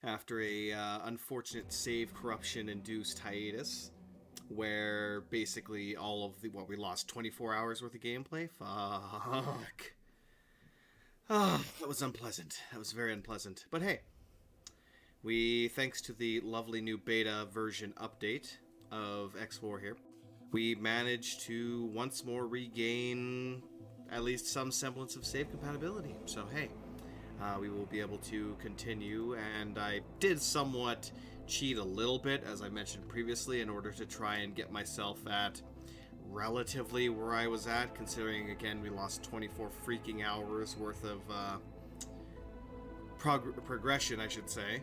after a unfortunate save corruption-induced hiatus, where basically all of the we lost 24 hours worth of gameplay. Fuck. Ah, that was unpleasant. That was very unpleasant. But hey, thanks to the lovely new beta version update of X4 here, we managed to once more regain at least some semblance of save compatibility. So hey, we will be able to continue, and I did somewhat cheat a little bit, as I mentioned previously, in order to try and get myself at relatively where I was at, considering, again, we lost 24 freaking hours worth of progression, I should say.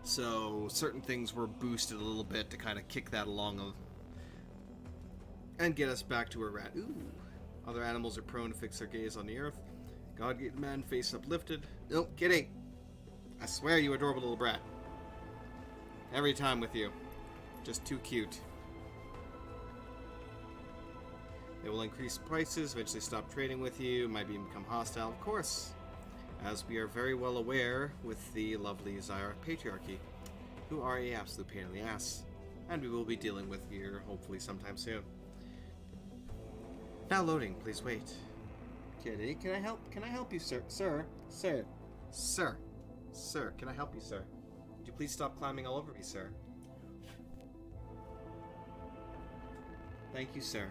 So certain things were boosted a little bit to kind of kick that along and get us back to where we're at. Ooh. Other animals are prone to fix their gaze on the earth. God-gate man, face uplifted. Nope, kidding. I swear, you adorable little brat. Every time with you. Just too cute. They will increase prices, eventually stop trading with you, might even become hostile, of course. As we are very well aware with the lovely Zyark patriarchy, who are an absolute pain in the ass. And we will be dealing with here, hopefully sometime soon. Now loading, please wait. Kitty, can I help you, sir? Sir, can I help you, sir? Would you please stop climbing all over me, sir? Thank you, sir.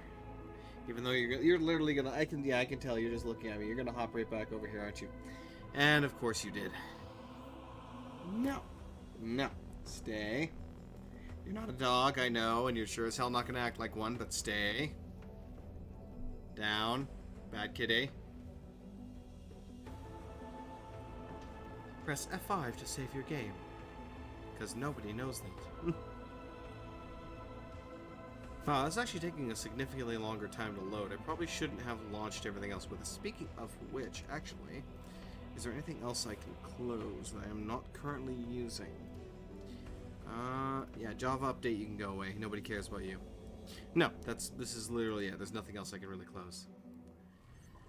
Even though you're literally gonna, I can tell you're just looking at me. You're gonna hop right back over here, aren't you? And of course you did. No, stay. You're not a dog, I know, and you're sure as hell not gonna act like one, but stay. Down. Bad kitty. Press F5 to save your game. Because nobody knows that. Wow, that's actually taking a significantly longer time to load. I probably shouldn't have launched everything else with it. Speaking of which, actually, is there anything else I can close that I am not currently using? Yeah, Java update, you can go away. Nobody cares about you. No, this is literally it. There's nothing else I can really close.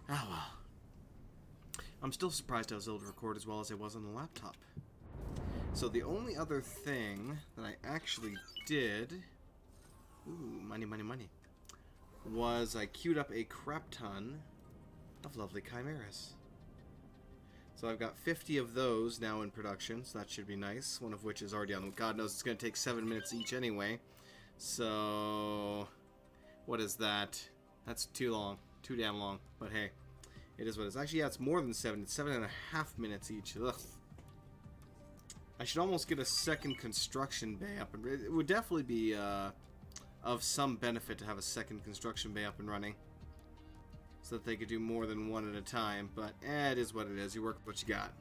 Oh well. I'm still surprised I was able to record as well as I was on the laptop. So the only other thing that I actually did... Ooh, money, was I queued up a crap ton of lovely chimeras. So I've got 50 of those now in production, so that should be nice. One of which is already on. God knows it's going to take 7 minutes each anyway. So, what is that? That's too long. Too damn long. But hey, it is what it is. Actually, yeah, it's more than 7. It's 7.5 minutes each. Ugh. I should almost get a second construction bay up. And it would definitely be of some benefit to have a second construction bay up and running, so that they could do more than one at a time. But it is what it is. You work with what you got.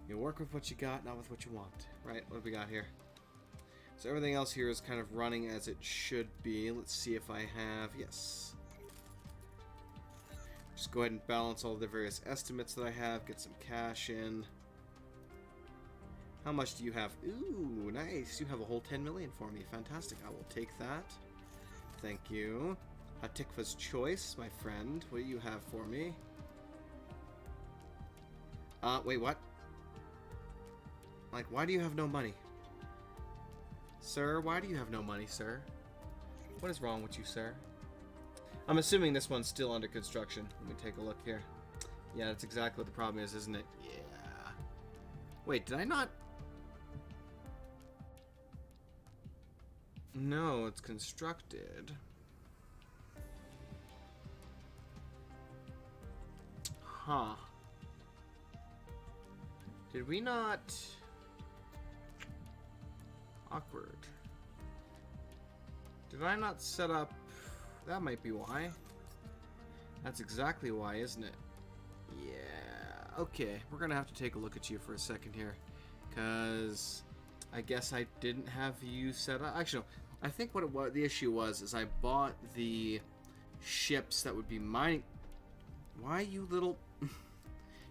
You work with what you got, not with what you want. Right? What have we got here? So everything else here is kind of running as it should be. Let's see if I have... Yes. Just go ahead and balance all the various estimates that I have. Get some cash in. How much do you have? Ooh, nice. You have a whole 10 million for me. Fantastic. I will take that. Thank you. Hatikva's choice, my friend. What do you have for me? Wait, what? Like, why do you have no money? Sir, why do you have no money, sir? What is wrong with you, sir? I'm assuming this one's still under construction. Let me take a look here. Yeah, that's exactly what the problem is, isn't it? Yeah. Wait, did I not... No, it's constructed. Huh. Did we not... Awkward. Did I not set up... That might be why. That's exactly why, isn't it? Yeah. Okay, we're gonna have to take a look at you for a second here. Because... I guess I didn't have you set up... Actually, no. I think what the issue was is I bought the ships that would be mining... Why, you little...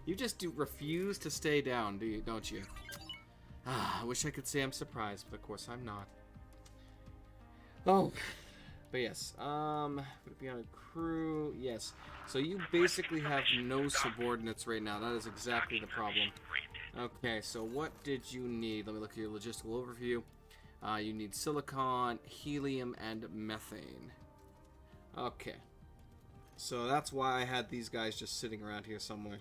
You just refuse to stay down, don't you? I wish I could say I'm surprised, but of course I'm not. Oh, but yes, would it be on a crew? Yes. So you basically have no subordinates right now. That is exactly the problem. Okay, so what did you need? Let me look at your logistical overview. You need silicon, helium, and methane. Okay. So that's why I had these guys just sitting around here somewhere.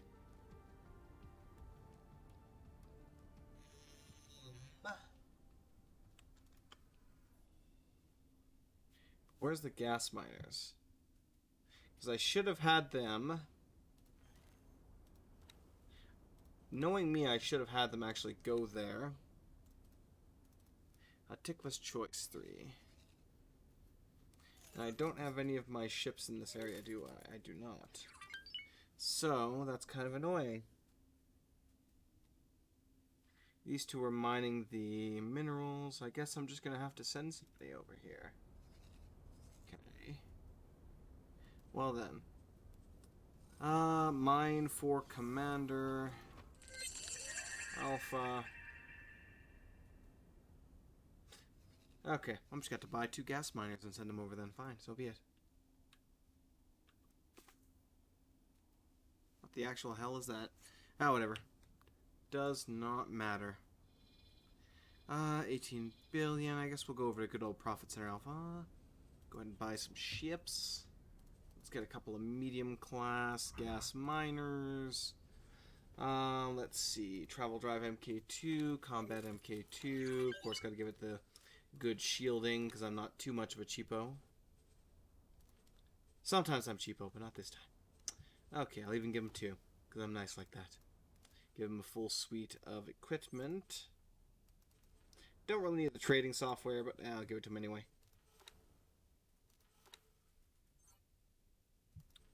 Where's the gas miners? Because I should have had them. Knowing me, I should have had them actually go there. A Tickless Choice 3. And I don't have any of my ships in this area, do I? I do not. So, that's kind of annoying. These two are mining the minerals. I guess I'm just going to have to send somebody over here. Okay. Well then. Mine for Commander. Alpha. Okay, I'm just got to buy 2 gas miners and send them over then. Fine, so be it. What the actual hell is that? Ah, whatever. Does not matter. 18 billion. I guess we'll go over to good old Profit Center Alpha. Go ahead and buy some ships. Let's get a couple of medium class gas miners. Let's see. Travel Drive MK2, Combat MK2. Of course, got to give it the good shielding because I'm not too much of a cheapo. Sometimes I'm cheapo, but not this time. Okay, I'll even give him 2 because I'm nice like that. Give him a full suite of equipment. Don't really need the trading software, but I'll give it to him anyway.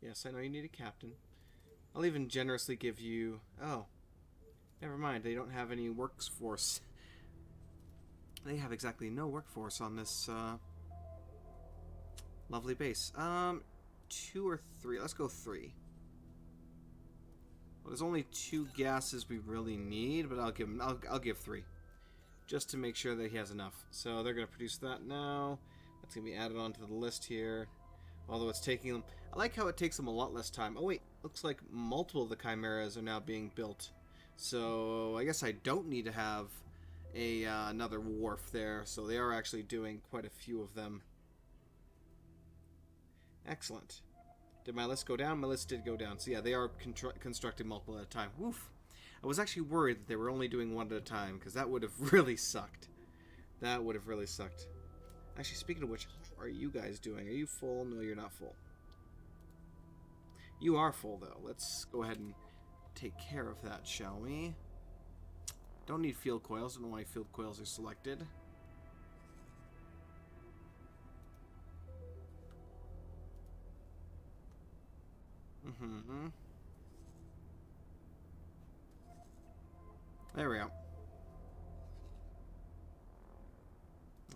Yes, I know you need a captain. I'll even generously give you... Oh, never mind. They don't have any workforce. They have exactly no workforce on this lovely base. 2 or 3. Let's go 3. Well, there's only 2 gases we really need, but I'll give him. I'll give 3, just to make sure that he has enough. So they're gonna produce that now. That's gonna be added onto the list here. Although it's taking them... I like how it takes them a lot less time. Oh wait, looks like multiple of the chimeras are now being built. So I guess I don't need to have another wharf there. So they are actually doing quite a few of them. Excellent. Did my list go down? My list did go down. So yeah, they are constructing multiple at a time. Woof. I was actually worried that they were only doing 1 at a time, because that would have really sucked. That would have really sucked. Actually, speaking of which, how are you guys doing? Are you full? No, you're not full. You are full, though. Let's go ahead and take care of that, shall we? Don't need field coils. Don't know why field coils are selected. There we go.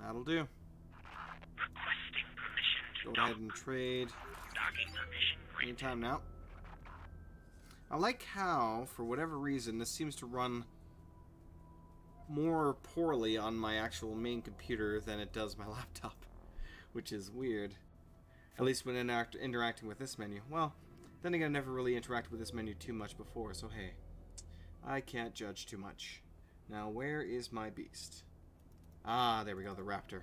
That'll do. Requesting permission to Go ahead and trade. docking permission granted. Anytime now. I like how, for whatever reason, this seems to run more poorly on my actual main computer than it does my laptop, which is weird. At least when interacting with this menu. Well, then again, I never really interacted with this menu too much before, so hey, I can't judge too much. Now, where is my beast? Ah, there we go, the Raptor.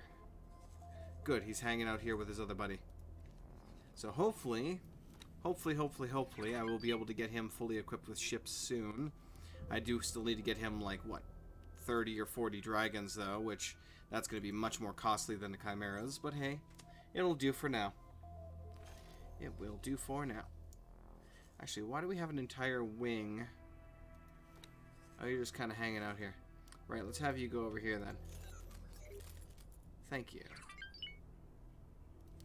Good, he's hanging out here with his other buddy. So hopefully, I will be able to get him fully equipped with ships soon. I do still need to get him, like, what, 30 or 40 dragons, though, which that's going to be much more costly than the chimeras, but hey, it'll do for now. It will do for now. Actually, why do we have an entire wing? Oh, you're just kind of hanging out here. Right, let's have you go over here then. Thank you.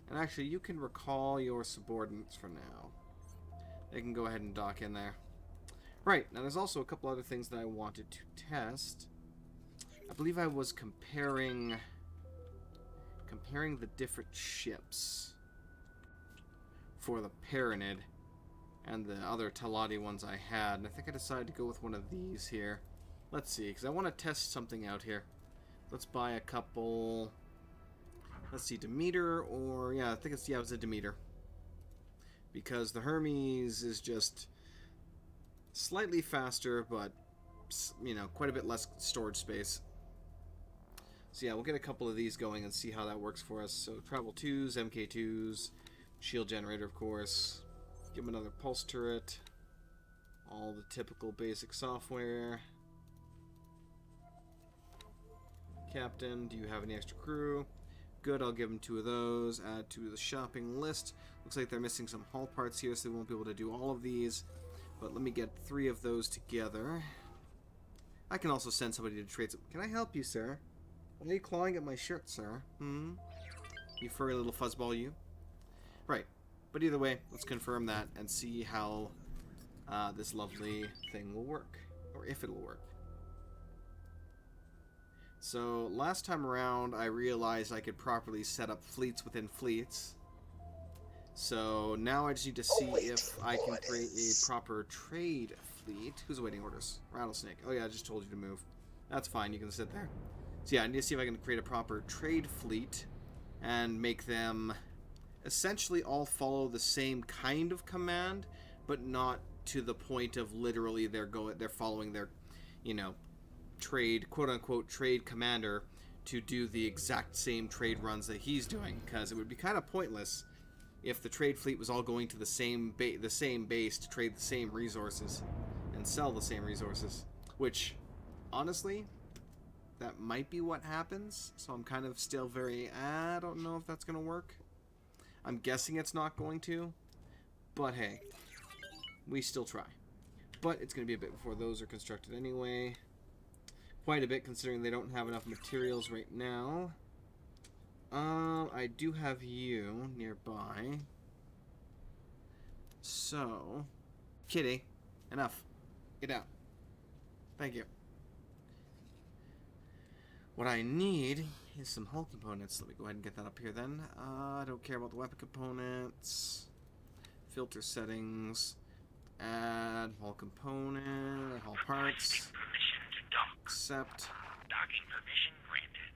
And actually, you can recall your subordinates for now. They can go ahead and dock in there. Right, now there's also a couple other things that I wanted to test. I believe I was comparing the different ships for the Pyramid and the other Talati ones I had, and I think I decided to go with one of these here. Let's see, because I want to test something out here. Let's buy a couple. Let's see, Demeter, or yeah, I think it's, yeah, it was a Demeter, because the Hermes is just slightly faster, but you know, quite a bit less storage space. So yeah, we'll get a couple of these going and see how that works for us. So travel 2s, MK2s, shield generator, of course. Give him another pulse turret. All the typical basic software. Captain, do you have any extra crew? Good, I'll give him 2 of those. Add to the shopping list. Looks like they're missing some hull parts here, so they won't be able to do all of these. But let me get 3 of those together. I can also send somebody to trade some. Can I help you, sir? Why are you clawing at my shirt, sir? You furry little fuzzball, you. Right. But either way, let's confirm that and see how this lovely thing will work. Or if it'll work. So, last time around, I realized I could properly set up fleets within fleets. So, now I just need to see if I can create a proper trade fleet. Who's awaiting orders? Rattlesnake. Oh yeah, I just told you to move. That's fine, you can sit there. So yeah, I need to see if I can create a proper trade fleet and make them essentially all follow the same kind of command, but not to the point of literally they're following their, you know, trade, quote-unquote trade commander to do the exact same trade runs that he's doing, because it would be kind of pointless if the trade fleet was all going to the same base to trade the same resources and sell the same resources, which honestly that might be what happens. So I'm kind of still very, I don't know if that's gonna work. I'm guessing it's not going to, but hey, we still try. But it's gonna be a bit before those are constructed anyway. Quite a bit, considering they don't have enough materials right now. I do have you nearby. So, kitty, enough. Get out. Thank you. What I need is some hull components. Let me go ahead and get that up here then. I don't care about the weapon components. Filter settings. Add hull component, hull parts. Accept. Docking permission granted.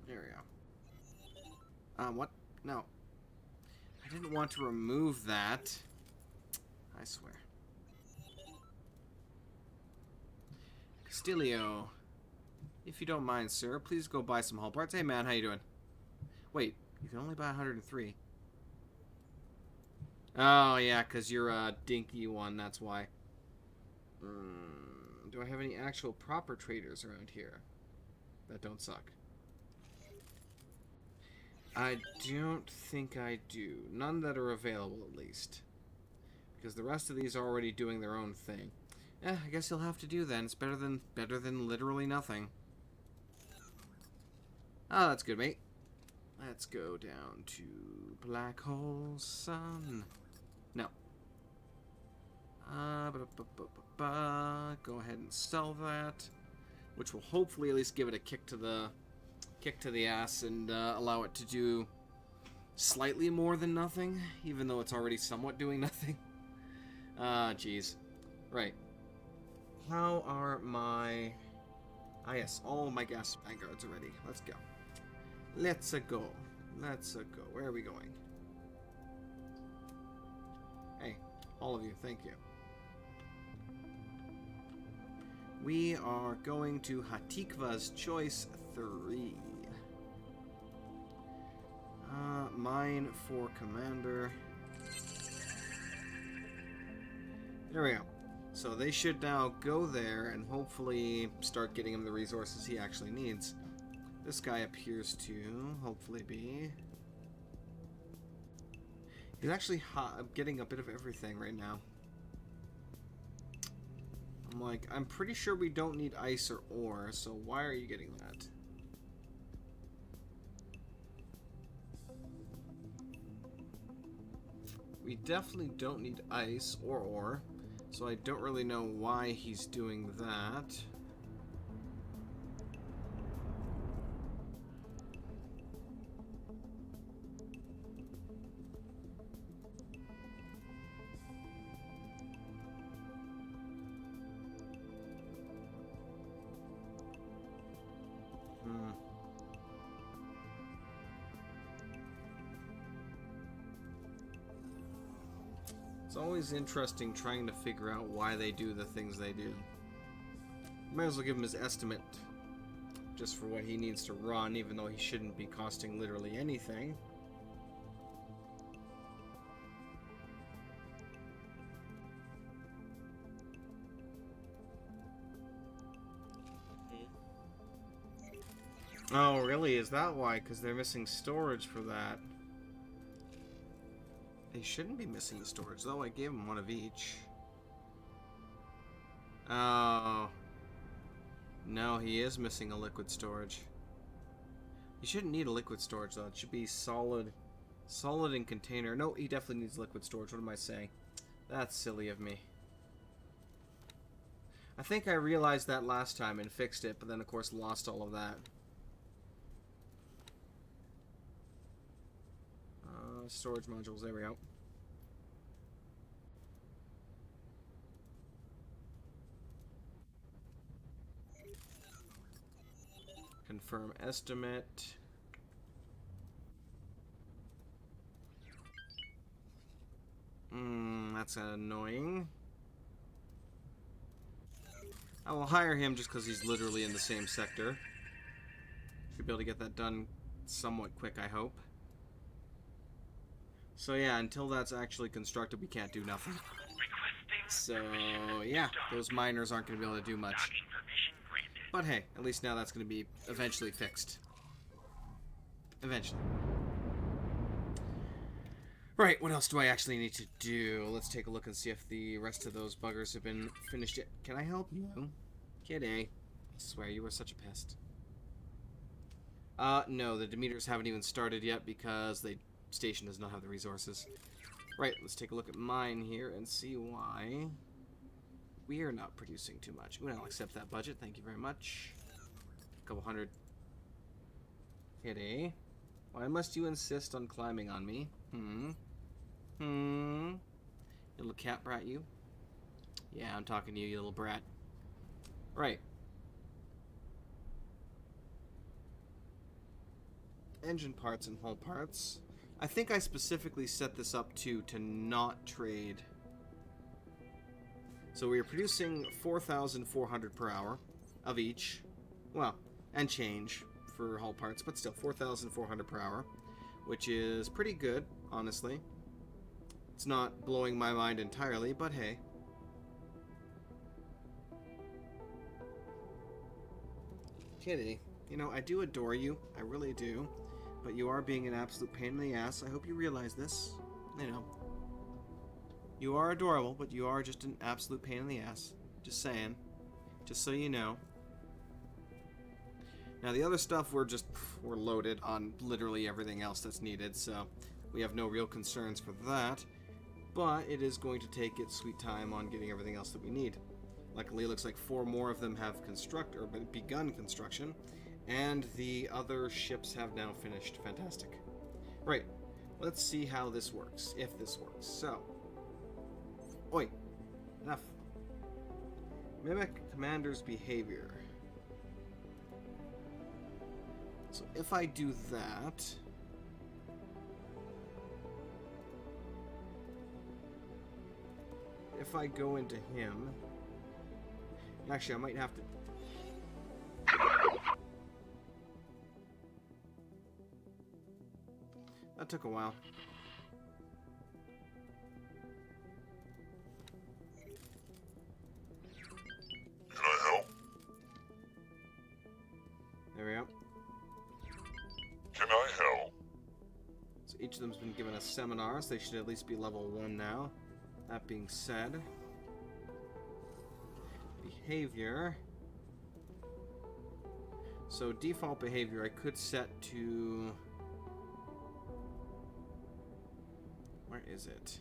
There we go. What? No. I didn't want to remove that. I swear. Castillo. If you don't mind, sir, please go buy some hull parts. Hey, man, how you doing? Wait, you can only buy 103. Oh, yeah, because you're a dinky one, that's why. Do I have any actual proper traders around here that don't suck? I don't think I do. None that are available, at least. Because the rest of these are already doing their own thing. I guess you'll have to do then. It's better than literally nothing. Oh, that's good, mate. Let's go down to Black Hole Sun. No. Go ahead and sell that, which will hopefully at least give it a kick to the ass and allow it to do slightly more than nothing, even though it's already somewhat doing nothing. Jeez. Right. How are my... Ah, yes, all my gas vanguards are ready. Let's go. Let's go. Let's go. Where are we going? Hey, all of you, thank you. We are going to Hatikva's Choice 3. Mine for Commander. There we go. So they should now go there and hopefully start getting him the resources he actually needs. This guy appears to hopefully be... He's actually getting a bit of everything right now. I'm like, I'm pretty sure we don't need ice or ore, so why are you getting that? We definitely don't need ice or ore, so I don't really know why he's doing that. always interesting trying to figure out why they do the things they do. Might as well give him his estimate just for what he needs to run, even though he shouldn't be costing literally anything. Oh, really? Is that why? Because they're missing storage for that. They shouldn't be missing the storage, though. I gave them one of each. Oh. No, he is missing a liquid storage. He shouldn't need a liquid storage, though. It should be solid in container. No, he definitely needs liquid storage. What am I saying? That's silly of me. I think I realized that last time and fixed it, but then, of course, lost all of that. Storage modules, there we go. Confirm estimate. That's annoying. I will hire him just because he's literally in the same sector. Should be able to get that done somewhat quick, I hope. So yeah, until that's actually constructed, we can't do nothing. So yeah, those miners aren't going to be able to do much. But hey, at least now that's going to be eventually fixed. Eventually. Right, what else do I actually need to do? Let's take a look and see if the rest of those buggers have been finished yet. Can I help you? Kidding. I swear, you were such a pest. No, the Demeters haven't even started yet because the station does not have the resources. Right, let's take a look at mine here and see why we are not producing too much. Well, I'll accept that budget, thank you very much. A couple hundred. Kitty. Why must you insist on climbing on me? Little cat brat, you? Yeah, I'm talking to you, you little brat. Right. Engine parts and hull parts. I think I specifically set this up to not trade. So we are producing 4,400 per hour of each. Well, and change for hull parts, but still 4,400 per hour, which is pretty good, honestly. It's not blowing my mind entirely, but hey. Kitty, you know, I do adore you. I really do. But you are being an absolute pain in the ass. I hope you realize this. You know. You are adorable, but you are just an absolute pain in the ass. Just saying. Just so you know. Now the other stuff, we're loaded on literally everything else that's needed, so we have no real concerns for that. But it is going to take its sweet time on getting everything else that we need. Luckily, it looks like 4 more of them have begun construction, and the other ships have now finished. Fantastic. Right, let's see how this works, if this works. So, oi, enough. Mimic commander's behavior. So if I do that, if I go into him, actually I might have to. That took a while. Can I help? There we go. Can I help? So each of them's been given a seminar, so they should at least be level 1 now. That being said, behavior. So default behavior I could set to... Where is it?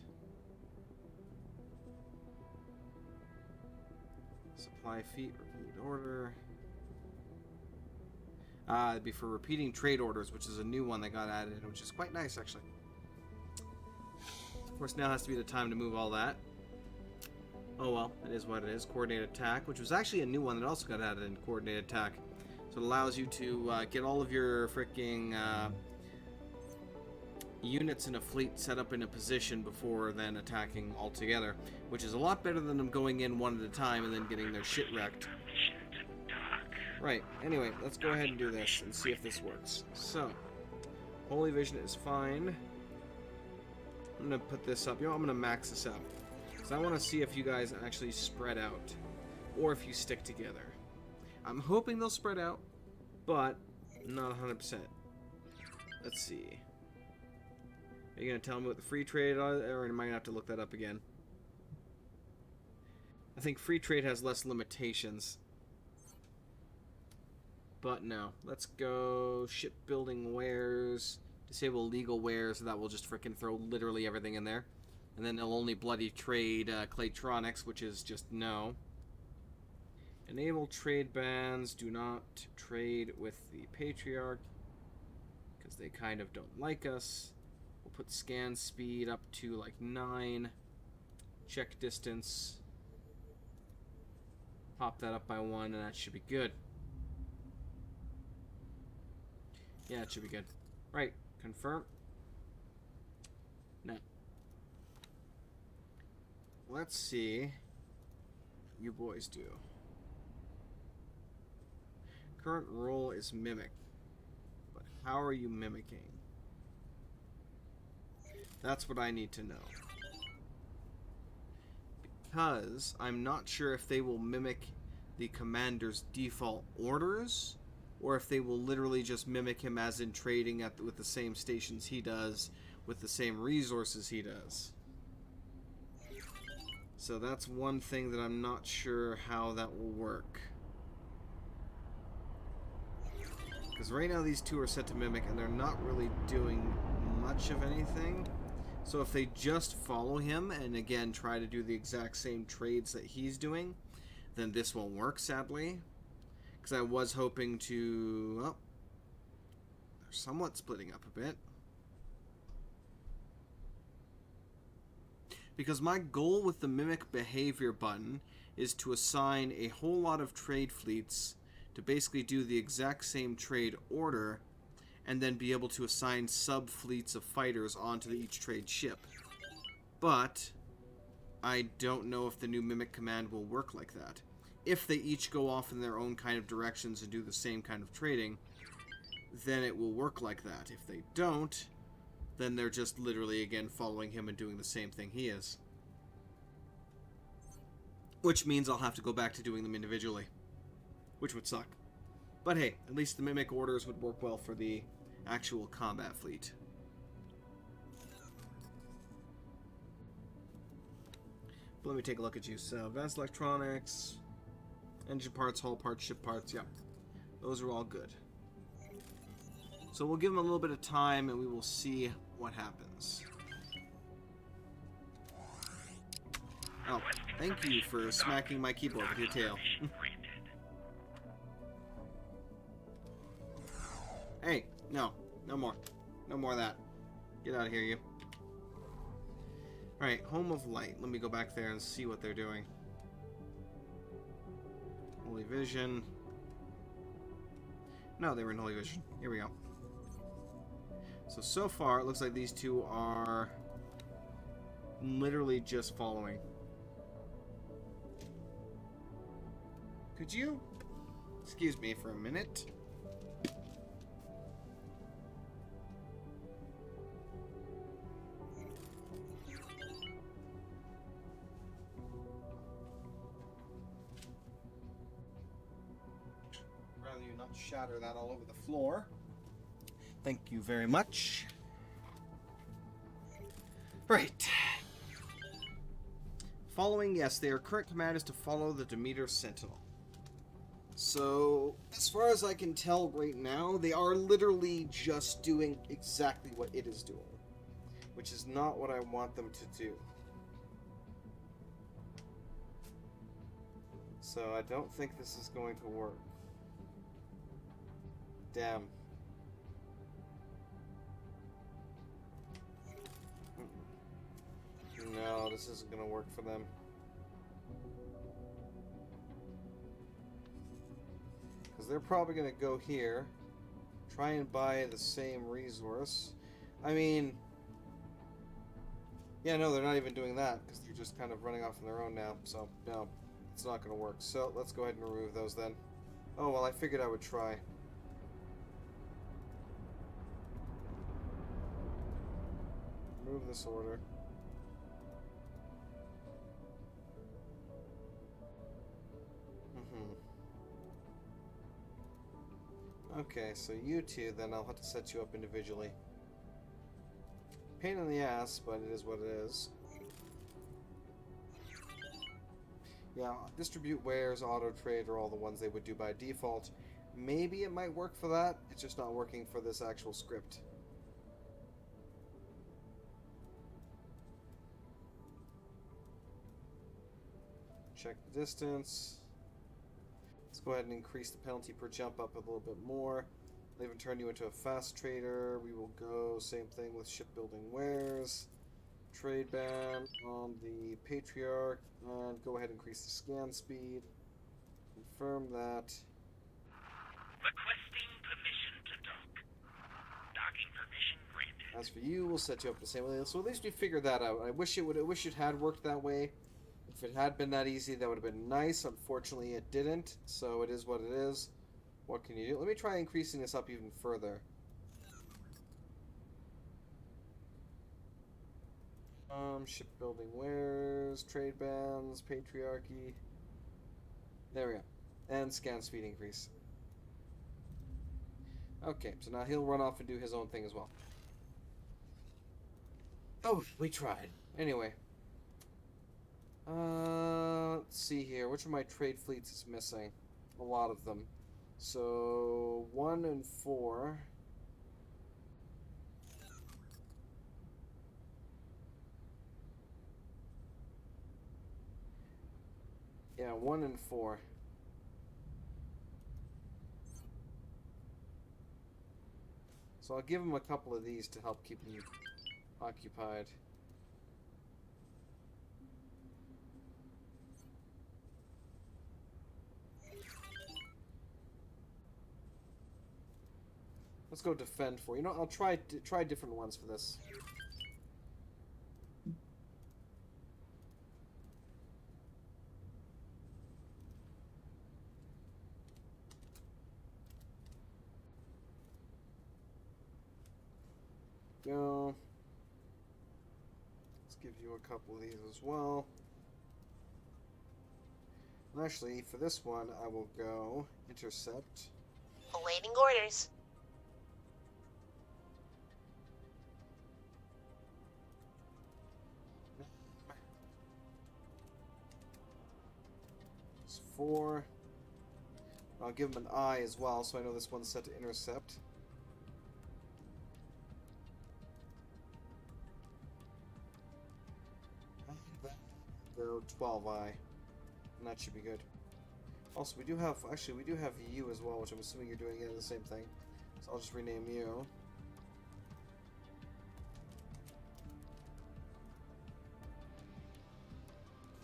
Supply feet, repeat order. It'd be for repeating trade orders, which is a new one that got added, which is quite nice, actually. Of course, now has to be the time to move all that. Oh well, it is what it is. Coordinated attack, which was actually a new one that also got added in coordinated attack. So it allows you to get all of your freaking units in a fleet set up in a position before then attacking altogether, which is a lot better than them going in one at a time and then getting their shit wrecked. Permission to dock. Right, anyway, let's go ahead and do this and see if this works. So, Holy Vision is fine. I'm going to put this up. You know, I'm going to max this out. Because I want to see if you guys actually spread out. Or if you stick together. I'm hoping they'll spread out, but not 100%. Let's see. Are you going to tell me what the free trade is, or am I going to have to look that up again? I think free trade has less limitations. But no. Let's go shipbuilding wares. Disable legal wares, so that will just frickin' throw literally everything in there. And then it'll only bloody trade Claytronics, which is just no. Enable trade bans. Do not trade with the Patriarch, because they kind of don't like us. We'll put scan speed up to like 9. Check distance. Pop that up by 1, and that should be good. Yeah, it should be good. Right. Confirm. No. Let's see. You boys do. Current role is mimic. But how are you mimicking? That's what I need to know. Because I'm not sure if they will mimic the commander's default orders, or if they will literally just mimic him as in trading with the same stations he does, with the same resources he does. So that's one thing that I'm not sure how that will work. Because right now these two are set to mimic and they're not really doing much of anything. So if they just follow him and again try to do the exact same trades that he's doing, then this won't work, sadly. Because I was hoping to... well, they're somewhat splitting up a bit. Because my goal with the Mimic Behavior button is to assign a whole lot of trade fleets to basically do the exact same trade order, and then be able to assign sub-fleets of fighters onto each trade ship. But I don't know if the new Mimic command will work like that. If they each go off in their own kind of directions and do the same kind of trading, then it will work like that. If they don't, then they're just literally, again, following him and doing the same thing he is. Which means I'll have to go back to doing them individually. Which would suck. But hey, at least the Mimic orders would work well for the actual combat fleet. But let me take a look at you. So, Advanced Electronics... engine parts, hull parts, ship parts, yeah. Those are all good. So we'll give them a little bit of time and we will see what happens. Oh, thank you for smacking my keyboard with your tail. Hey, no. No more. No more of that. Get out of here, you. Alright, Home of Light. Let me go back there and see what they're doing. Holy Vision. No, they were in Holy Vision. Here we go. So far, it looks like these two are literally just following. Could you excuse me for a minute? Rather you not shatter that all over the floor. Thank you very much. Right. Following, yes, their current command is to follow the Demeter Sentinel. So, as far as I can tell right now, they are literally just doing exactly what it is doing. Which is not what I want them to do. So, I don't think this is going to work. Damn. No, this isn't going to work for them. Because they're probably going to go here, try and buy the same resource. I mean, Yeah, no, they're not even doing that because they're just kind of running off on their own now. So, no, it's not going to work. So, let's go ahead and remove those then. Oh, well, I figured I would try. Remove this order. Okay, so you two, then I'll have to set you up individually. Pain in the ass, but it is what it is. Yeah, distribute wares, auto trade are all the ones they would do by default. Maybe it might work for that, it's just not working for this actual script. Check the distance. Let's go ahead and increase the penalty per jump up a little bit more. They'll even turn you into a fast trader. We will go same thing with shipbuilding wares. Trade ban on the Patriarch, and go ahead and increase the scan speed. Confirm that. Requesting permission to dock. Docking permission granted. As for you, we'll set you up the same way. So at least we figured that out. I wish it had worked that way. If it had been that easy, that would have been nice. Unfortunately, it didn't. So it is what it is. What can you do? Let me try increasing this up even further. Shipbuilding wares, trade bans, patriarchy. There we go. And scan speed increase. Okay, so now he'll run off and do his own thing as well. Oh, we tried. Anyway. Let's see here. Which of my trade fleets is missing? A lot of them. So, 1 and 4. Yeah, 1 and 4. So I'll give him a couple of these to help keep him occupied. Let's go defend for you. Know, I'll try different ones for this. Go. Let's give you a couple of these as well. And actually, for this one, I will go intercept. Awaiting orders. It's 4. I'll give him an eye as well, so I know this one's set to intercept. Go 12i, and that should be good. Also, we do have you as well, which I'm assuming you're doing the same thing. So I'll just rename you.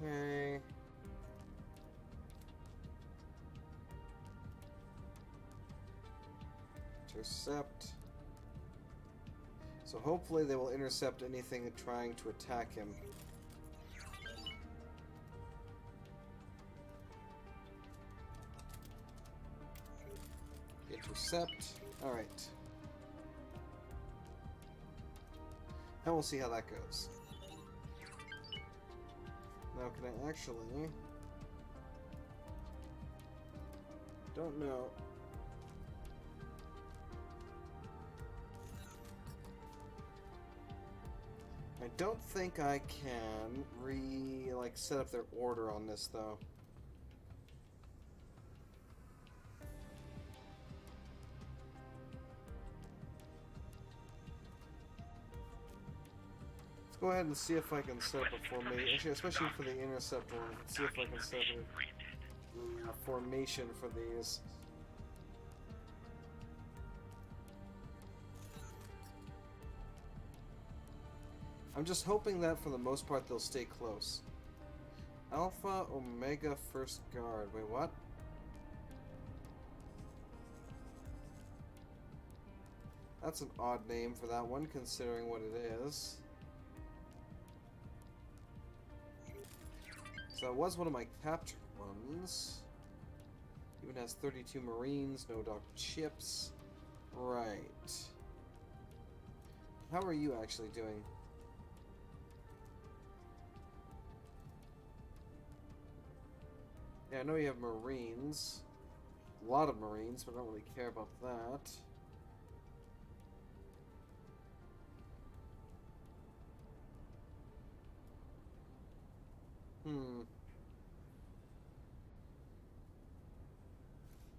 Okay. Intercept. So hopefully they will intercept anything trying to attack him. Intercept. Alright. And we'll see how that goes. Now, can I actually... Don't know. I don't think I can set up their order on this, though. Let's go ahead and see if I can set up a formation, actually, especially for the intercept one. Let's see if I can set up a formation for these. I'm just hoping that for the most part they'll stay close. Alpha Omega First Guard. Wait, what? That's an odd name for that one, considering what it is. So that was one of my captured ones. Even has 32 Marines, no Dr. Chips. Right. How are you actually doing? Yeah, I know you have Marines. A lot of Marines, but I don't really care about that.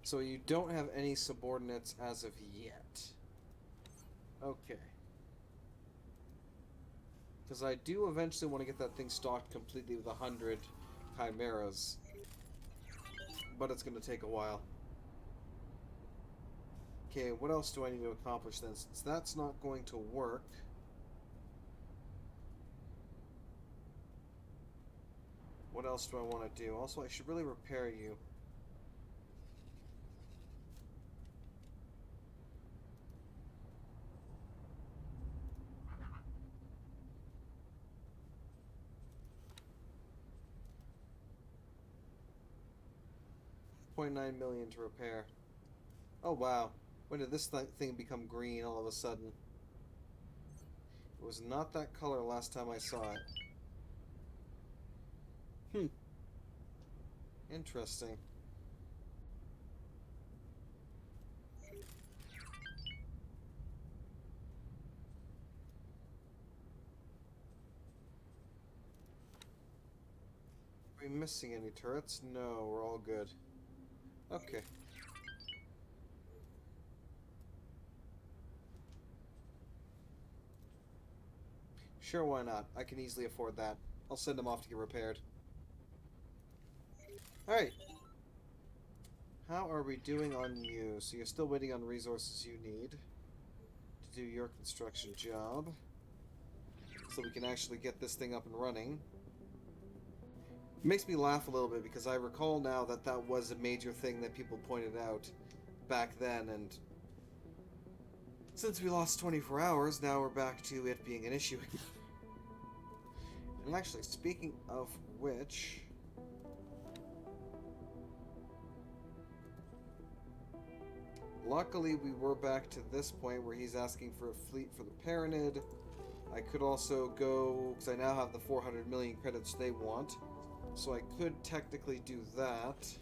So you don't have any subordinates as of yet. Okay. Because I do eventually want to get that thing stocked completely with 100 Chimeras. But it's going to take a while. Okay, what else do I need to accomplish then? Since that's not going to work... What else do I want to do? Also, I should really repair you. $0.9 million to repair. Oh wow. When did this thing become green all of a sudden? It was not that color last time I saw it. Interesting. Are we missing any turrets? No, we're all good. Okay. Sure, why not? I can easily afford that. I'll send them off to get repaired. Alright. How are we doing on you? So you're still waiting on resources you need to do your construction job. So we can actually get this thing up and running. It makes me laugh a little bit because I recall now that that was a major thing that people pointed out back then, and since we lost 24 hours, now we're back to it being an issue. And actually, speaking of which... Luckily, we were back to this point where he's asking for a fleet for the Paranid. I could also go, because I now have the 400 million credits they want, so I could technically do that.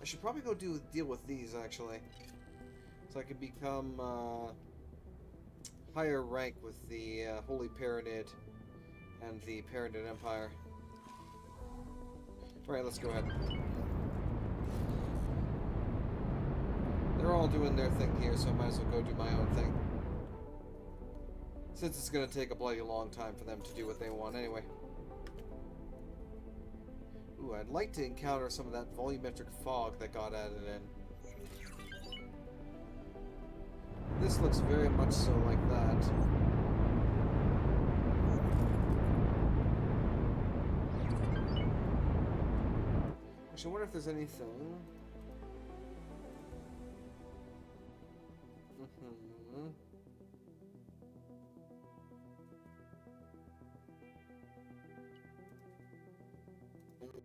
I should probably go deal with these, actually. So I could become higher rank with the Holy Paranid and the Paranid Empire. Alright, let's go ahead. They're all doing their thing here, so I might as well go do my own thing. Since it's going to take a bloody long time for them to do what they want anyway. Ooh, I'd like to encounter some of that volumetric fog that got added in. This looks very much so like that. Actually, I wonder if there's anything...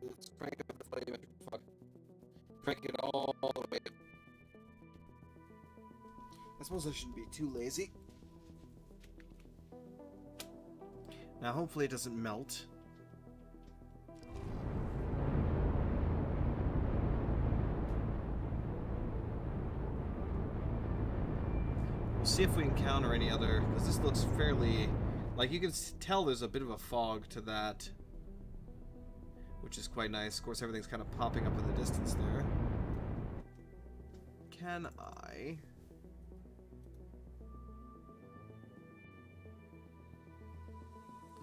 Let's crank up the volumetric fog. Crank it all the way up. I suppose I shouldn't be too lazy. Now, hopefully it doesn't melt. We'll see if we encounter any other, because this looks fairly... Like, you can tell there's a bit of a fog to that, which is quite nice. Of course, everything's kind of popping up in the distance there. Can I...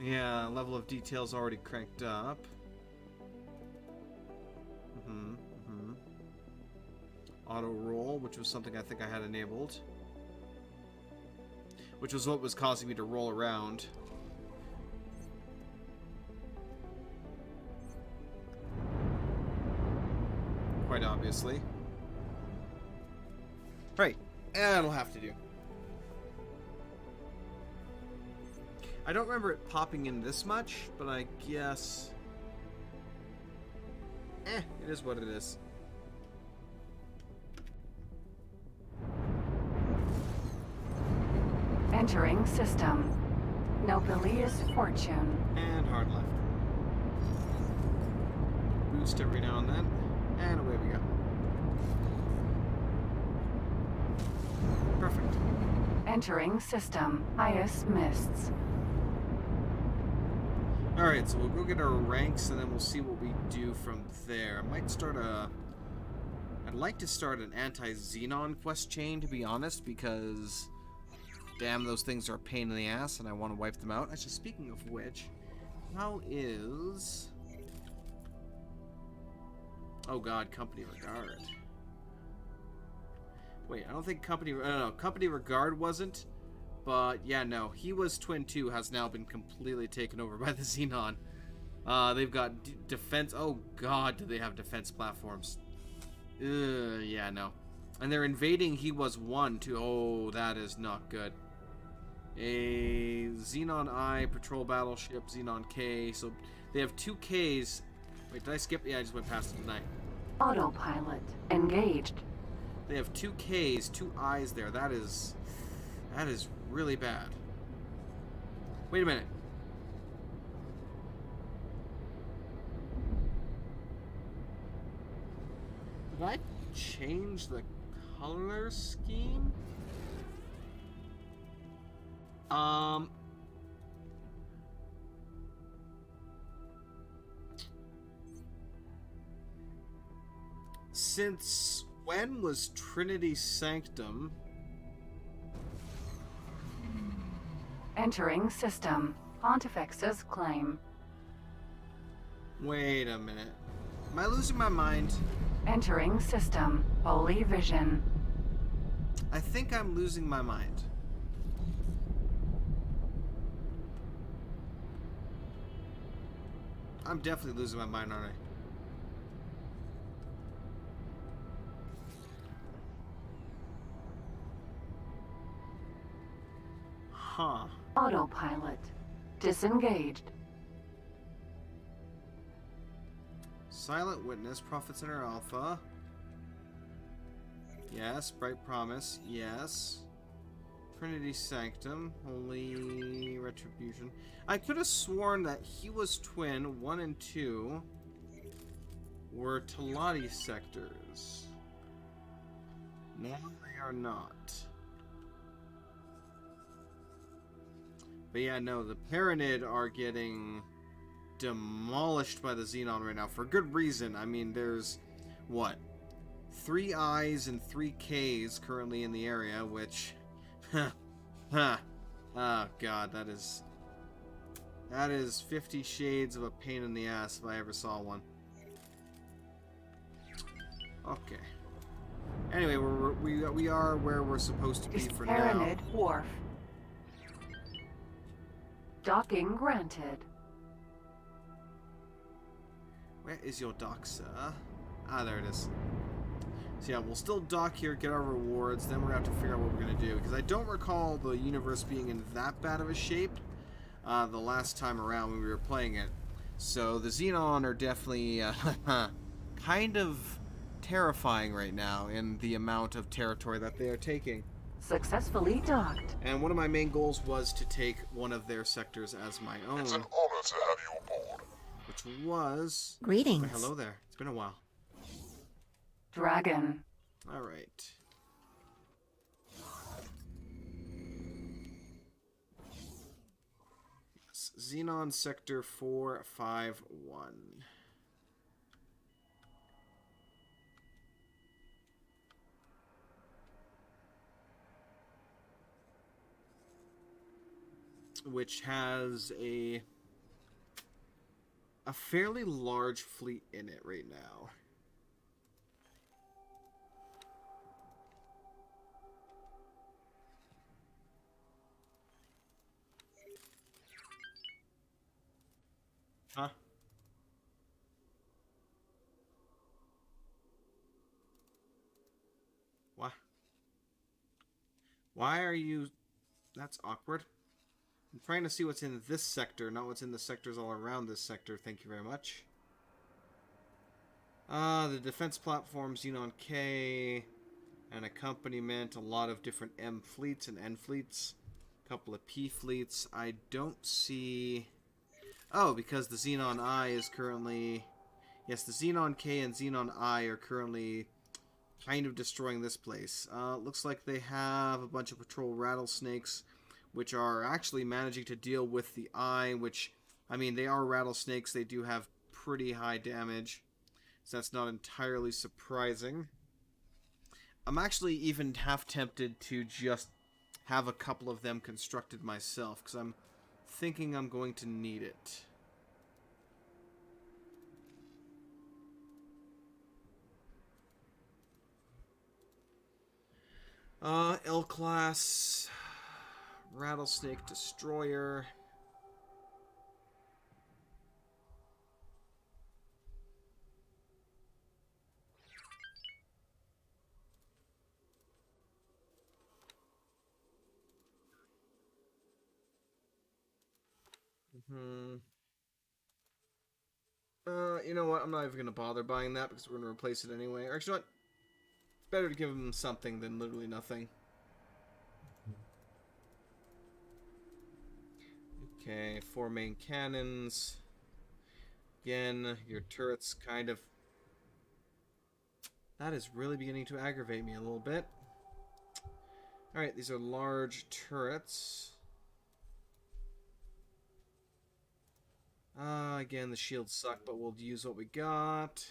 Yeah, level of detail's already cranked up. Auto roll, which was something I think I had enabled. Which was what was causing me to roll around. Quite obviously. Right, that'll have to do. I don't remember it popping in this much, but I guess... it is what it is. Entering system. Nobilious fortune. And hard left. Boost every now and then. And away we go. Perfect. Entering system. Highest mists. Alright, so we'll go get our ranks and then we'll see what we do from there. I might start a... I'd like to start an anti-Xenon quest chain, to be honest, because... Damn, those things are a pain in the ass and I want to wipe them out. Actually, speaking of which, how is... Oh god, Company Regard. Wait, I don't think Company... No, Company Regard wasn't. But, yeah, no. He was Twin 2 has now been completely taken over by the Xenon. They've got defense... Oh god, do they have defense platforms. Yeah, no. And they're invading He Was 1 too. Oh, that is not good. A Xenon I patrol battleship, Xenon K. So they have 2 Ks. Wait, did I skip? Yeah, I just went past it tonight. Autopilot engaged. They have 2 Ks, 2 Is there. That is really bad. Wait a minute. Did I change the color scheme? Since when was Trinity Sanctum? Entering system. Pontifex's claim. Wait a minute. Am I losing my mind? Entering system. Holy vision. I think I'm losing my mind. I'm definitely losing my mind, aren't I? Huh. Autopilot. Disengaged. Silent Witness, Prophet Center Alpha. Yes. Bright Promise. Yes. Trinity Sanctum. Holy Retribution. I could have sworn that He Was Twin 1 and 2 were Talati sectors. No, they are not. But yeah, no, the Paranid are getting demolished by the Xenon right now for good reason. I mean, there's, what, 3 Is and 3 Ks currently in the area, which, oh god, that is 50 shades of a pain in the ass if I ever saw one. Okay. Anyway, we are where we're supposed to be for now. Paranid Wharf. Docking granted. Where is your dock, sir? Ah, there it is. So yeah, we'll still dock here, get our rewards, then we're going to have to figure out what we're going to do. Because I don't recall the universe being in that bad of a shape the last time around when we were playing it. So the Xenon are definitely kind of terrifying right now in the amount of territory that they are taking. Successfully docked. And one of my main goals was to take one of their sectors as my own. It's an honor to have you aboard. Which was... Greetings. Oh, hello there. It's been a while. Dragon. Alright. Yes, Xenon Sector 451. Which has a fairly large fleet in it right now. Huh? What? Why are you... That's awkward. I'm trying to see what's in this sector, not what's in the sectors all around this sector. Thank you very much. The defense platform, Xenon K, an accompaniment, a lot of different M fleets and N fleets, a couple of P fleets. I don't see... Oh, because the Xenon I is currently... Yes, the Xenon K and Xenon I are currently kind of destroying this place. Looks like they have a bunch of patrol rattlesnakes, which are actually managing to deal with the I, which, I mean, they are rattlesnakes. They do have pretty high damage, so that's not entirely surprising. I'm actually even half tempted to just have a couple of them constructed myself, because I'm thinking I'm going to need it. L-Class, Rattlesnake Destroyer. You know what? I'm not even going to bother buying that because we're going to replace it anyway. Or actually, what? It's better to give them something than literally nothing. Okay, 4 main cannons. Again, your turrets kind of... That is really beginning to aggravate me a little bit. Alright, these are large turrets. Again, the shields suck, but we'll use what we got.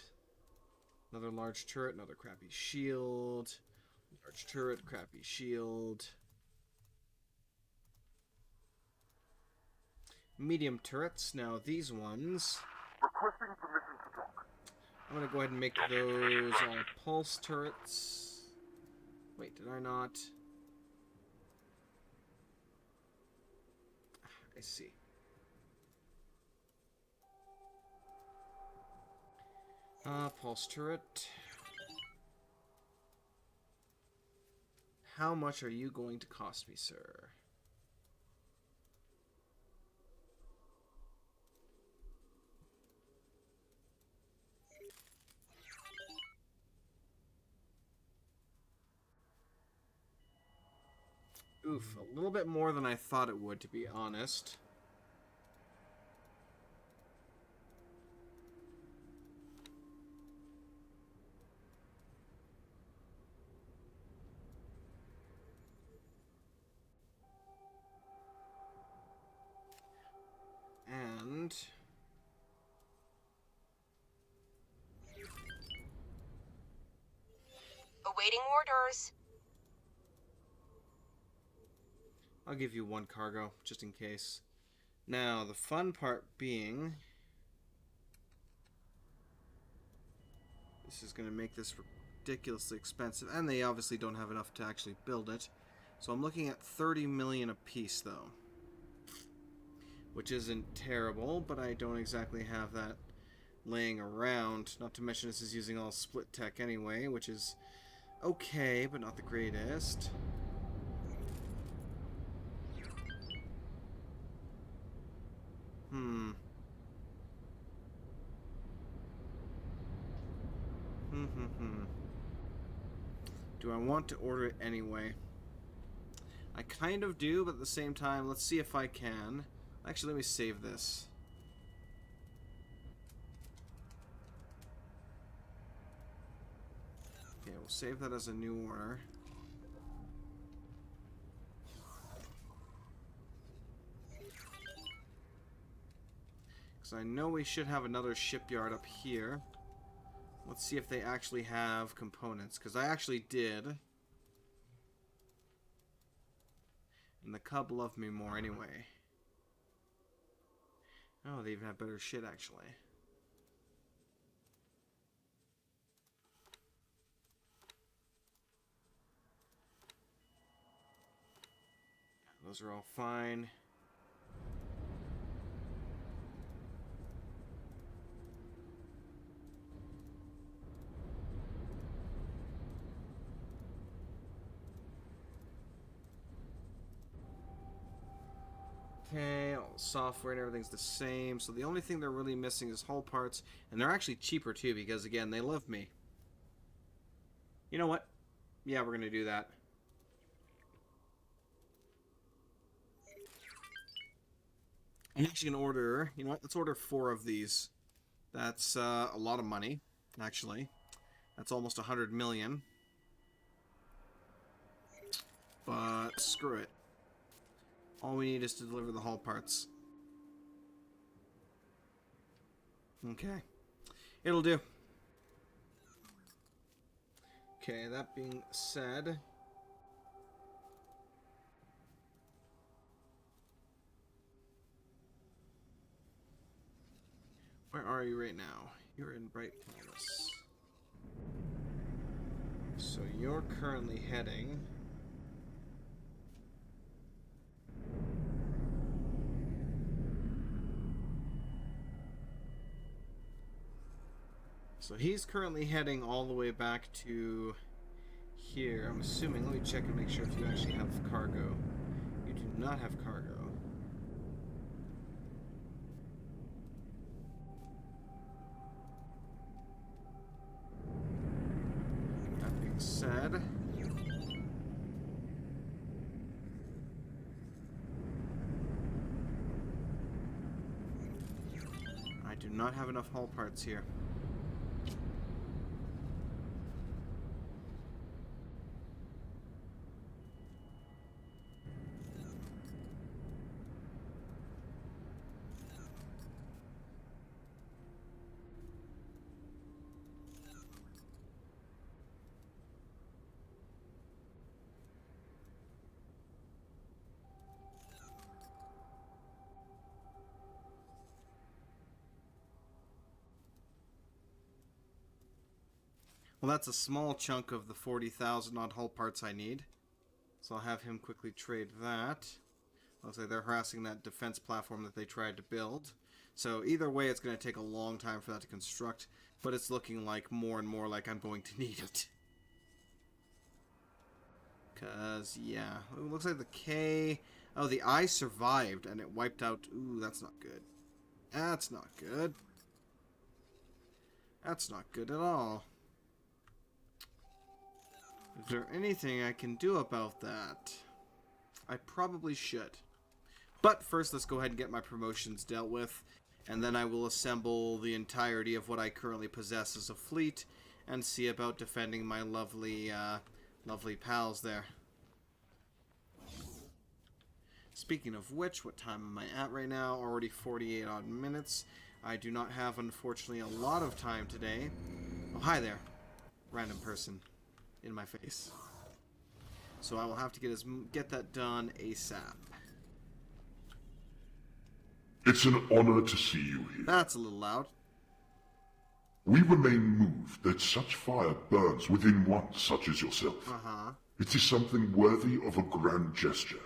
Another large turret, another crappy shield. Large turret, crappy shield. Medium turrets. Now these ones... Requesting permission to dock. I'm going to go ahead and make those all pulse turrets. Wait, did I not? I see. Pulse turret. How much are you going to cost me, sir? Oof, a little bit more than I thought it would, to be honest. And... Awaiting orders. I'll give you 1 cargo, just in case. Now, the fun part being... This is going to make this ridiculously expensive, and they obviously don't have enough to actually build it. So I'm looking at 30 million a piece, though. Which isn't terrible, but I don't exactly have that laying around. Not to mention this is using all split tech anyway, which is okay, but not the greatest. Do I want to order it anyway? I kind of do, but at the same time, let's see if I can. Actually, let me save this. Okay, we'll save that as a new order. Because I know we should have another shipyard up here. Let's see if they actually have components, because I actually did. And the Cub loved me more anyway. Oh, they even have better shit, actually. Those are all fine. Okay, all the software and everything's the same. So the only thing they're really missing is hull parts. And they're actually cheaper too because, again, they love me. You know what? Yeah, we're going to do that. I'm actually going to order... You know what? Let's order 4 of these. That's a lot of money, actually. That's almost 100 million. But screw it. All we need is to deliver the hull parts. Okay. It'll do. Okay, that being said... Where are you right now? You're in Bright Palace. So you're currently heading... So he's currently heading all the way back to here. I'm assuming, let me check and make sure if you actually have cargo. You do not have cargo. That being said... I do not have enough hull parts here. Well, that's a small chunk of the 40,000 odd hull parts I need. So I'll have him quickly trade that. Looks like they're harassing that defense platform that they tried to build. So either way, it's going to take a long time for that to construct. But it's looking like more and more like I'm going to need it. Because, yeah. It looks like the K... Oh, the I survived and it wiped out... Ooh, that's not good. That's not good. That's not good at all. Is there anything I can do about that? I probably should. But first, let's go ahead and get my promotions dealt with. And then I will assemble the entirety of what I currently possess as a fleet. And see about defending my lovely, lovely pals there. Speaking of which, what time am I at right now? Already 48 odd minutes. I do not have, unfortunately, a lot of time today. Oh, hi there. Random person. In my face. So I will have to get that done ASAP. It's an honor to see you here. That's a little loud. We remain moved that such fire burns within one such as yourself. It is something worthy of a grand gesture,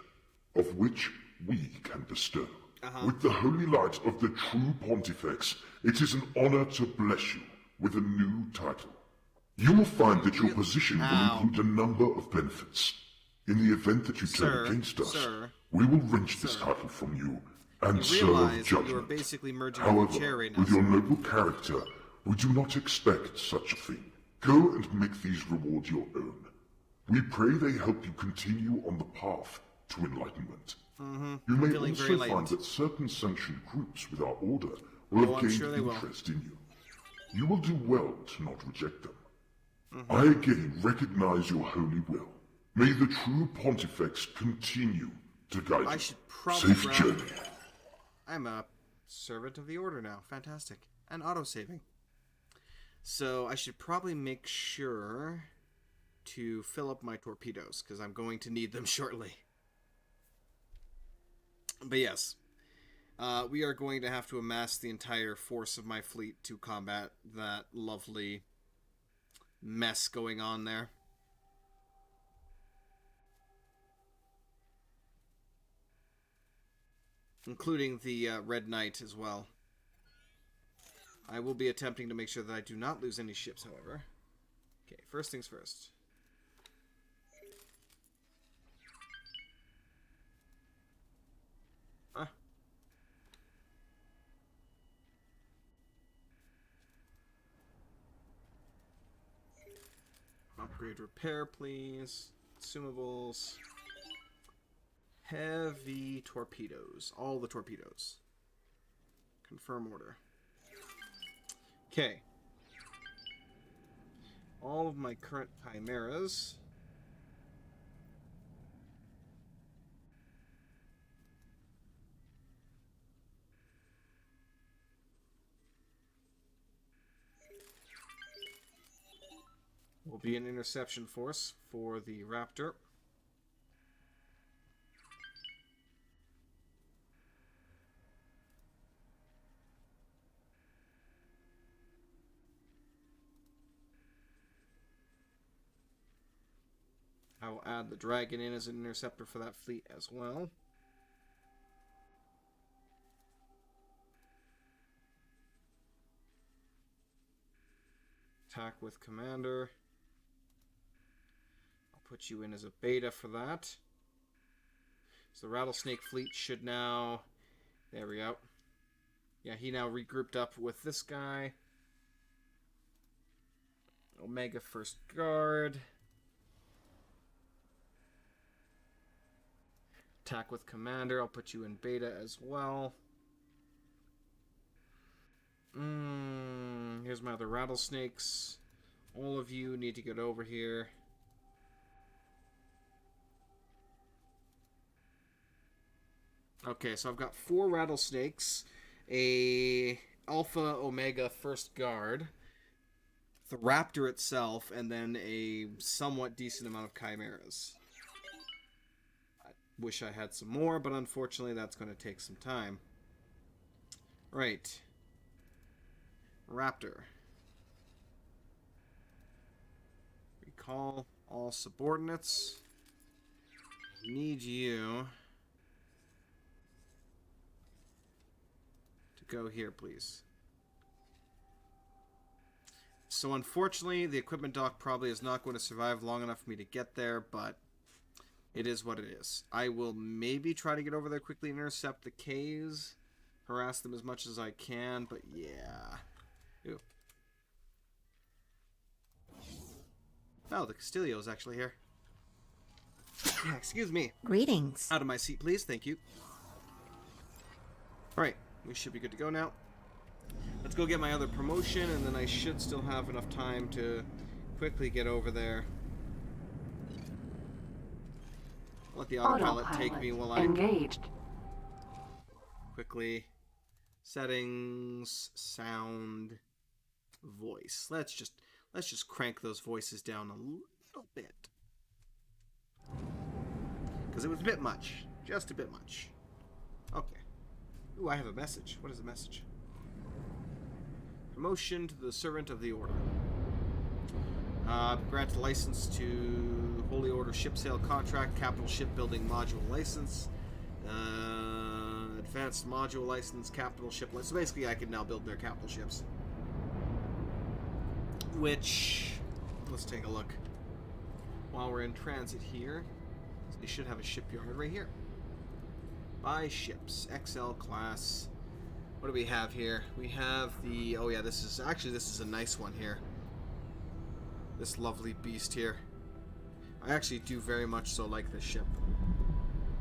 of which we can bestow. With the holy light of the true Pontifex, it is an honor to bless you with a new title. You will find that your position will include a number of benefits. In the event that you turn against us, we will wrench this title from you and serve judgment. You are basically merging However, with your chair right now, with your noble character, we do not expect such a thing. Go and make these rewards your own. We pray they help you continue on the path to enlightenment. You may also find that certain sanctioned groups with our order will have gained interest in you. You will do well to not reject them. I again recognize your holy will. May the true Pontifex continue to guide you. I should probably Safe journey. I'm a servant of the order now. Fantastic. And auto-saving. So I should probably make sure to fill up my torpedoes, because I'm going to need them shortly. But yes, we are going to have to amass the entire force of my fleet to combat that lovely mess going on there. Including the Red Knight as well. I will be attempting to make sure that I do not lose any ships, however. Okay, first things first. Upgrade repair, please. Consumables. Heavy torpedoes. All the torpedoes. Confirm order. Okay. All of my current chimeras. Will be an interception force for the Raptor. I will add the Dragon in as an interceptor for that fleet as well. Attack with Commander. I'll put you in as a beta for that. So the Rattlesnake fleet should now... There we go. Yeah, he now regrouped up with this guy. Omega First Guard. Attack with Commander. I'll put you in beta as well. Here's my other Rattlesnakes. All of you need to get over here. Okay, so I've got 4 Rattlesnakes, a Alpha Omega First Guard, the Raptor itself, and then a somewhat decent amount of Chimeras. I wish I had some more, but unfortunately that's going to take some time. Right. Raptor. Recall all subordinates. Need you to go here, please. So unfortunately, the equipment dock probably is not going to survive long enough for me to get there, but it is what it is. I will maybe try to get over there quickly and intercept the Ks, harass them as much as I can, but yeah. Ew. Oh, the Castillo is actually here. Excuse me. Greetings. Out of my seat, please. Thank you. Alright, we should be good to go now. Let's go get my other promotion, and then I should still have enough time to quickly get over there. I'll let the autopilot take me while I... Engaged. Quickly. Settings, sound, voice. Let's just crank those voices down a little bit. Because it was a bit much. Just a bit much. Okay. Ooh, I have a message. What is the message? Promotion to the Servant of the Order. Grant a license to Holy Order Ship Sale Contract, Capital Shipbuilding Module License, Advanced Module License, Capital Ship License. So basically I can now build their capital ships. Which, let's take a look. While we're in transit here, so they should have a shipyard right here. Buy ships, XL class. What do we have here? We have the, oh yeah, this is a nice one here. This lovely beast here. I actually do very much so like this ship.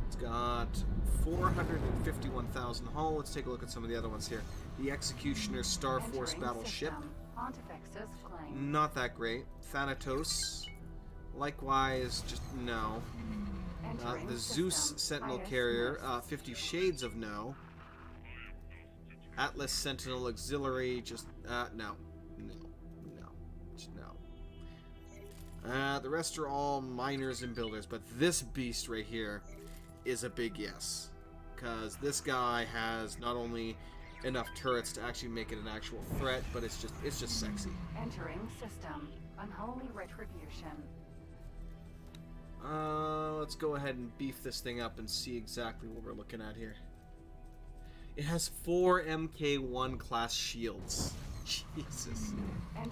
It's got 451,000 hull. Let's take a look at some of the other ones here. The Executioner Star Force Battleship. Not that great. Thanatos. Likewise, just no. The Zeus Sentinel Carrier. 50 Shades of no. Atlas Sentinel Auxiliary. Just, no. Just no. The rest are all miners and builders, but this beast right here is a big yes. Because this guy has not only enough turrets to actually make it an actual threat, but it's just sexy. Entering system. Unholy retribution. Let's go ahead and beef this thing up and see exactly what we're looking at here. It has 4 MK1 class shields. Jesus.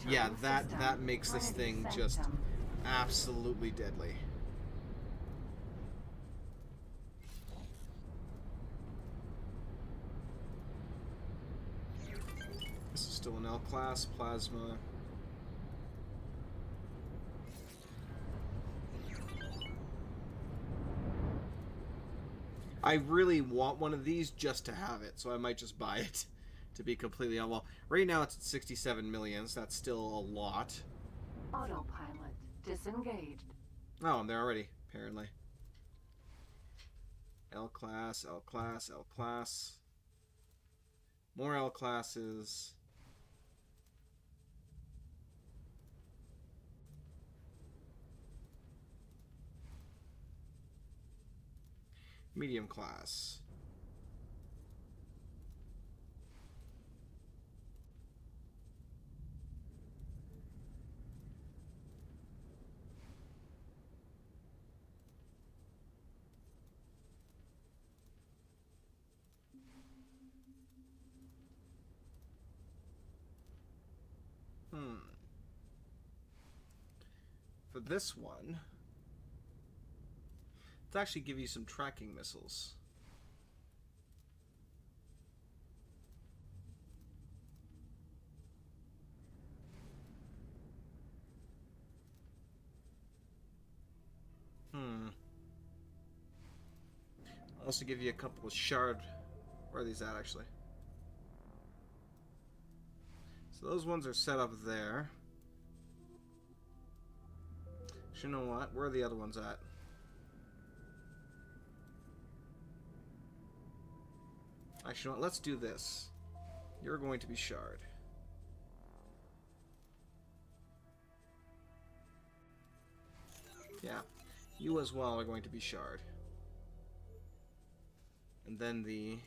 Yeah, that makes this thing just absolutely deadly. This is still an L class plasma. I really want one of these just to have it, so I might just buy it. To be completely honest, well, right now it's at 67 million, so that's still a lot. Autopilot disengaged. Oh, I'm there already, apparently. L class, L class, L class. More L classes. Medium class. For this one, let's actually give you some tracking missiles. I'll also give you a couple of shard. Where are these at, actually? So those ones are set up there. You know what? Where are the other ones at? Actually, you know what? Let's do this. You're going to be shard. Yeah. You as well are going to be shard. And then the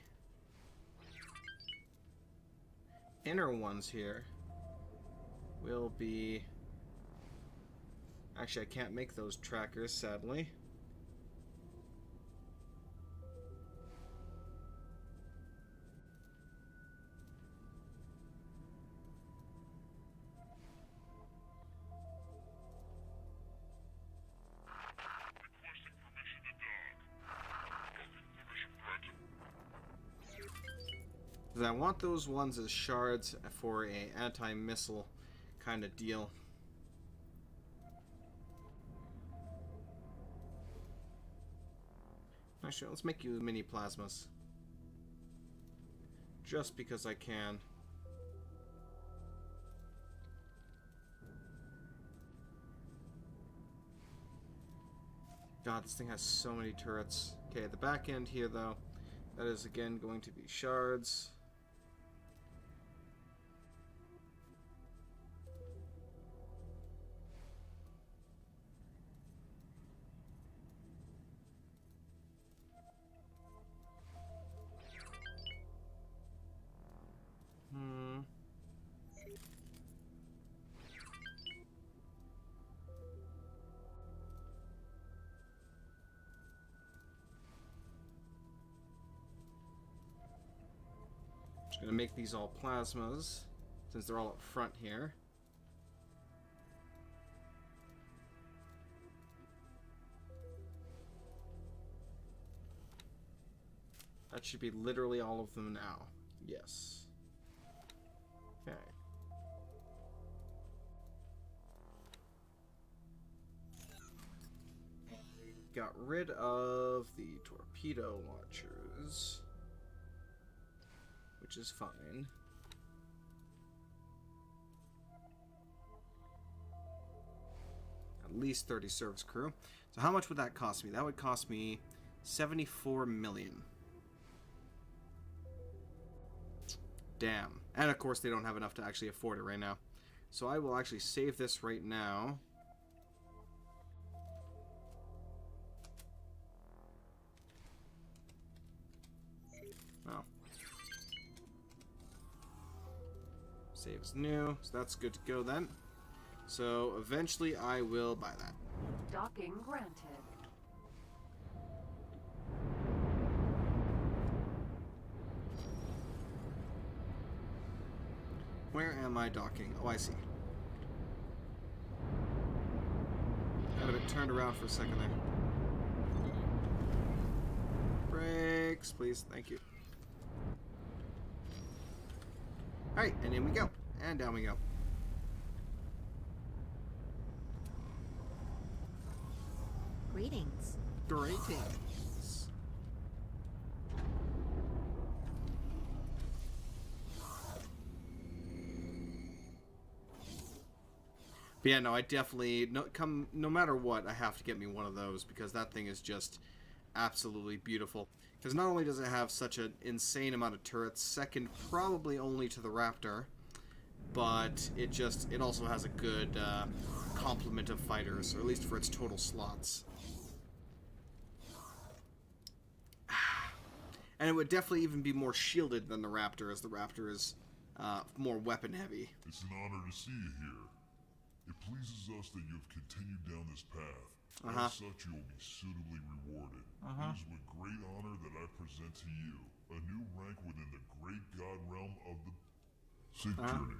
inner ones here will be... Actually, I can't make those trackers, sadly. Because I want those ones as shards for a anti-missile kind of deal. Actually, let's make you mini plasmas. Just because I can. God, this thing has so many turrets. Okay, the back end here, though, that is again going to be shards. Just gonna make these all plasmas, since they're all up front here. That should be literally all of them now. Yes. Okay. Got rid of the torpedo launchers, which is fine. At least 30 service crew. So how much would that cost me? That would cost me 74 million. Damn. And of course they don't have enough to actually afford it right now. So I will actually save this right now. Oh. Save as new. So that's good to go then. So eventually I will buy that. Docking granted. Where am I docking? Oh, I see. Got a bit turned around for a second there. Brakes, please. Thank you. Alright, and in we go. And down we go. Greetings. Greetings. But yeah, no, I definitely no matter what, I have to get me one of those because that thing is just absolutely beautiful. Because not only does it have such an insane amount of turrets, second probably only to the Raptor, but it also has a good complement of fighters, or at least for its total slots. And it would definitely even be more shielded than the Raptor, as the Raptor is more weapon heavy. It's an honor to see you here. It pleases us that you have continued down this path. As such, you will be suitably rewarded. It is with great honor that I present to you a new rank within the great god realm of the Sig Journey.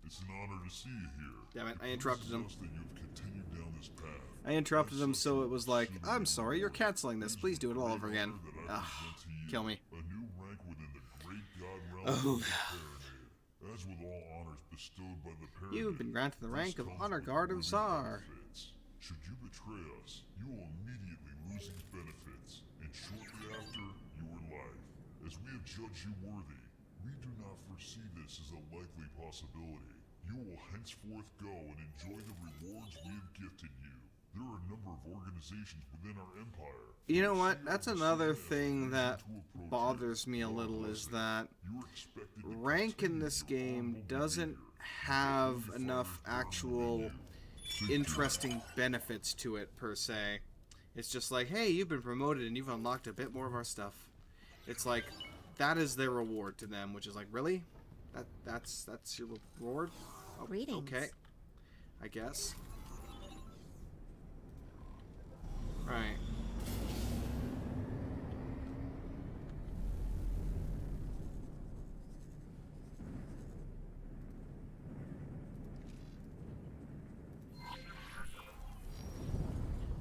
It's an honor to see you here. Damn it, I interrupted him. That you have continued down this path. I interrupted him, so it was like, I'm sorry, you're canceling this. Please do it all over again. Ugh, kill me. A new rank within the great god realm Oh, of the Pyramid. As with all honors bestowed by the Pyramid, you've been granted the rank of Honor Guard of Tsar. Should you betray us, you will immediately lose these benefits, and shortly after, your life. As we have judged you worthy, we do not foresee this as a likely possibility. You will henceforth go and enjoy the rewards we have gifted you. There are a number of organizations within our empire. You know what? That's another thing that bothers me a little, is that rank in this game doesn't have enough actual interesting benefits to it, per se. It's just like, hey, you've been promoted and you've unlocked a bit more of our stuff. It's like, that is their reward to them, which is like, really? That's your reward? Oh, Greetings. okay. I guess. Right.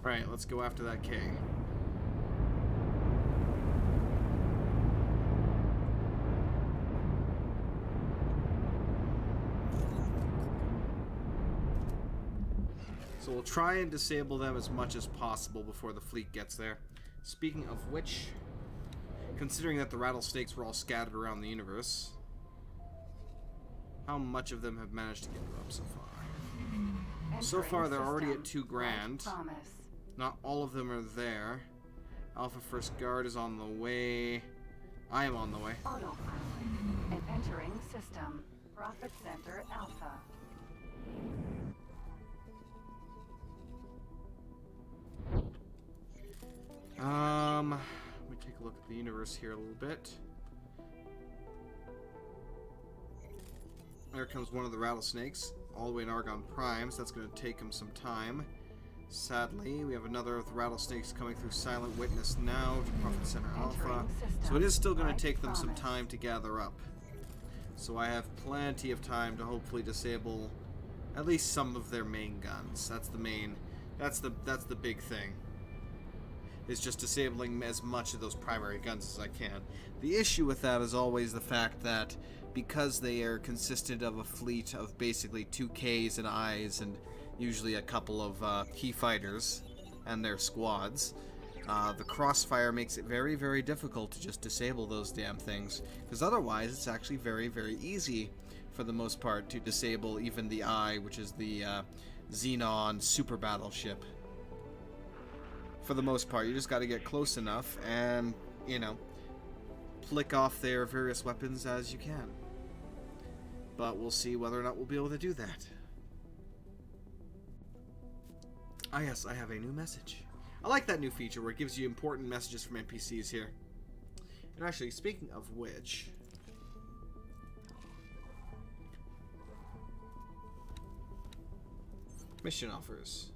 Right, let's go after that K. So we'll try and disable them as much as possible before the fleet gets there. Speaking of which, considering that the rattlesnakes were all scattered around the universe, how much of them have managed to get up so far? So far, they're already at 2 grand. Not all of them are there. Alpha First Guard is on the way. I am on the way. Autopilot and entering system. Profit Center Alpha. Let me take a look at the universe here a little bit. There comes one of the rattlesnakes, all the way in Argon Prime, so that's going to take him some time. Sadly, we have another of the rattlesnakes coming through Silent Witness now to Profit Center Alpha. So it is still going to take them some time to gather up. So I have plenty of time to hopefully disable at least some of their main guns. That's the big thing. Is just disabling as much of those primary guns as I can. The issue with that is always the fact that because they are consistent of a fleet of basically 2 Ks and Is and usually a couple of key fighters and their squads, the crossfire makes it very, very difficult to just disable those damn things. Because otherwise, it's actually very, very easy for the most part to disable even the I, which is the Xenon super battleship. For the most part, you just got to get close enough and, you know, flick off their various weapons as you can. But we'll see whether or not we'll be able to do that. Ah yes, I have a new message. I like that new feature where it gives you important messages from NPCs here. And actually, speaking of which... mission offers.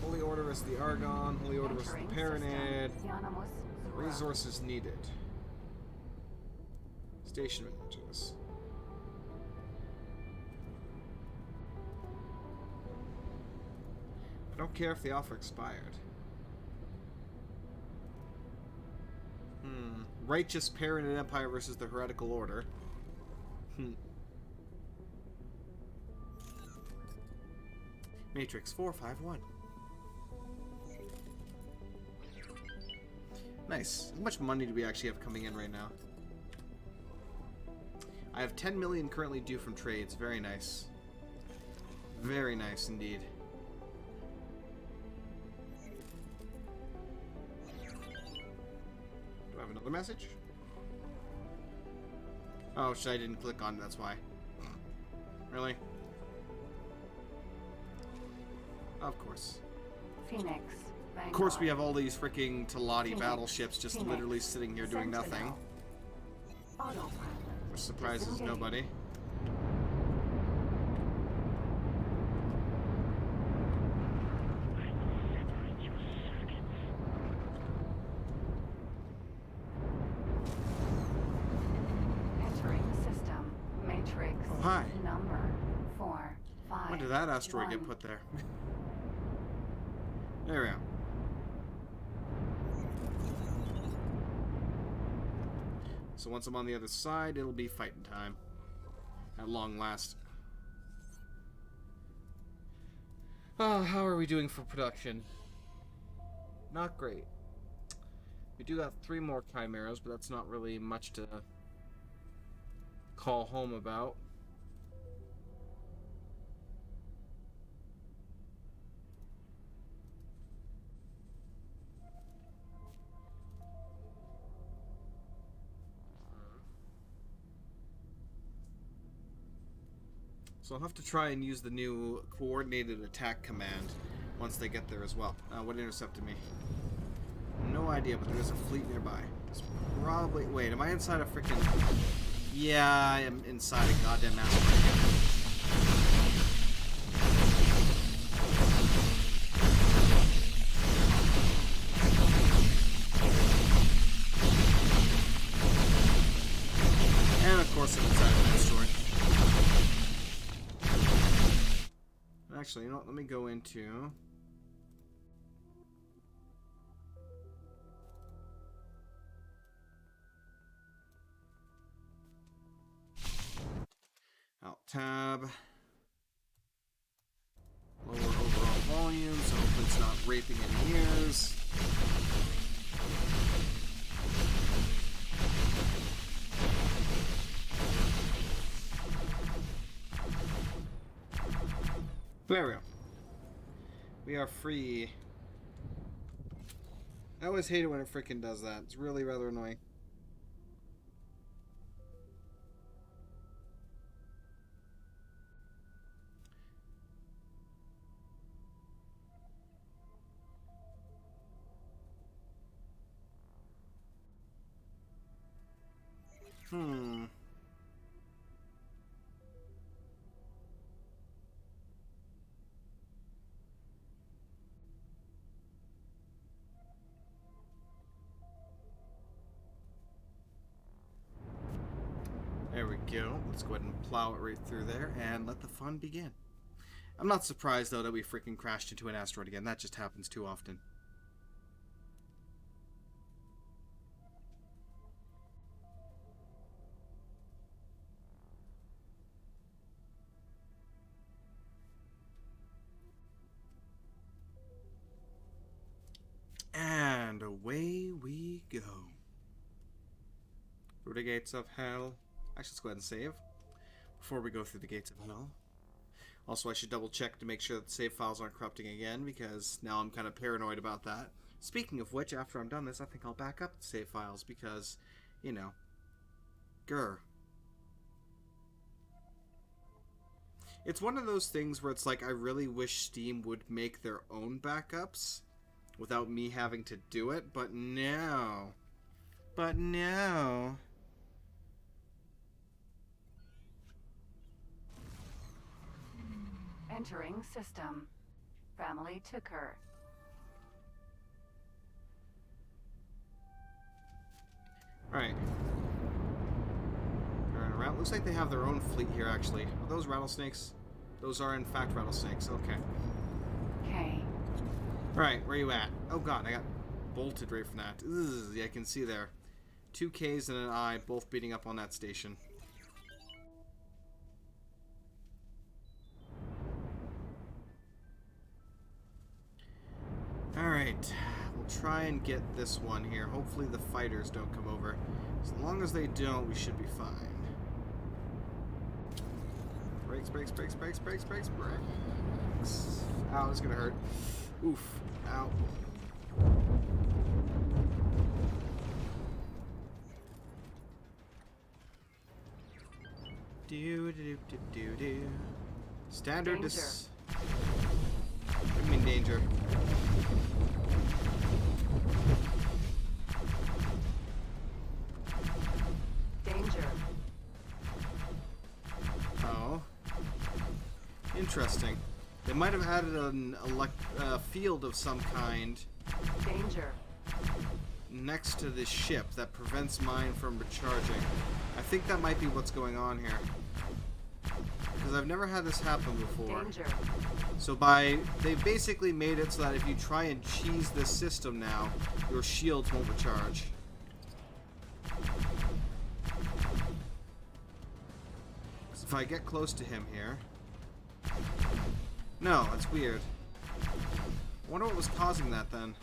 Holy Order versus the Argon, Holy Order versus the Pyramid. Resources needed. Station managers. I don't care if the offer expired. Righteous Pyramid Empire versus the Heretical Order. Matrix 451. Nice. How much money do we actually have coming in right now? I have 10 million currently due from trades. Very nice. Very nice indeed. Do I have another message? Oh, shit, I didn't click on it, that's why. Really? Of course. Phoenix. Of course we have all these freaking Talati battleships just literally sitting here doing nothing. Autopilot. Which surprises nobody. Entering system. Matrix. Oh, hi. Number 4, 5. When did that asteroid get 1. put there? There we go. So once I'm on the other side, it'll be fighting time. At long last. Oh, how are we doing for production? Not great. We do got 3 more chimeras, but that's not really much to call home about. So I'll have to try and use the new coordinated attack command once they get there as well. What intercepted me? No idea, but there's a fleet nearby. It's probably... Wait, am I inside a freaking... Yeah, I am inside a goddamn asteroid. And of course I'm inside an asteroid. Actually, you know what? Let me go into... Alt tab. Lower overall volume, so hopefully it's not raping any ears. There we go. We are free. I always hate it when it frickin' does that. It's really rather annoying. There we go. Let's go ahead and plow it right through there and let the fun begin. I'm not surprised, though, that we freaking crashed into an asteroid again. That just happens too often. And away we go. Through the gates of hell. Actually, let's go ahead and save before we go through the gates of hell. Also, I should double check to make sure that the save files aren't corrupting again, because now I'm kind of paranoid about that. Speaking of which, after I'm done this, I think I'll back up the save files because, you know, grr. It's one of those things where it's like, I really wish Steam would make their own backups without me having to do it, but no. But no. Entering system. Family took her. Alright. Turn around. Looks like they have their own fleet here, actually. Are those rattlesnakes? Those are, in fact, rattlesnakes. Okay. K. Alright, where you at? Oh god, I got bolted right from that. Ugh, yeah, I can see there. 2 Ks and an I, both beating up on that station. Alright, we'll try and get this one here. Hopefully the fighters don't come over. As long as they don't, we should be fine. Brakes, brakes, brakes, brakes, brakes, brakes, brakes. Ow, this is gonna hurt. Oof. Ow. Do do do do do. Standard Danger. What do you mean danger? Danger. Oh. Interesting. They might have added a field of some kind Danger. next to this ship that prevents mine from recharging. I think that might be what's going on here. Because I've never had this happen before. Danger. So they basically made it so that if you try and cheese this system now, your shields won't recharge. So if I get close to him here... No, that's weird. I wonder what was causing that then.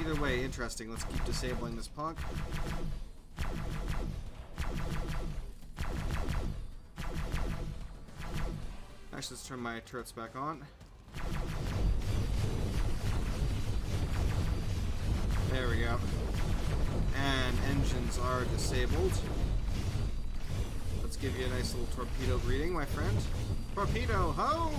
Either way, interesting. Let's keep disabling this punk. Actually, let's turn my turrets back on. There we go. And engines are disabled. Let's give you a nice little torpedo greeting, my friend. Torpedo, ho!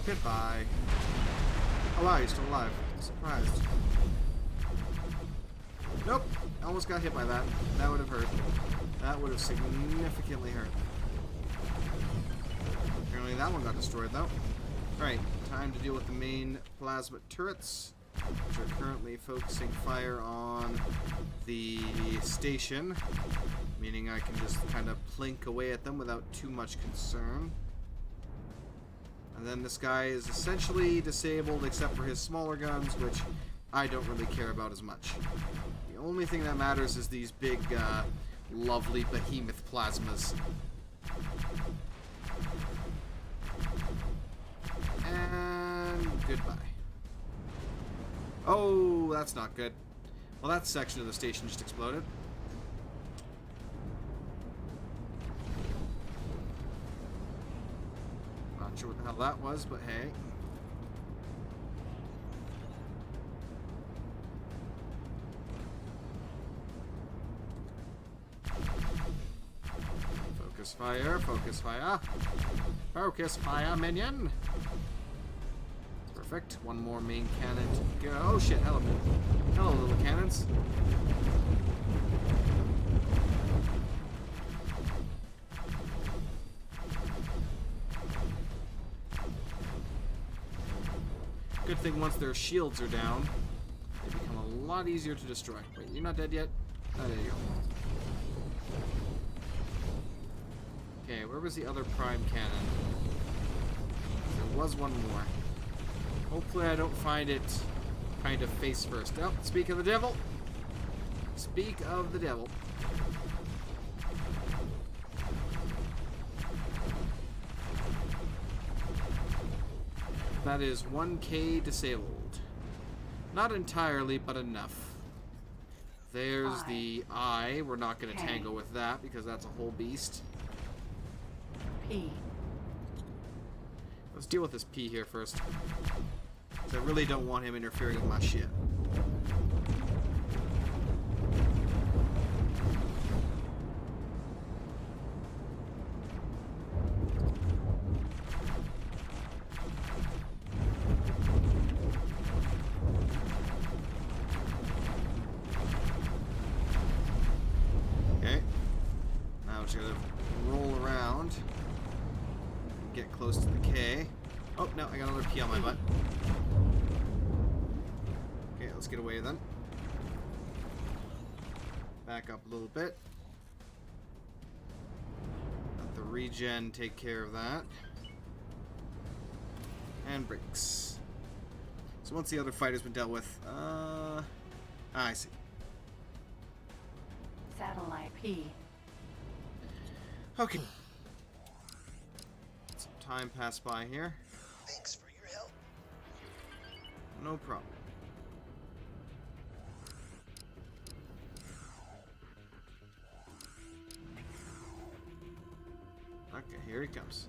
Goodbye. Oh wow, you're still alive. Surprised. Nope. Almost got hit by that. That would have hurt. That would have significantly hurt. Apparently that one got destroyed though. Alright, time to deal with the main plasma turrets, which are currently focusing fire on the station, meaning I can just kind of plink away at them without too much concern. And then this guy is essentially disabled except for his smaller guns, which I don't really care about as much. The only thing that matters is these big, lovely behemoth plasmas. And goodbye. Oh, that's not good. Well, that section of the station just exploded. Not sure what the hell that was, but hey. Focus fire, focus fire. Focus fire, minion. Perfect. One more main cannon to go. Oh shit, hello. Hello, little cannons. Good thing once their shields are down, they become a lot easier to destroy. Wait, you're not dead yet? Oh, there you go. Okay, where was the other prime cannon? There was one more. Hopefully I don't find it kind of face first. Oh, speak of the devil. Speak of the devil. That is 1K disabled. Not entirely, but enough. There's the eye. We're not going to tangle with that because that's a whole beast. P. Let's deal with this P here first. I really don't want him interfering with my shit. Okay. Now we're just gonna roll around and get close to the K. Oh, no, I got another P on my butt. Okay, let's get away then. Back up a little bit. Let the regen take care of that. And brakes. So once the other fighter's been dealt with, I see. Satellite P. Okay. Some time passed by here. Thanks for your help. No problem. Here he comes.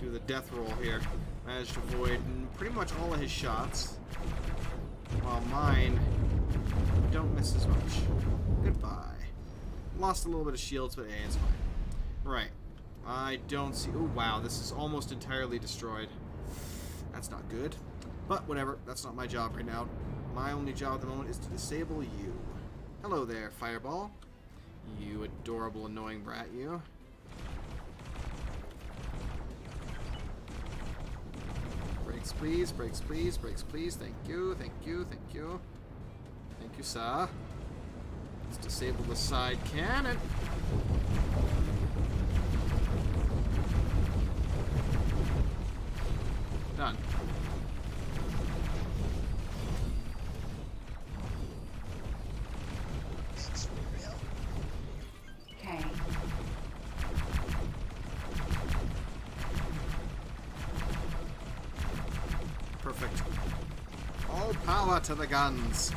Do the death roll here. Managed to avoid pretty much all of his shots, while mine don't miss as much. Goodbye. Lost a little bit of shields, but hey, it's fine. Right. I don't see... Oh, wow. This is almost entirely destroyed. That's not good. But whatever. That's not my job right now. My only job at the moment is to disable you. Hello there, Fireball. You adorable, annoying brat, you. Brakes, please. Brakes, please. Brakes, please. Thank you. Thank you. Thank you. Thank you, sir. Let's disable the side cannon. Done. Okay. Perfect. All power to the guns.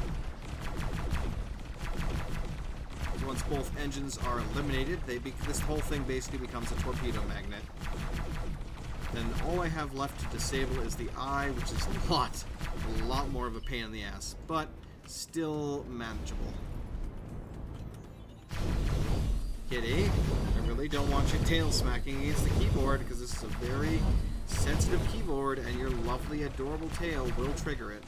Once both engines are eliminated, this whole thing basically becomes a torpedo magnet. Then all I have left to disable is the eye, which is a lot more of a pain in the ass, but still manageable. Kitty, I really don't want your tail smacking against the keyboard, because this is a very sensitive keyboard, and your lovely, adorable tail will trigger it.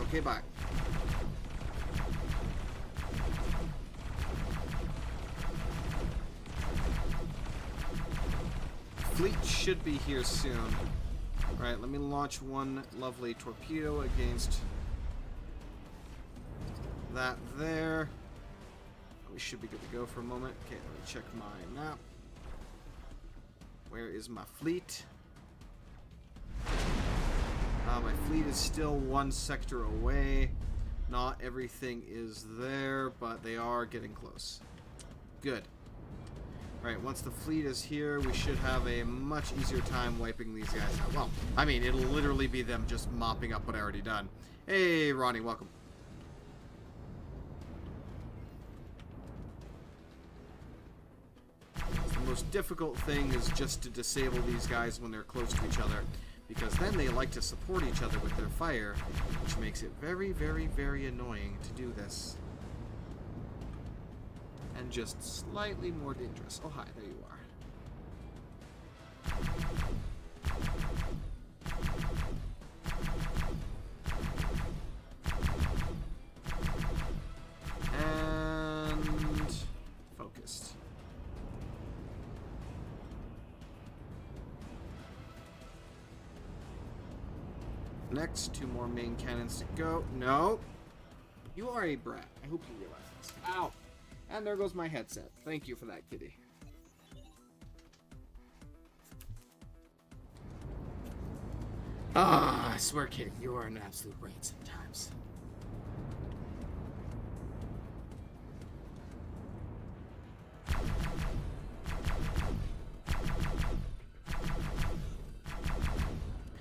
Okay, bye. Fleet should be here soon. Alright, let me launch one lovely torpedo against that there. We should be good to go for a moment. Okay, let me check my map. Where is my fleet? My fleet is still one sector away. Not everything is there, but they are getting close. Good. Alright, once the fleet is here, we should have a much easier time wiping these guys out. Well, I mean, it'll literally be them just mopping up what I already done. Hey, Ronnie, welcome. The most difficult thing is just to disable these guys when they're close to each other, because then they like to support each other with their fire, which makes it very, very, very annoying to do this. And just slightly more dangerous. Oh, hi, there you are. And focused. Next, 2 more main cannons to go. No! You are a brat. I hope you realize this. Ow! And there goes my headset. Thank you for that, kitty. Ah, I swear, kid, you are an absolute brain sometimes.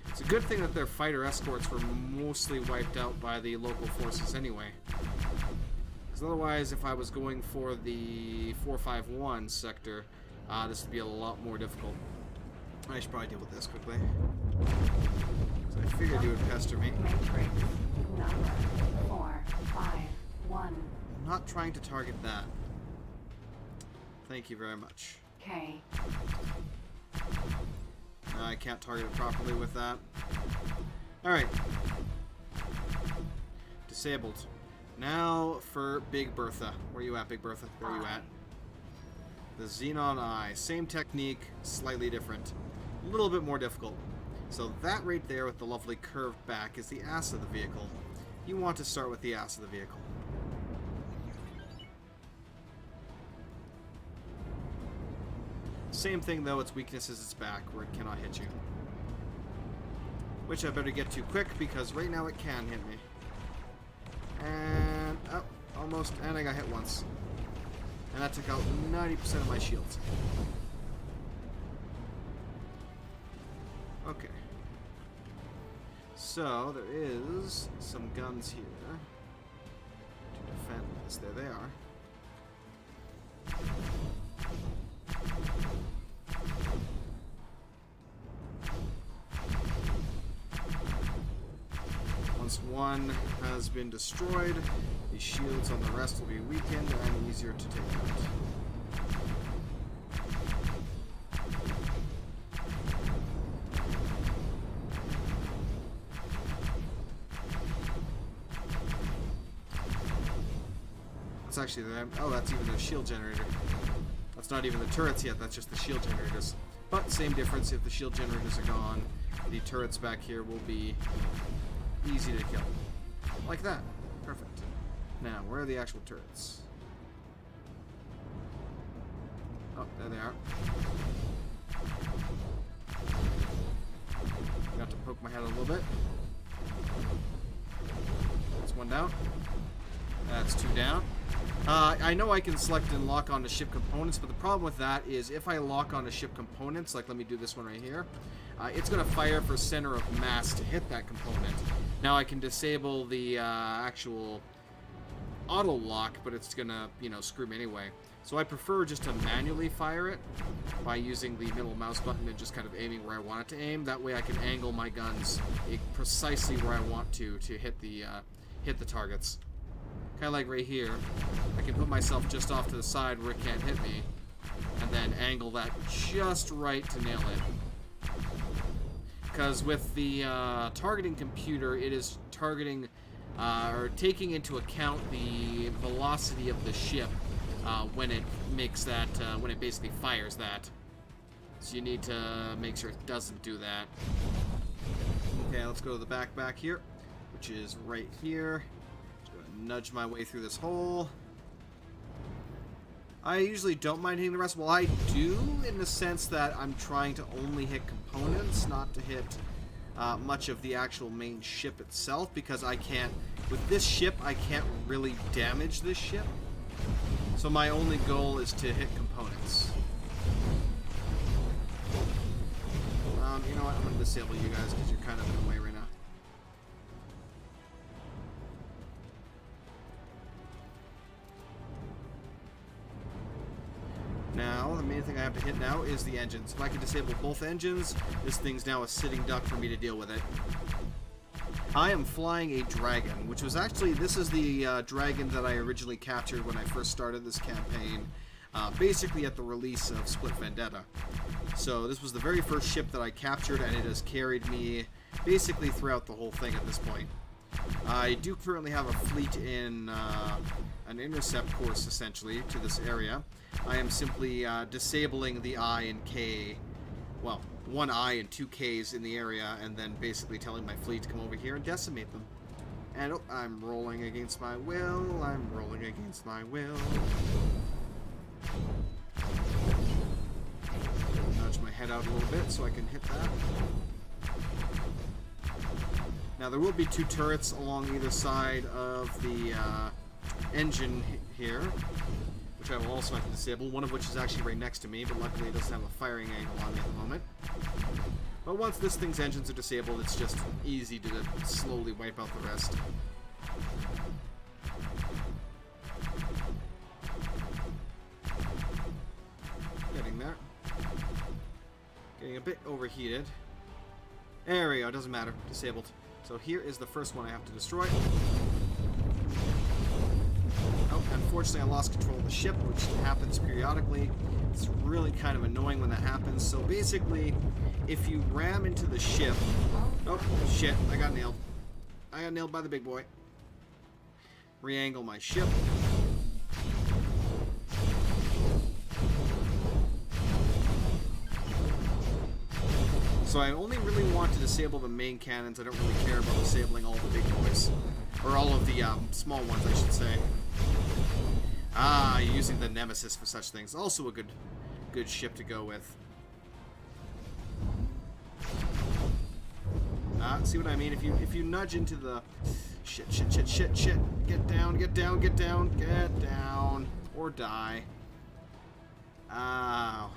It's a good thing that their fighter escorts were mostly wiped out by the local forces anyway. Because otherwise, if I was going for the 451 sector, this would be a lot more difficult. I should probably deal with this quickly. So I figured you would pester me. Matrix number 451. I'm not trying to target that. Thank you very much. Okay. I can't target it properly with that. Alright. Disabled. Now for Big Bertha. Where you at, Big Bertha? Where are you at? The Xenon Eye. Same technique, slightly different. A little bit more difficult. So that right there with the lovely curved back is the ass of the vehicle. You want to start with the ass of the vehicle. Same thing though, its weakness is its back, where it cannot hit you. Which I better get to quick, because right now it can hit me. And, oh, almost, and I got hit once. And that took out 90% of my shields. Okay. So, there is some guns here to defend Yes, there they are. Once one has been destroyed, the shields on the rest will be weakened and easier to take out. That's actually the... Oh, that's even the shield generator. That's not even the turrets yet, that's just the shield generators. But same difference, if the shield generators are gone, the turrets back here will be easy to kill. Like that. Perfect. Now, where are the actual turrets? Oh, there they are. Got to poke my head a little bit. That's one down. That's two down. I know I can select and lock onto ship components, but the problem with that is if I lock onto ship components, like let me do this one right here, it's going to fire for center of mass to hit that component. Now I can disable the actual auto lock, but it's going to, you know, screw me anyway. So I prefer just to manually fire it by using the middle mouse button and just kind of aiming where I want it to aim. That way I can angle my guns precisely where I want to hit the targets. Kind of like right here, I can put myself just off to the side where it can't hit me, and then angle that just right to nail it. Because with the targeting computer, it is targeting or taking into account the velocity of the ship when it makes that, when it basically fires that. So you need to make sure it doesn't do that. Okay, let's go to the back here, which is right here. Nudge my way through this hole. I usually don't mind hitting the rest. Well, I do in the sense that I'm trying to only hit components, not to hit much of the actual main ship itself, because I can't, with this ship, I can't really damage this ship. So my only goal is to hit components. You know what? I'm going to disable you guys because you're kind of in the way right now. Now, the main thing I have to hit now is the engines. If I can disable both engines, this thing's now a sitting duck for me to deal with it. I am flying a dragon, which was actually, this is the dragon that I originally captured when I first started this campaign, basically at the release of Split Vendetta. So this was the very first ship that I captured, and it has carried me basically throughout the whole thing at this point. I do currently have a fleet in an intercept course, essentially, to this area. I am simply disabling the I and K, well, one I and two Ks in the area, and then basically telling my fleet to come over here and decimate them. And, oh, I'm rolling against my will, I'm rolling against my will. Nudge my head out a little bit so I can hit that. Now, there will be two turrets along either side of the engine here, which I will also have to disable, one of which is actually right next to me, but luckily it doesn't have a firing angle on me at the moment. But once this thing's engines are disabled, it's just easy to slowly wipe out the rest. Getting there. Getting a bit overheated. There we go, doesn't matter. Disabled. So here is the first one I have to destroy. Oh, unfortunately I lost control of the ship, which happens periodically. It's really kind of annoying when that happens. So basically, if you ram into the ship... Oh, shit, I got nailed. I got nailed by the big boy. Re-angle my ship. So I only really want to disable the main cannons. I don't really care about disabling all the big boys. Or all of the small ones, I should say. Ah, using the Nemesis for such things. Also a good ship to go with. See what I mean? If you nudge into the... Shit. Get down. Or die. Ow.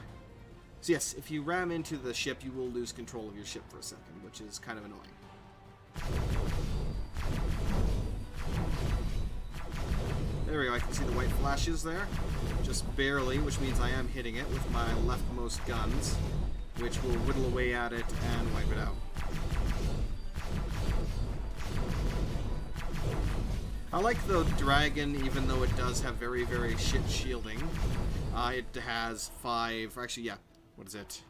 So yes, if you ram into the ship, you will lose control of your ship for a second, which is kind of annoying. There we go, I can see the white flashes there. Just barely, which means I am hitting it with my leftmost guns, which will whittle away at it and wipe it out. I like the dragon, even though it does have very, very shit shielding. It has 5, actually, yeah, what is it?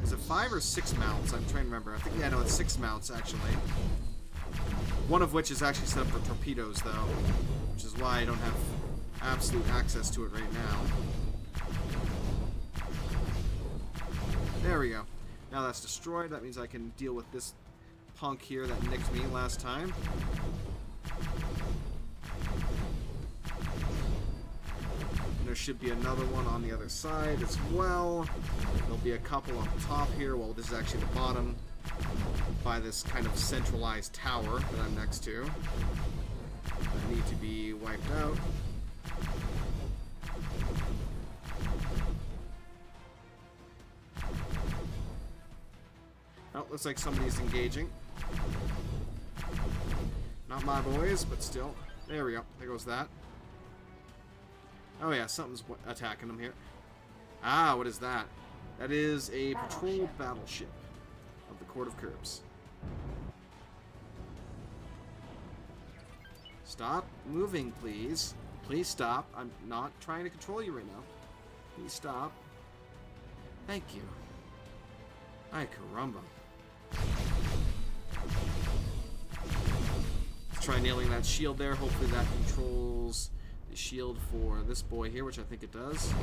Is it 5 or 6 mounts? I'm trying to remember. I think, yeah, no, it's 6 mounts, actually. One of which is actually set up for torpedoes, though, which is why I don't have absolute access to it right now. There we go. Now that's destroyed. That means I can deal with this punk here that nicked me last time. And there should be another one on the other side as well. There'll be a couple on top here. Well, this is actually the bottom by this kind of centralized tower that I'm next to. That need to be wiped out. Oh, looks like somebody's engaging. Not my boys, but still. There we go. There goes that. Oh yeah, something's attacking them here. Ah, what is that? That is a patrol battleship of the Court of Curbs. Stop moving, please. Please stop. I'm not trying to control you right now. Please stop. Thank you. Ay, caramba. Let's try nailing that shield there. Hopefully that controls the shield for this boy here, which I think it does.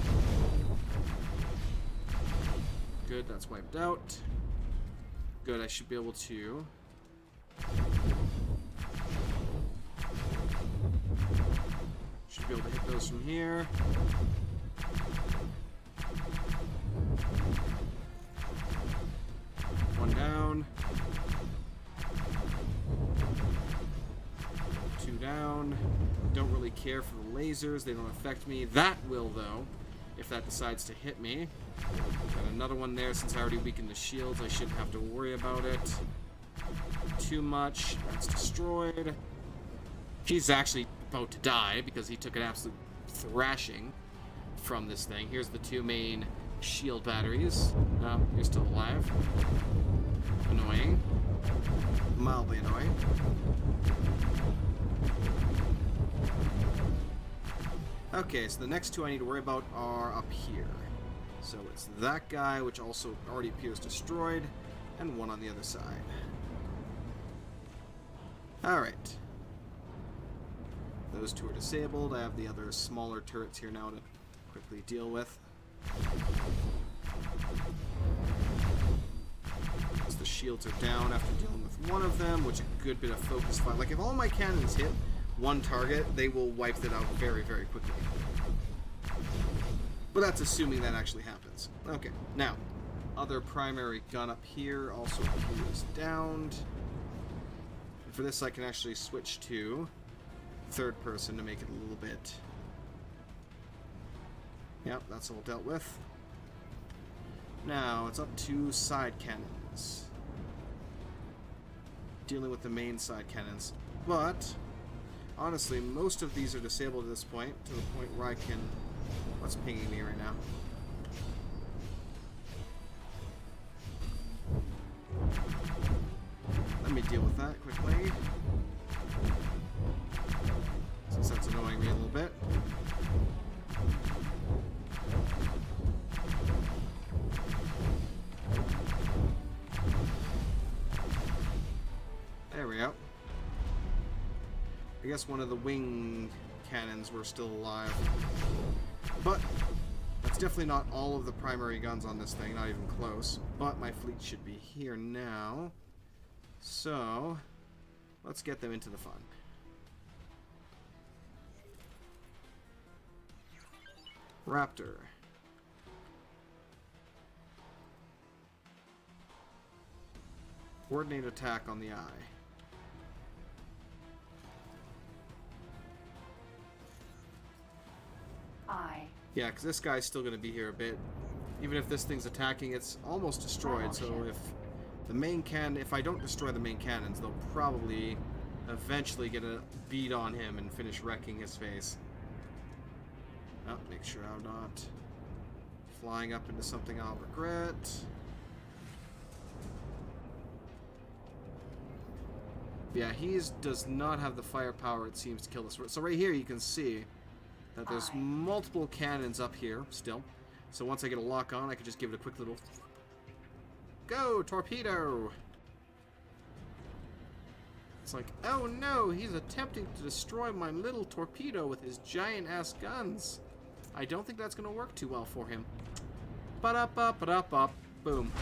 Good, that's wiped out. Good, I should be able to... Should be able to hit those from here. One down. 2 down. Don't really care for the lasers. They don't affect me. That will, though, if that decides to hit me. Got another one there. Since I already weakened the shields, I shouldn't have to worry about it too much. That's destroyed. He's actually about to die because he took an absolute thrashing from this thing. Here's the 2 main shield batteries. Oh, you're still alive. Annoying. Mildly annoying. Okay, so the next 2 I need to worry about are up here. So it's that guy, which also already appears destroyed, and one on the other side. Alright. Those 2 are disabled. I have the other smaller turrets here now to quickly deal with. So the shields are down after dealing with one of them, which a good bit of focus fire. Like, if all my cannons hit one target, they will wipe it out very, very quickly. But that's assuming that actually happens. Okay, now, other primary gun up here also appears downed. And for this I can actually switch to third person to make it a little bit... Yep, that's all dealt with. Now, it's up to side cannons. Dealing with the main side cannons. But, honestly, most of these are disabled at this point, to the point where I can... What's pinging me right now? Let me deal with that quickly. Since that's annoying me a little bit. There we go. I guess one of the wing cannons were still alive. But that's definitely not all of the primary guns on this thing, not even close. But my fleet should be here now. So, let's get them into the fun. Raptor. Coordinate attack on the eye. Yeah, because this guy's still going to be here a bit. Even if this thing's attacking, it's almost destroyed. So if the main if I don't destroy the main cannons, they'll probably eventually get a beat on him and finish wrecking his face. Oh, make sure I'm not flying up into something I'll regret. Yeah, he does not have the firepower, it seems, to kill this. So right here you can see that there's multiple cannons up here still. So once I get a lock on, I can just give it a quick little... Go, torpedo! It's like, oh no, he's attempting to destroy my little torpedo with his giant-ass guns. I don't think that's going to work too well for him. Ba-da-ba, ba-da-ba, boom.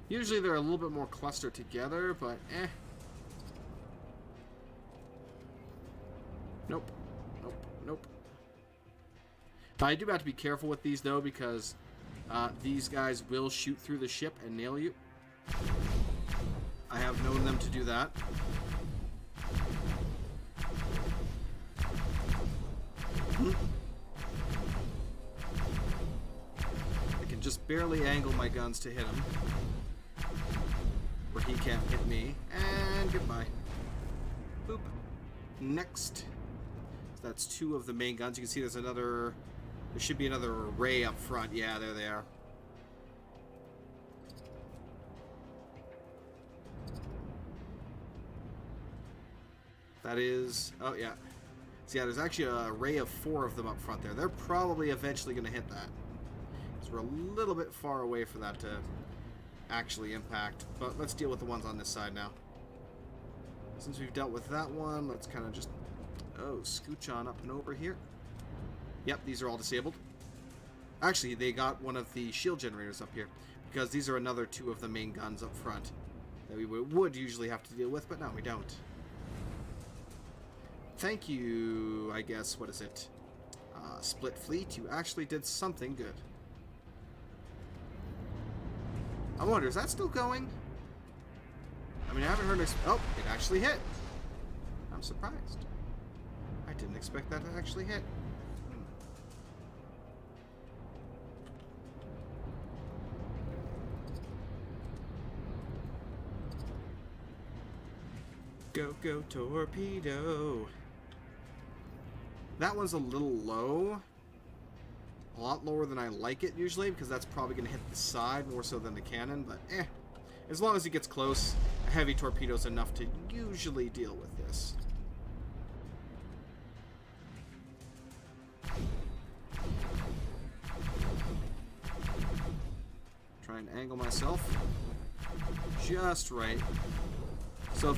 Usually they're a little bit more clustered together, but eh. Nope. Nope. Nope. I do have to be careful with these, though, because these guys will shoot through the ship and nail you. I have known them to do that. I can just barely angle my guns to hit him, where he can't hit me. And goodbye. Boop. Next. So that's two of the main guns. You can see there's another... There should be another array up front. Yeah, there they are. That is... Oh, yeah. So, yeah, there's actually an array of 4 of them up front there. They're probably eventually going to hit that. So we're a little bit far away for that to actually impact. But let's deal with the ones on this side now. Since we've dealt with that one, let's kind of just... Oh, scooch on up and over here. Yep, these are all disabled. Actually, they got one of the shield generators up here, because these are another 2 of the main guns up front that we would usually have to deal with, but no, we don't. Thank you, I guess, what is it? Split Fleet, you actually did something good. I wonder, is that still going? I mean, I haven't heard... Oh, it actually hit. I'm surprised. I didn't expect that to actually hit. Go, go, torpedo. That one's a little low. A lot lower than I like it usually, because that's probably going to hit the side more so than the cannon, but eh. As long as it gets close, a heavy torpedo's enough to usually deal with this. Try and angle myself just right. So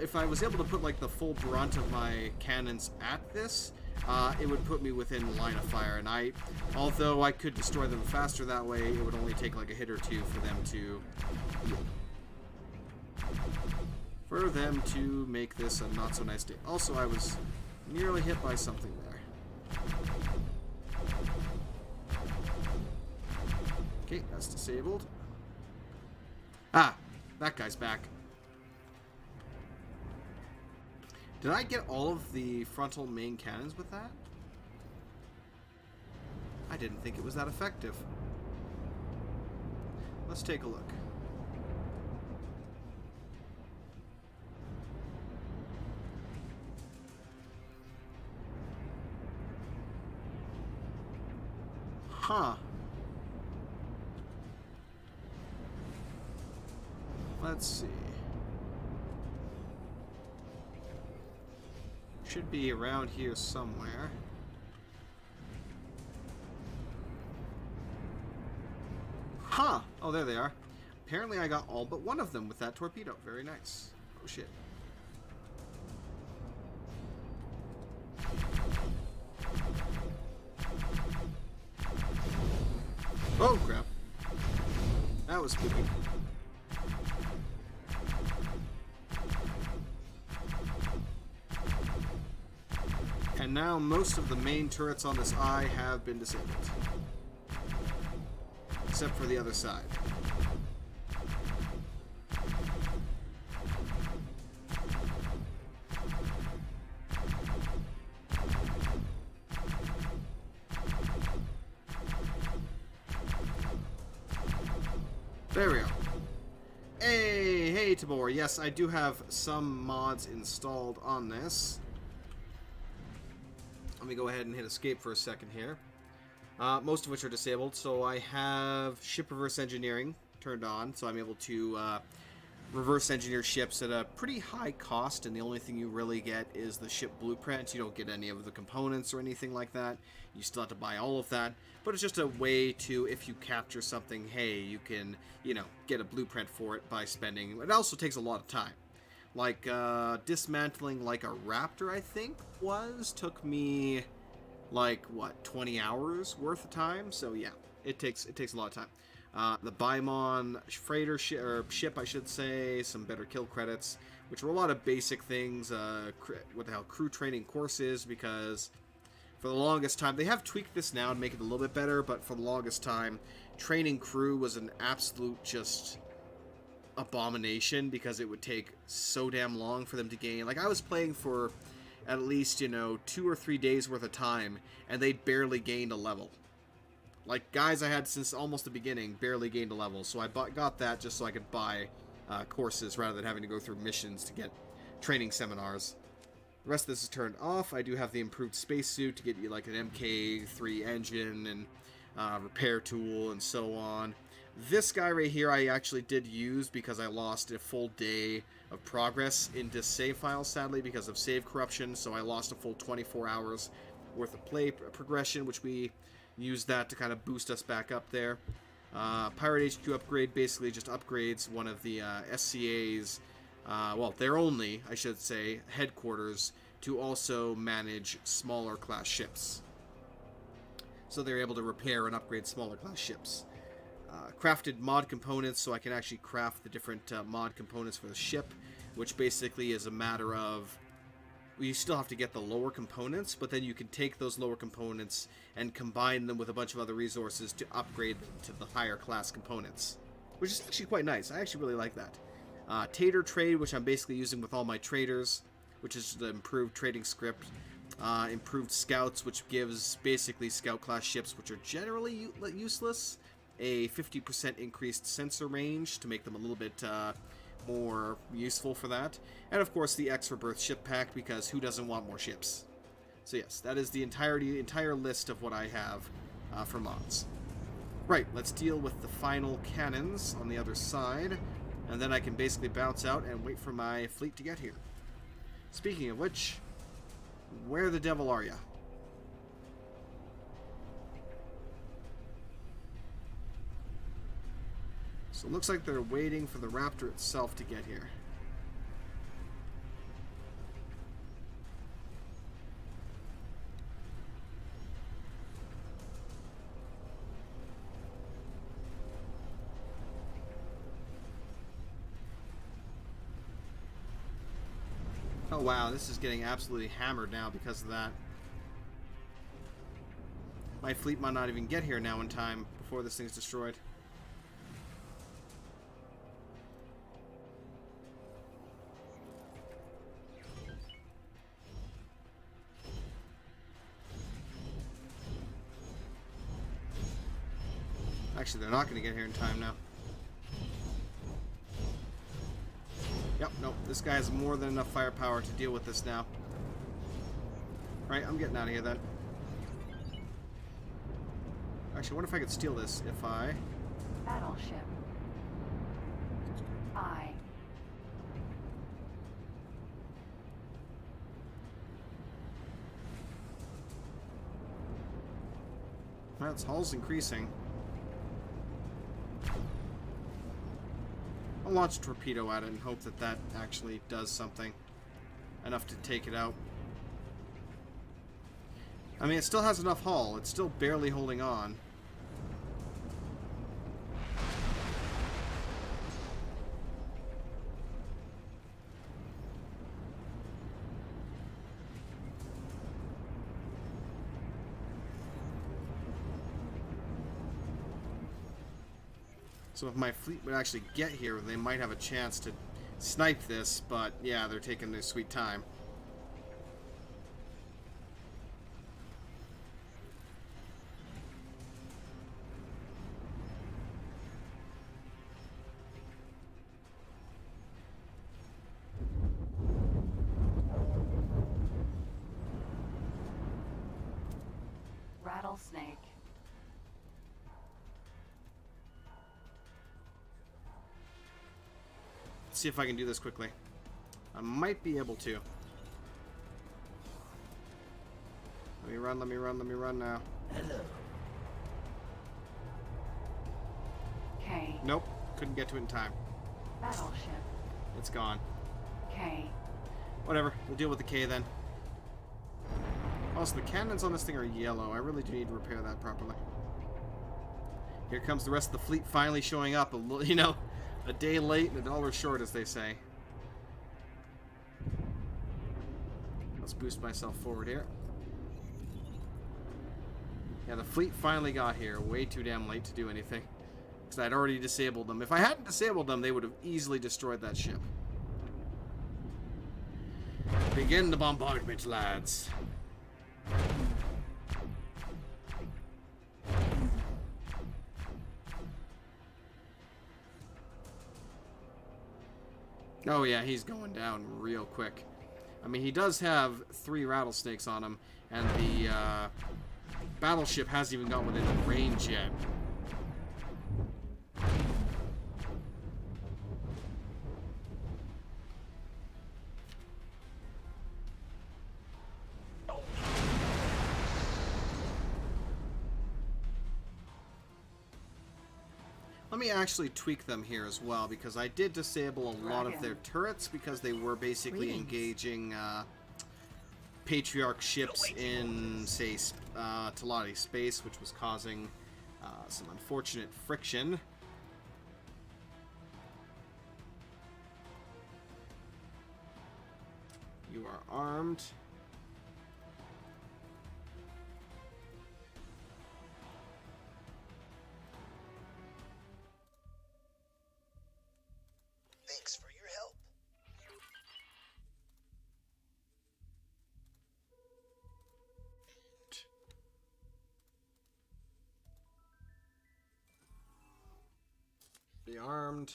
if I was able to put like the full brunt of my cannons at this, it would put me within line of fire. And although I could destroy them faster that way, it would only take like a hit or 2 for them to make this a not so nice day. Also, I was nearly hit by something there. Okay, that's disabled. Ah, that guy's back. Did I get all of the frontal main cannons with that? I didn't think it was that effective. Let's take a look. Huh. Let's see. Should be around here somewhere. Huh! Oh, there they are. Apparently I got all but one of them with that torpedo. Very nice. Oh, shit. Oh, crap. That was spooky. And now most of the main turrets on this eye have been disabled. Except for the other side. There we go. Hey, Tabor. Yes, I do have some mods installed on this. Let me go ahead and hit escape for a second here. Most of which are disabled. So I have ship reverse engineering turned on, so I'm able to reverse engineer ships at a pretty high cost, and the only thing you really get is the ship blueprint. You don't get any of the components or anything like that. You still have to buy all of that, but it's just a way to, if you capture something, hey, you can, you know, get a blueprint for it by spending. It also takes a lot of time. Like, dismantling, like, a Raptor, I think, took me, like, what, 20 hours worth of time? So, yeah, it takes a lot of time. The Bimon freighter ship, I should say, some better kill credits, which were a lot of basic things, what the hell, crew training courses, because for the longest time, they have tweaked this now to make it a little bit better, but for the longest time, training crew was an absolute just abomination, because it would take so damn long for them to gain. Like, I was playing for at least, 2 or 3 days worth of time, and they barely gained a level. Like, guys I had since almost the beginning barely gained a level, so I got that just so I could buy courses rather than having to go through missions to get training seminars. The rest of this is turned off. I do have the improved spacesuit to get you like an MK3 engine and repair tool and so on. This guy right here I actually did use because I lost a full day of progress in this save file, sadly, because of save corruption, so I lost a full 24 hours worth of play progression, which we used that to kind of boost us back up there. Pirate HQ upgrade basically just upgrades one of the SCA's, well, their only, I should say, headquarters to also manage smaller class ships. So they're able to repair and upgrade smaller class ships. Crafted mod components, so I can actually craft the different mod components for the ship, which basically is a matter of, you still have to get the lower components, but then you can take those lower components and combine them with a bunch of other resources to upgrade them to the higher class components, which is actually quite nice. I actually really like that. Tater trade, which I'm basically using with all my traders, which is the improved trading script. Improved scouts, which gives basically scout class ships, which are generally useless, a 50% increased sensor range to make them a little bit more useful for that. And of course the X Rebirth ship pack, because who doesn't want more ships? So yes, that is the entire list of what I have for mods. Right, let's deal with the final cannons on the other side, and then I can basically bounce out and wait for my fleet to get here. Speaking of which, where the devil are ya? So it looks like they're waiting for the Raptor itself to get here. Oh wow, this is getting absolutely hammered now because of that. My fleet might not even get here now in time before this thing's destroyed. Actually, they're not going to get here in time now. Yep, nope. This guy has more than enough firepower to deal with this now. Right, I'm getting out of here then. Actually, I wonder if I could steal this if I... Battleship. I. Well, its hull's increasing. I'll launch a torpedo at it and hope that that actually does something. Enough to take it out. I mean, it still has enough hull. It's still barely holding on. So if my fleet would actually get here, they might have a chance to snipe this, but yeah, they're taking their sweet time. rattlesnake. Let's see if I can do this quickly. I might be able to. Let me run, let me run, let me run now. Hello. K. Nope, couldn't get to it in time. Battleship. It's gone. K. Whatever, we'll deal with the K then. Also, the cannons on this thing are yellow. I really do need to repair that properly. Here comes the rest of the fleet finally showing up. You know, a day late and a dollar short, as they say. Let's boost myself forward here. Yeah, the fleet finally got here. Way too damn late to do anything. Because I'd already disabled them. If I hadn't disabled them, they would have easily destroyed that ship. Begin the bombardment, lads. Oh yeah, he's going down real quick. I mean, he does have 3 rattlesnakes on him, and the battleship hasn't even got within range yet. Let me actually tweak them here as well, because I did disable a lot of their turrets because they were basically engaging Patriarch ships in, say, Talati space, which was causing some unfortunate friction. You are armed. Thanks for your help. Be armed.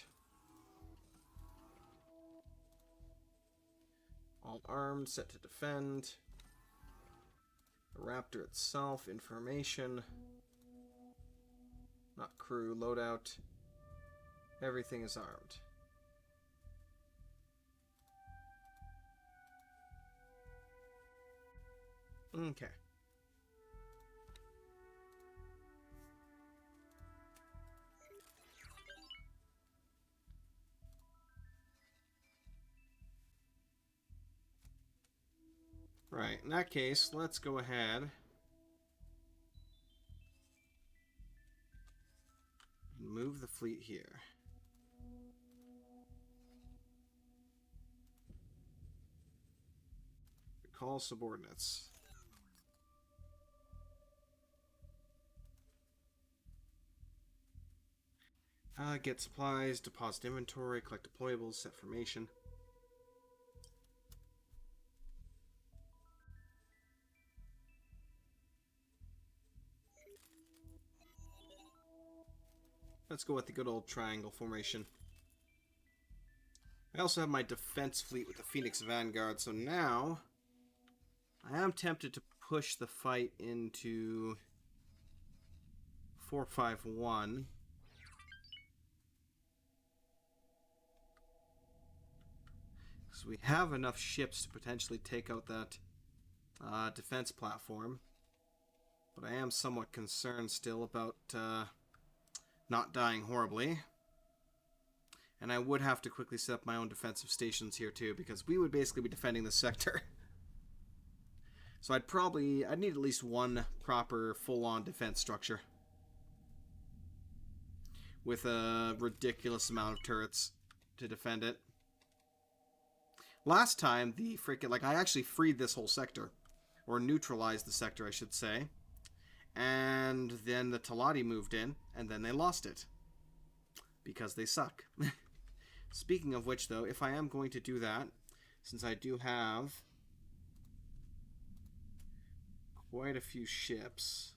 All armed, set to defend. The Raptor itself, information. Not crew, loadout. Everything is armed. Okay. Right, in that case, let's go ahead and move the fleet here. Recall subordinates. Get supplies, deposit inventory, collect deployables, set formation. Let's go with the good old triangle formation. I also have my defense fleet with the Phoenix Vanguard, so now I am tempted to push the fight into 451. Because we have enough ships to potentially take out that defense platform. But I am somewhat concerned still about not dying horribly. And I would have to quickly set up my own defensive stations here too, because we would basically be defending this sector. So I'd need at least one proper full-on defense structure. With a ridiculous amount of turrets to defend it. Last time, I actually freed this whole sector. Or neutralized the sector, I should say. And then the Talati moved in, and then they lost it. Because they suck. Speaking of which, though, if I am going to do that, since I do have quite a few ships,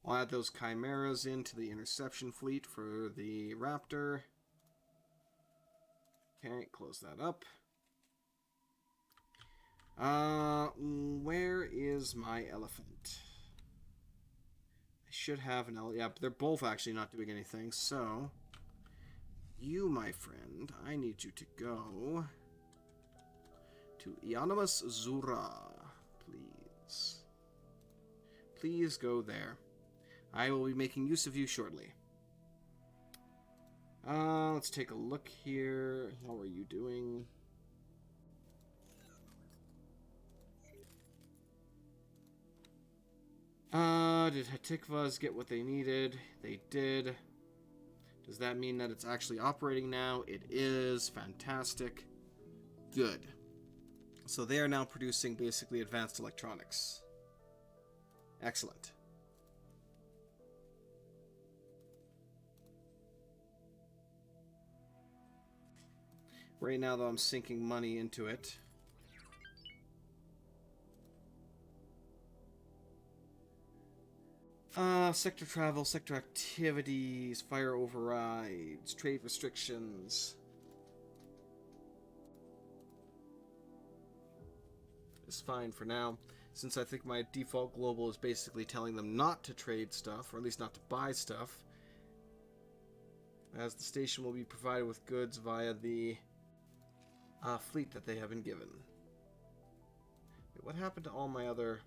I'll add those Chimeras into the interception fleet for the Raptor. Okay, close that up. Where is my elephant? I should have an elephant. Yeah, but they're both actually not doing anything, so... You, my friend, I need you to go... to Ionimus Zura, please. Please go there. I will be making use of you shortly. Let's take a look here. How are you doing? Did Hatikvas get what they needed? They did. Does that mean that it's actually operating now? It is. Fantastic. Good. So they are now producing basically advanced electronics. Excellent. Right now, though, I'm sinking money into it. Sector travel, sector activities, fire overrides, trade restrictions. It's fine for now, since I think my default global is basically telling them not to trade stuff, or at least not to buy stuff, as the station will be provided with goods via the fleet that they have been given. Wait, what happened to all my other...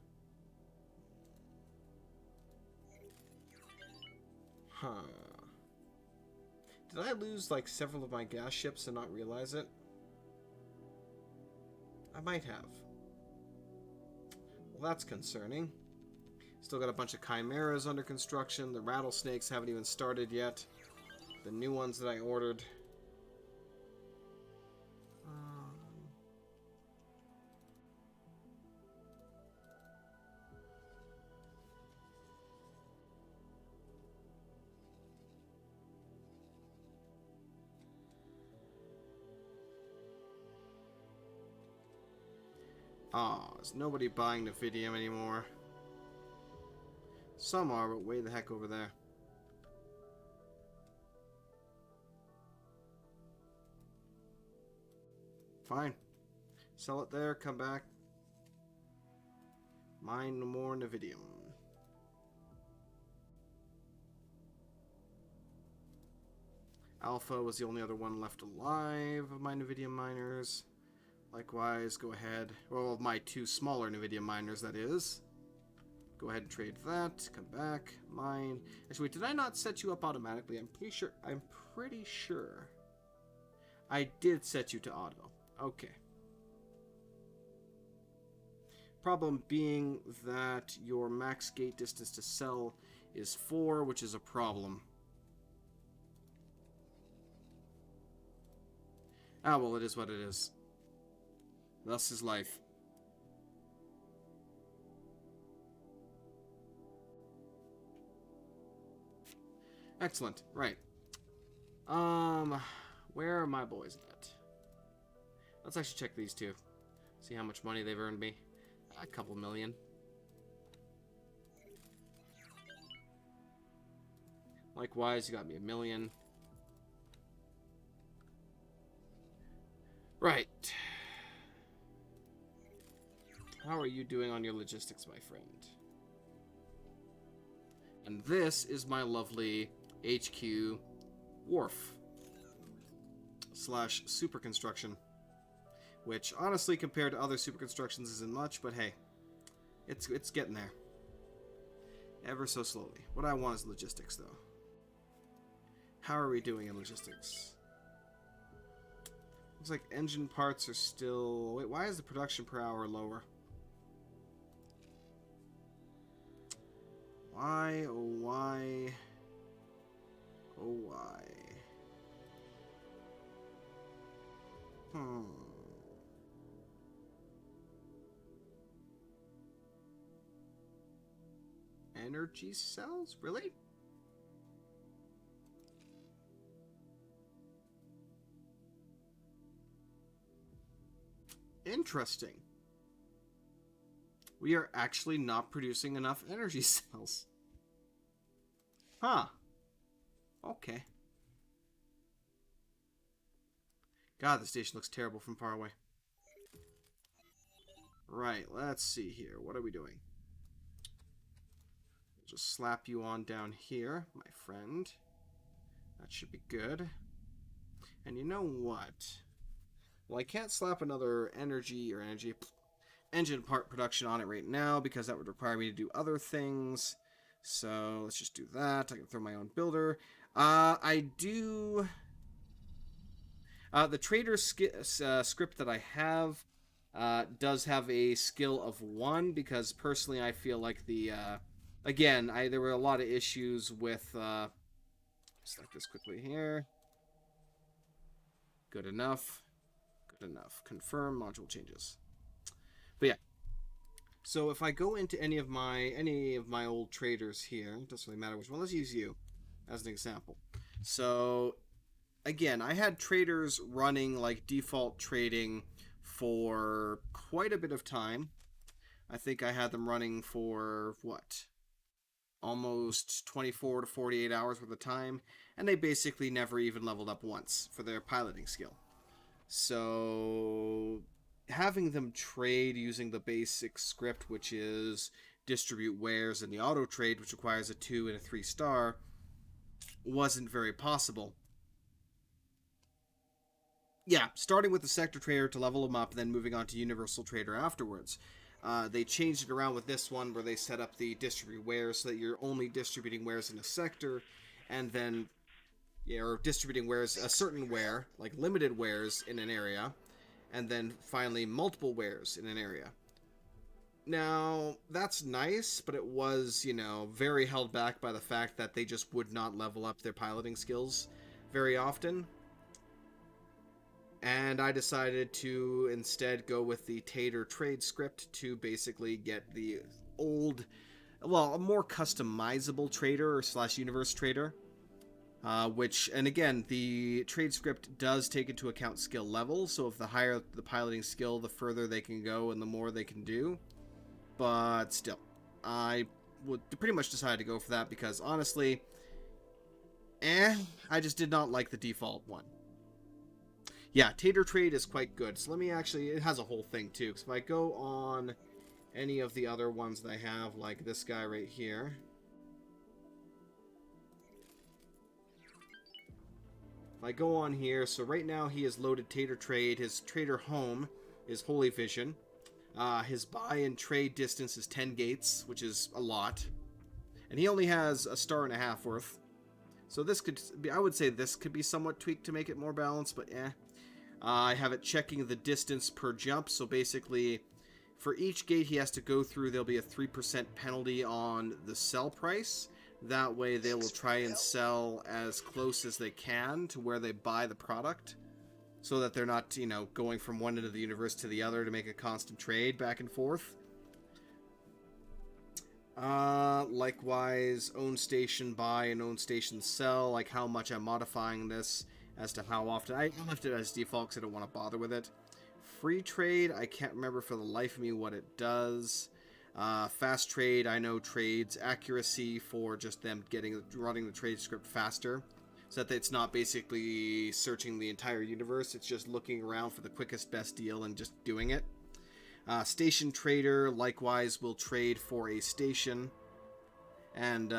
Huh. Did I lose, like, several of my gas ships and not realize it? I might have. Well, that's concerning. Still got a bunch of chimeras under construction. The rattlesnakes haven't even started yet. The new ones that I ordered. Is nobody buying Nvidium anymore? Some are, but way the heck over there. Fine. Sell it there, come back. Mine no more Nvidium. Alpha was the only other one left alive of my Nvidium miners. Likewise, go ahead. Well, my two smaller Nvidia miners, that is. Go ahead and trade that. Come back. Mine. Actually, wait, did I not set you up automatically? I'm pretty sure. I did set you to auto. Okay. Problem being that your max gate distance to sell is 4, which is a problem. Ah, well, it is what it is. Thus is life. Excellent. Right. Where are my boys at? Let's actually check these two. See how much money they've earned me. A couple million. Likewise, you got me $1 million. Right. How are you doing on your logistics, my friend? And this is my lovely HQ wharf / super construction, which honestly compared to other super constructions isn't much, but hey, it's getting there. Ever so slowly. What I want is logistics, though. How are we doing in logistics? Looks like engine parts are still... Wait, why is the production per hour lower? Why, oh why, oh why? Energy cells? Really? Interesting. We are actually not producing enough energy cells. Huh. Okay. God, the station looks terrible from far away. Right, let's see here. What are we doing? Just slap you on down here, my friend. That should be good. And you know what? Well, I can't slap another engine part production on it right now because that would require me to do other things. So let's just do that. I can throw my own builder. I do... the trader script that I have does have a skill of 1 because personally I feel like the... again, there were a lot of issues with... select this quickly here. Good enough. Good enough. Confirm module changes. But yeah. So if I go into any of my old traders here, it doesn't really matter which one. Let's use you as an example. So again, I had traders running like default trading for quite a bit of time. I think I had them running for what? Almost 24 to 48 hours worth of time, and they basically never even leveled up once for their piloting skill. So having them trade using the basic script, which is distribute wares and the auto trade, which requires a 2 and a 3 star, wasn't very possible. Yeah, starting with the sector trader to level them up, then moving on to universal trader afterwards. They changed it around with this one where they set up the distribute wares so that you're only distributing wares in a sector, and then, or distributing wares, a certain ware, like limited wares in an area, and then finally multiple wares in an area. Now, that's nice, but it was, very held back by the fact that they just would not level up their piloting skills very often. And I decided to instead go with the Tater trade script to basically get the old, a more customizable trader or / universe trader. And again, the trade script does take into account skill level. So if the higher the piloting skill, the further they can go and the more they can do. But still, I would pretty much decide to go for that because honestly, I just did not like the default one. Yeah, Tater Trade is quite good. So let me it has a whole thing too. Because if I go on any of the other ones that I have, like this guy right here. If I go on here, so right now he has loaded Tater Trade. His trader home is Holy Vision. His buy and trade distance is 10 gates, which is a lot. And he only has a 1.5 star worth. So this could be, I would say this could be somewhat tweaked to make it more balanced, but I have it checking the distance per jump, so basically for each gate he has to go through, there'll be a 3% penalty on the sell price. That way they will try and sell as close as they can to where they buy the product, so that they're not, going from one end of the universe to the other to make a constant trade back and forth. Likewise, own station buy and own station sell, like how much I'm modifying this as to how often. I left it as default because I don't want to bother with it. Free trade, I can't remember for the life of me what it does. Fast trade, I know trades accuracy for just them running the trade script faster, so that it's not basically searching the entire universe, it's just looking around for the quickest best deal and just doing it. Station trader, likewise, will trade for a station, and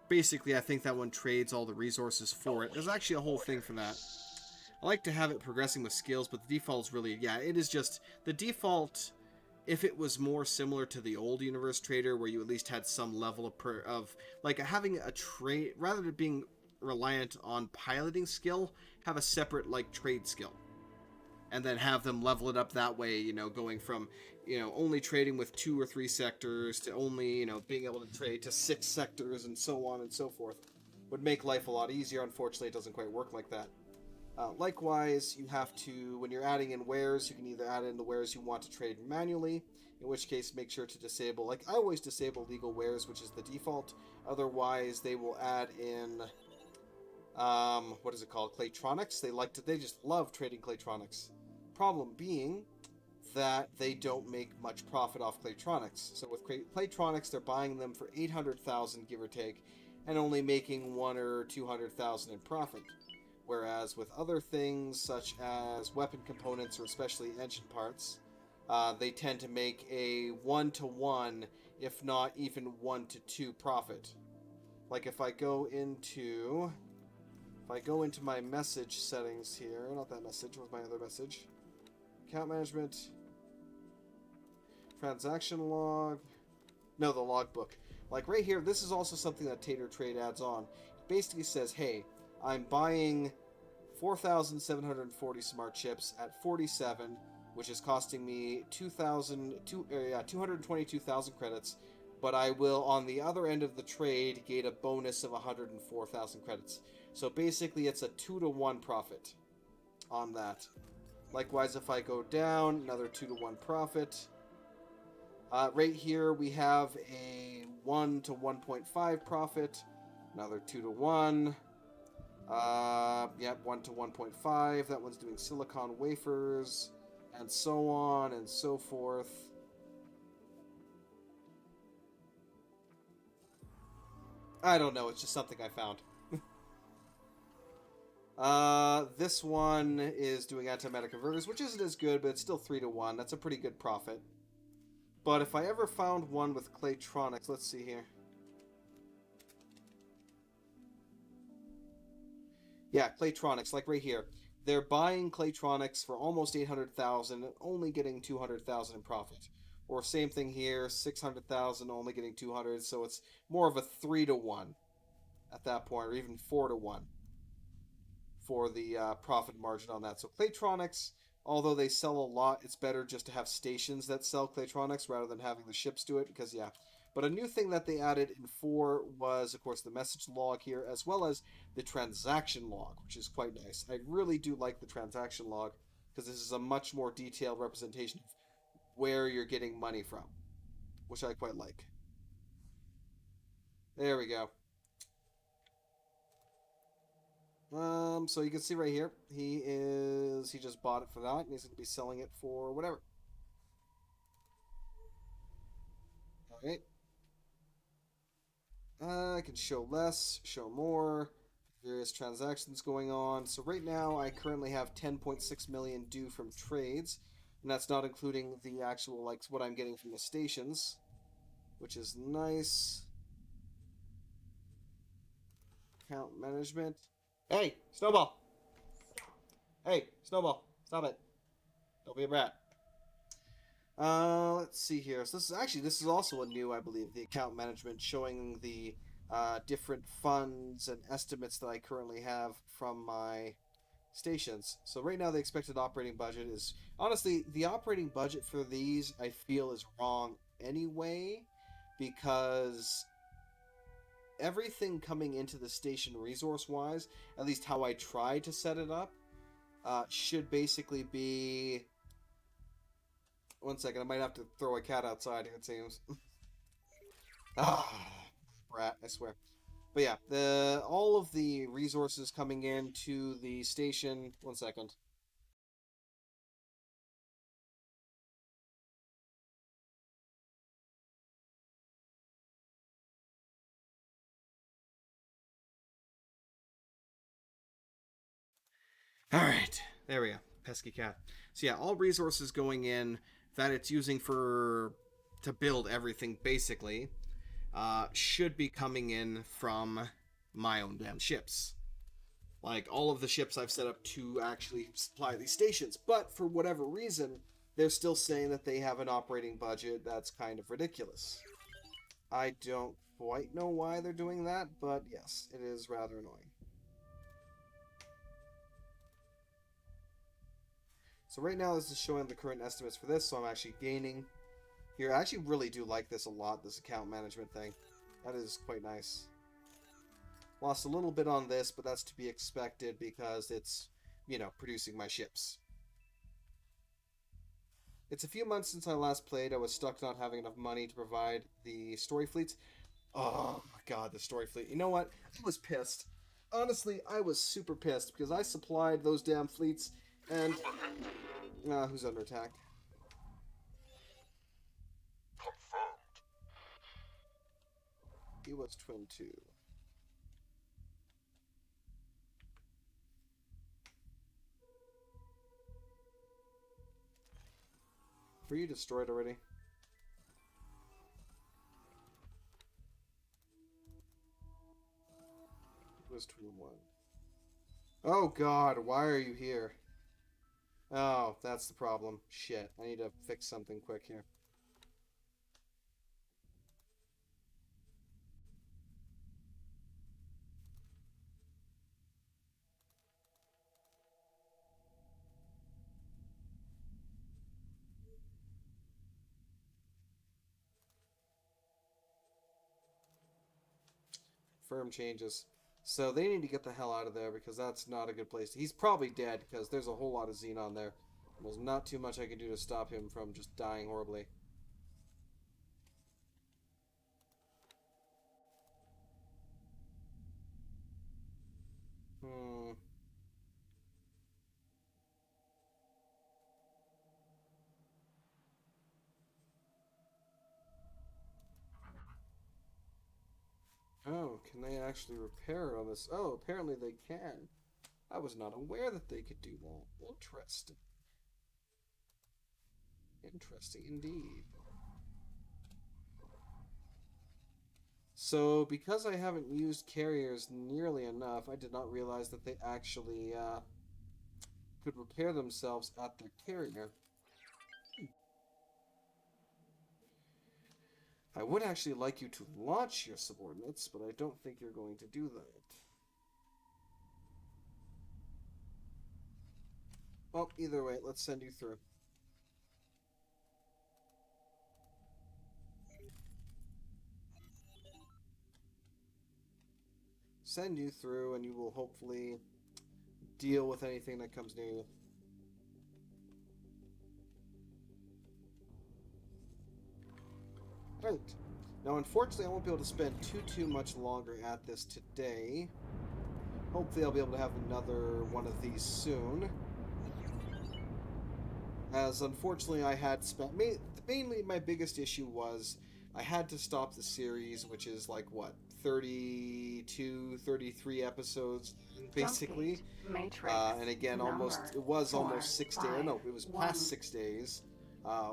basically I think that one trades all the resources for it. There's actually a whole thing for that. I like to have it progressing with skills, but the default is really, it is just, the default, if it was more similar to the old universe trader, where you at least had some level of like, having a trade, rather than being reliant on piloting skill, have a separate, like, trade skill. And then have them level it up that way, going from, only trading with 2 or 3 sectors to only, being able to trade to 6 sectors and so on and so forth. Would make life a lot easier. Unfortunately, it doesn't quite work like that. Likewise, you have to, when you're adding in wares, you can either add in the wares you want to trade manually, in which case make sure to disable, like I always disable legal wares, which is the default. Otherwise, they will add in, what is it called? Claytronics. They just love trading Claytronics. Problem being that they don't make much profit off Claytronics. So with Claytronics, they're buying them for 800,000, give or take, and only making 100,000 or 200,000 in profit. whereas with other things, such as weapon components or especially engine parts, they tend to make a 1-to-1, if not even 1-to-2 profit. Like if I go into my message settings here, not that message, where's my other message? Account management, transaction log, no, the logbook. Like right here, this is also something that Tater Trade adds on. It basically says, hey, I'm buying 4,740 smart chips at 47, which is costing me 222,000 credits, but I will, on the other end of the trade, get a bonus of 104,000 credits. So basically, it's a 2-to-1 profit on that. Likewise, if I go down, another 2-to-1 profit. Right here, we have a 1-to-1.5 profit, another 2-to-1. Yep, 1-to-1.5. That one's doing silicon wafers, and so on and so forth. I don't know, it's just something I found. This one is doing antimatter converters, which isn't as good, but it's still 3-to-1. That's a pretty good profit. But if I ever found one with Claytronics, let's see here. Yeah, Claytronics, like right here. They're buying Claytronics for almost 800,000 and only getting 200,000 in profit. Or same thing here, 600,000, only getting 200, so it's more of a 3-to-1 at that point, or even 4-to-1 for the profit margin on that. So Claytronics, although they sell a lot, it's better just to have stations that sell Claytronics rather than having the ships do it, because yeah. But a new thing that they added in 4 was, of course, the message log here, as well as the transaction log, which is quite nice. I really do like the transaction log, because this is a much more detailed representation of where you're getting money from, which I quite like. There we go. So you can see right here, he just bought it for that, and he's going to be selling it for whatever. Alright. I can show less, show more, various transactions going on. So right now, I currently have 10.6 million due from trades, and that's not including the actual, like, what I'm getting from the stations, which is nice. Account management. Hey, Snowball! Hey, Snowball, stop it. Don't be a brat. Let's see here. So this is also a new, I believe, the account management, showing the different funds and estimates that I currently have from my stations. So right now the expected operating budget is, honestly, the operating budget for these I feel is wrong anyway, because everything coming into the station resource-wise, at least how I try to set it up, should basically be... One second, I might have to throw a cat outside here, it seems. Brat, I swear. But yeah, all of the resources coming in to the station... One second. Alright, there we go. Pesky cat. So yeah, all resources going in that it's using to build everything, basically, should be coming in from my own damn ships. Like, all of the ships I've set up to actually supply these stations. But, for whatever reason, they're still saying that they have an operating budget that's kind of ridiculous. I don't quite know why they're doing that, but yes, it is rather annoying. So right now this is showing the current estimates for this, so I'm actually gaining. Here, I actually really do like this a lot, this account management thing. That is quite nice. Lost a little bit on this, but that's to be expected because it's, you know, producing my ships. It's a few months since I last played. I was stuck not having enough money to provide the story fleets. Oh my god, the story fleet. You know what? I was pissed. Honestly, I was super pissed because I supplied those damn fleets and... who's under attack? Confirmed. He was Twin 2. Were you destroyed already? It was 21. Oh god, why are you here? Oh, that's the problem. Shit, I need to fix something quick here. Firm changes. So they need to get the hell out of there because that's not a good place. He's probably dead because there's a whole lot of xenon there. There's not too much I can do to stop him from just dying horribly. Hmm. Oh, can they actually repair on this? Oh, apparently they can. I was not aware that they could do that. Interesting. Interesting indeed. So, because I haven't used carriers nearly enough, I did not realize that they actually could repair themselves at their carrier. I would actually like you to launch your subordinates, but I don't think you're going to do that. Well, either way, let's send you through. Send you through, and you will hopefully deal with anything that comes near you. Right. Now, unfortunately, I won't be able to spend too much longer at this today. Hopefully, I'll be able to have another one of these soon. As unfortunately, I had spent... Mainly, my biggest issue was I had to stop the series, which is like, what, 32, 33 episodes, basically. Matrix. And again, it was almost 6 days. No, it was past 6 days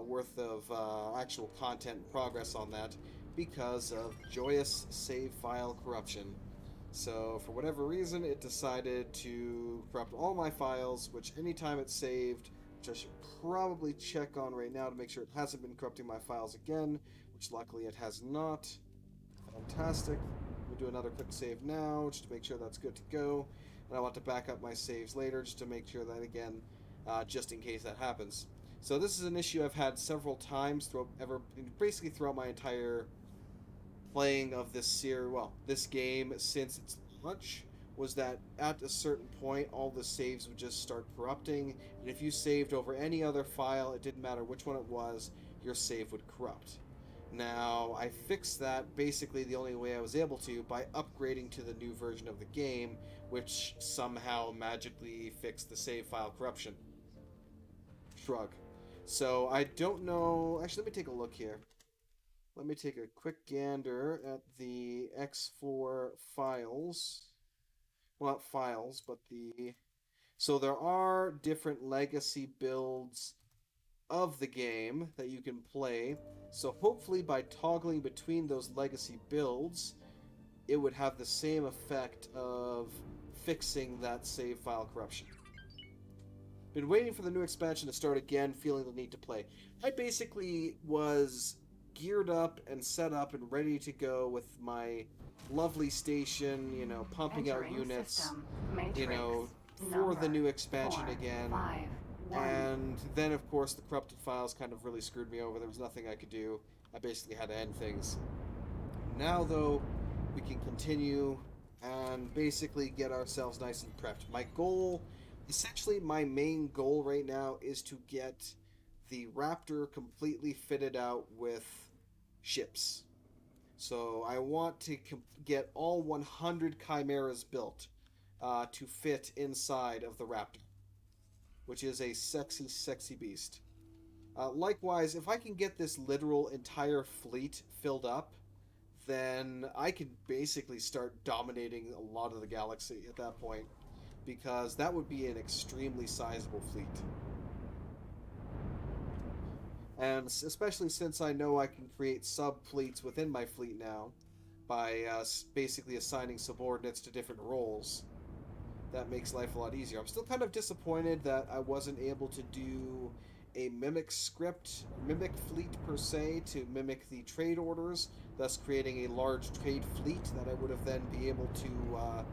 worth of actual content and progress on that because of joyous save file corruption. So, for whatever reason, it decided to corrupt all my files, which anytime it's saved, which I should probably check on right now to make sure it hasn't been corrupting my files again, which luckily it has not. Fantastic. We'll do another quick save now, just to make sure that's good to go. And I want to back up my saves later, just to make sure that, again, just in case that happens. So this is an issue I've had several times basically throughout my entire playing of this series, well, this game since its launch, was that at a certain point all the saves would just start corrupting, and if you saved over any other file, it didn't matter which one it was, your save would corrupt. Now, I fixed that basically the only way I was able to by upgrading to the new version of the game, which somehow magically fixed the save file corruption. Shrug. So, I don't know... Actually, let me take a look here. Let me take a quick gander at the X4 files. Well, not files, but the... So there are different legacy builds of the game that you can play. So hopefully by toggling between those legacy builds, it would have the same effect of fixing that save file corruption. Been waiting for the new expansion to start again, feeling the need to play. I basically was geared up and set up and ready to go with my lovely station, you know, pumping out units, you know, for the new expansion again. And then, of course, the corrupted files kind of really screwed me over. There was nothing I could do. I basically had to end things. Now, though, we can continue and basically get ourselves nice and prepped. My goal, essentially my main goal right now, is to get the Raptor completely fitted out with ships. So I want to get all 100 Chimeras built to fit inside of the Raptor, which is a sexy, sexy beast. Likewise, if I can get this literal entire fleet filled up, then I can basically start dominating a lot of the galaxy at that point, because that would be an extremely sizable fleet. And especially since I know I can create sub-fleets within my fleet now by basically assigning subordinates to different roles. That makes life a lot easier. I'm still kind of disappointed that I wasn't able to do a mimic script, mimic fleet per se, to mimic the trade orders, thus creating a large trade fleet that I would have then be able to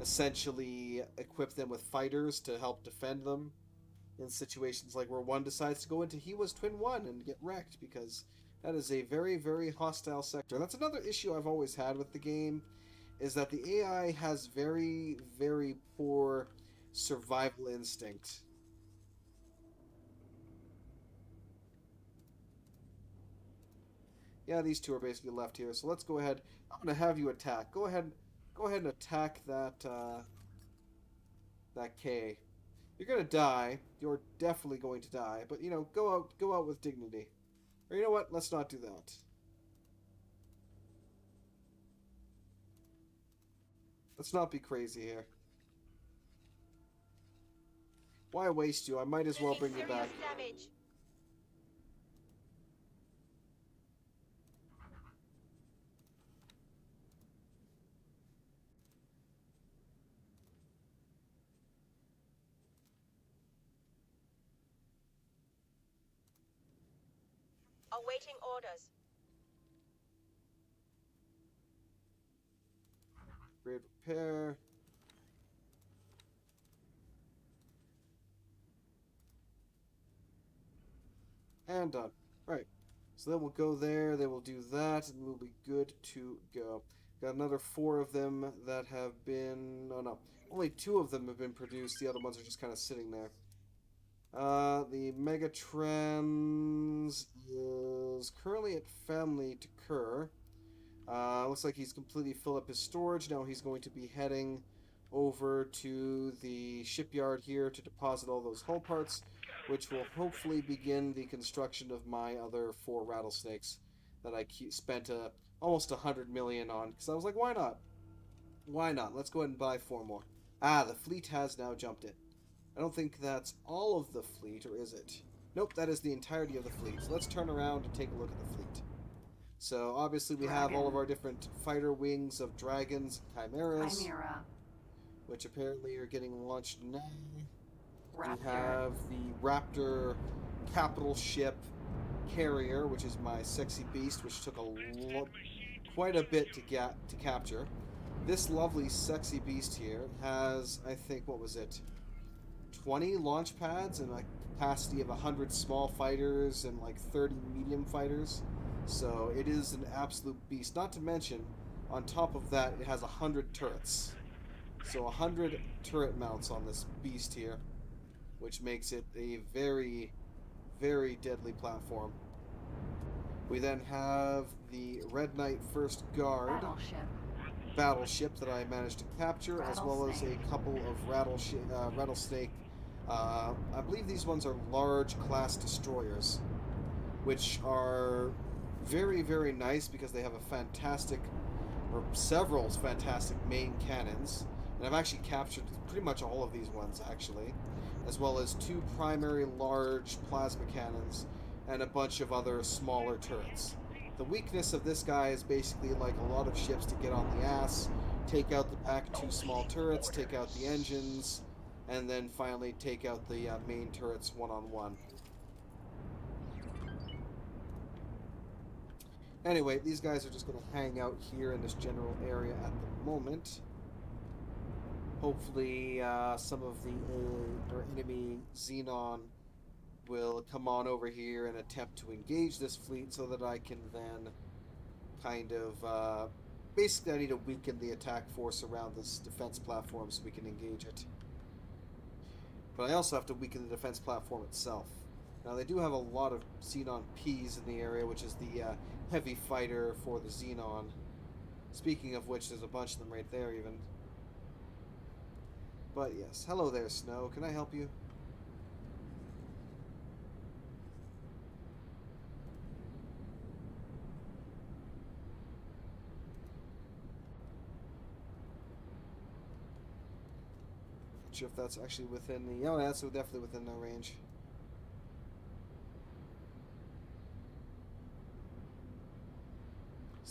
essentially equip them with fighters to help defend them in situations like where one decides to go into Hiwa's Twin 1 and get wrecked, because that is a very, very hostile sector. That's another issue I've always had with the game, is that the AI has very, very poor survival instinct. Yeah, these two are basically left here, so let's go ahead. I'm going to have you attack. Go ahead and attack that, that K. You're going to die. You're definitely going to die, but, you know, go out with dignity. Or you know what? Let's not do that. Let's not be crazy here. Why waste you? I might as well bring you back. Damage. Awaiting orders. Great repair. And done. Right. So then we'll go there, they will do that, and we'll be good to go. Got another 4 of them that have been... Oh no, only 2 of them have been produced, the other ones are just kind of sitting there. The Megatrans is currently at Family to Kerr. Looks like he's completely filled up his storage. Now he's going to be heading over to the shipyard here to deposit all those hull parts, which will hopefully begin the construction of my other 4 rattlesnakes that I spent almost 100 million on, because I was like, why not? Why not? Let's go ahead and buy 4 more. Ah, the fleet has now jumped in. I don't think that's all of the fleet, or is it? Nope, that is the entirety of the fleet. So let's turn around and take a look at the fleet. So obviously we have all of our different fighter wings of dragons and chimeras, Chimera. which apparently are getting launched now. Raptor. We have the Raptor capital ship carrier, which is my sexy beast, which took quite a bit to capture. This lovely sexy beast here has, I think, what was it, 20 launch pads and a capacity of 100 small fighters and like 30 medium fighters. So it is an absolute beast. Not to mention, on top of that, it has 100 turrets. So 100 turret mounts on this beast here, which makes it a very, very deadly platform. We then have the Red Knight First Guard battleship that I managed to capture, as well as a couple of rattlesnake. I believe these ones are large class destroyers, which are very, very nice because they have a fantastic, or several fantastic main cannons. And I've actually captured pretty much all of these ones, actually, as well as 2 primary large plasma cannons and a bunch of other smaller turrets. The weakness of this guy is basically, like a lot of ships, to get on the ass, take out the back 2 small turrets, take out the engines, and then finally take out the main turrets one-on-one. Anyway, these guys are just going to hang out here in this general area at the moment. Hopefully, some of the enemy Xenon will come on over here and attempt to engage this fleet, so that I can then kind of... basically, I need to weaken the attack force around this defense platform so we can engage it. But I also have to weaken the defense platform itself. Now, they do have a lot of Xenon Ps in the area, which is the heavy fighter for the Xenon. Speaking of which, there's a bunch of them right there, even. But yes, hello there, Snow. Can I help you? Not sure if that's actually within the... Oh, that's definitely within their range.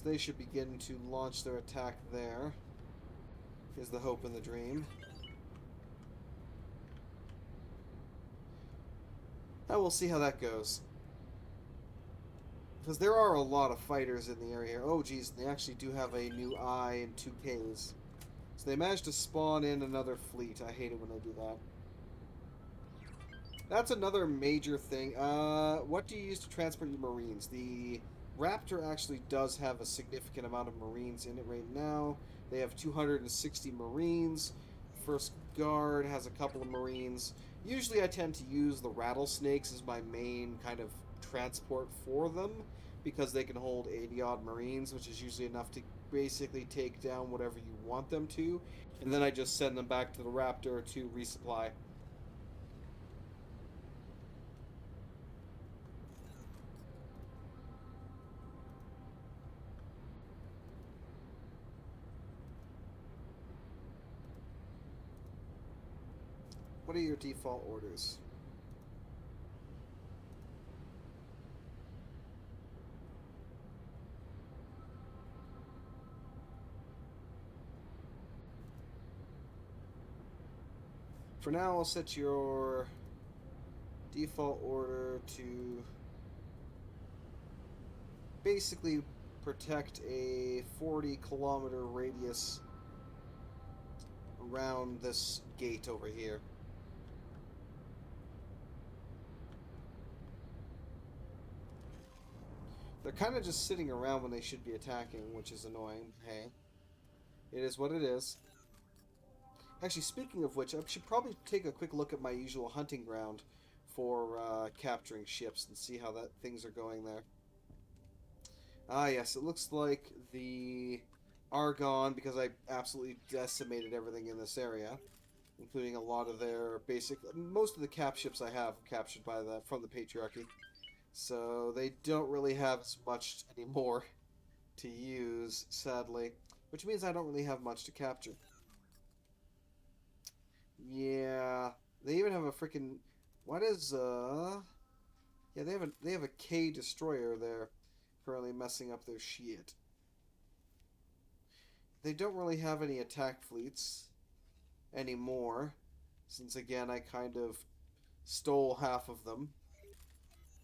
So they should begin to launch their attack there. Is the hope and the dream. I will see how that goes. Because there are a lot of fighters in the area here. Oh, geez, they actually do have a new eye and 2 Ks. So they managed to spawn in another fleet. I hate it when they do that. That's another major thing. What do you use to transport your Marines? The Raptor actually does have a significant amount of Marines in it right now. They have 260 Marines. First Guard has a couple of Marines. Usually I tend to use the Rattlesnakes as my main kind of transport for them, because they can hold 80-odd Marines, which is usually enough to basically take down whatever you want them to, and then I just send them back to the Raptor to resupply. What are your default orders? For now, I'll set your default order to basically protect a 40-kilometer radius around this gate over here. They're kind of just sitting around when they should be attacking, which is annoying. Hey, it is what it is. Actually, speaking of which, I should probably take a quick look at my usual hunting ground for capturing ships and see how things are going there. Ah, yes, it looks like the Argonne, because I absolutely decimated everything in this area, including a lot of their most of the cap ships I have captured by from the Patriarchy. So they don't really have as much anymore to use, sadly, which means I don't really have much to capture. Yeah, they even have a freaking yeah, they have a K destroyer there currently messing up their shit. They don't really have any attack fleets anymore, since again I kind of stole half of them.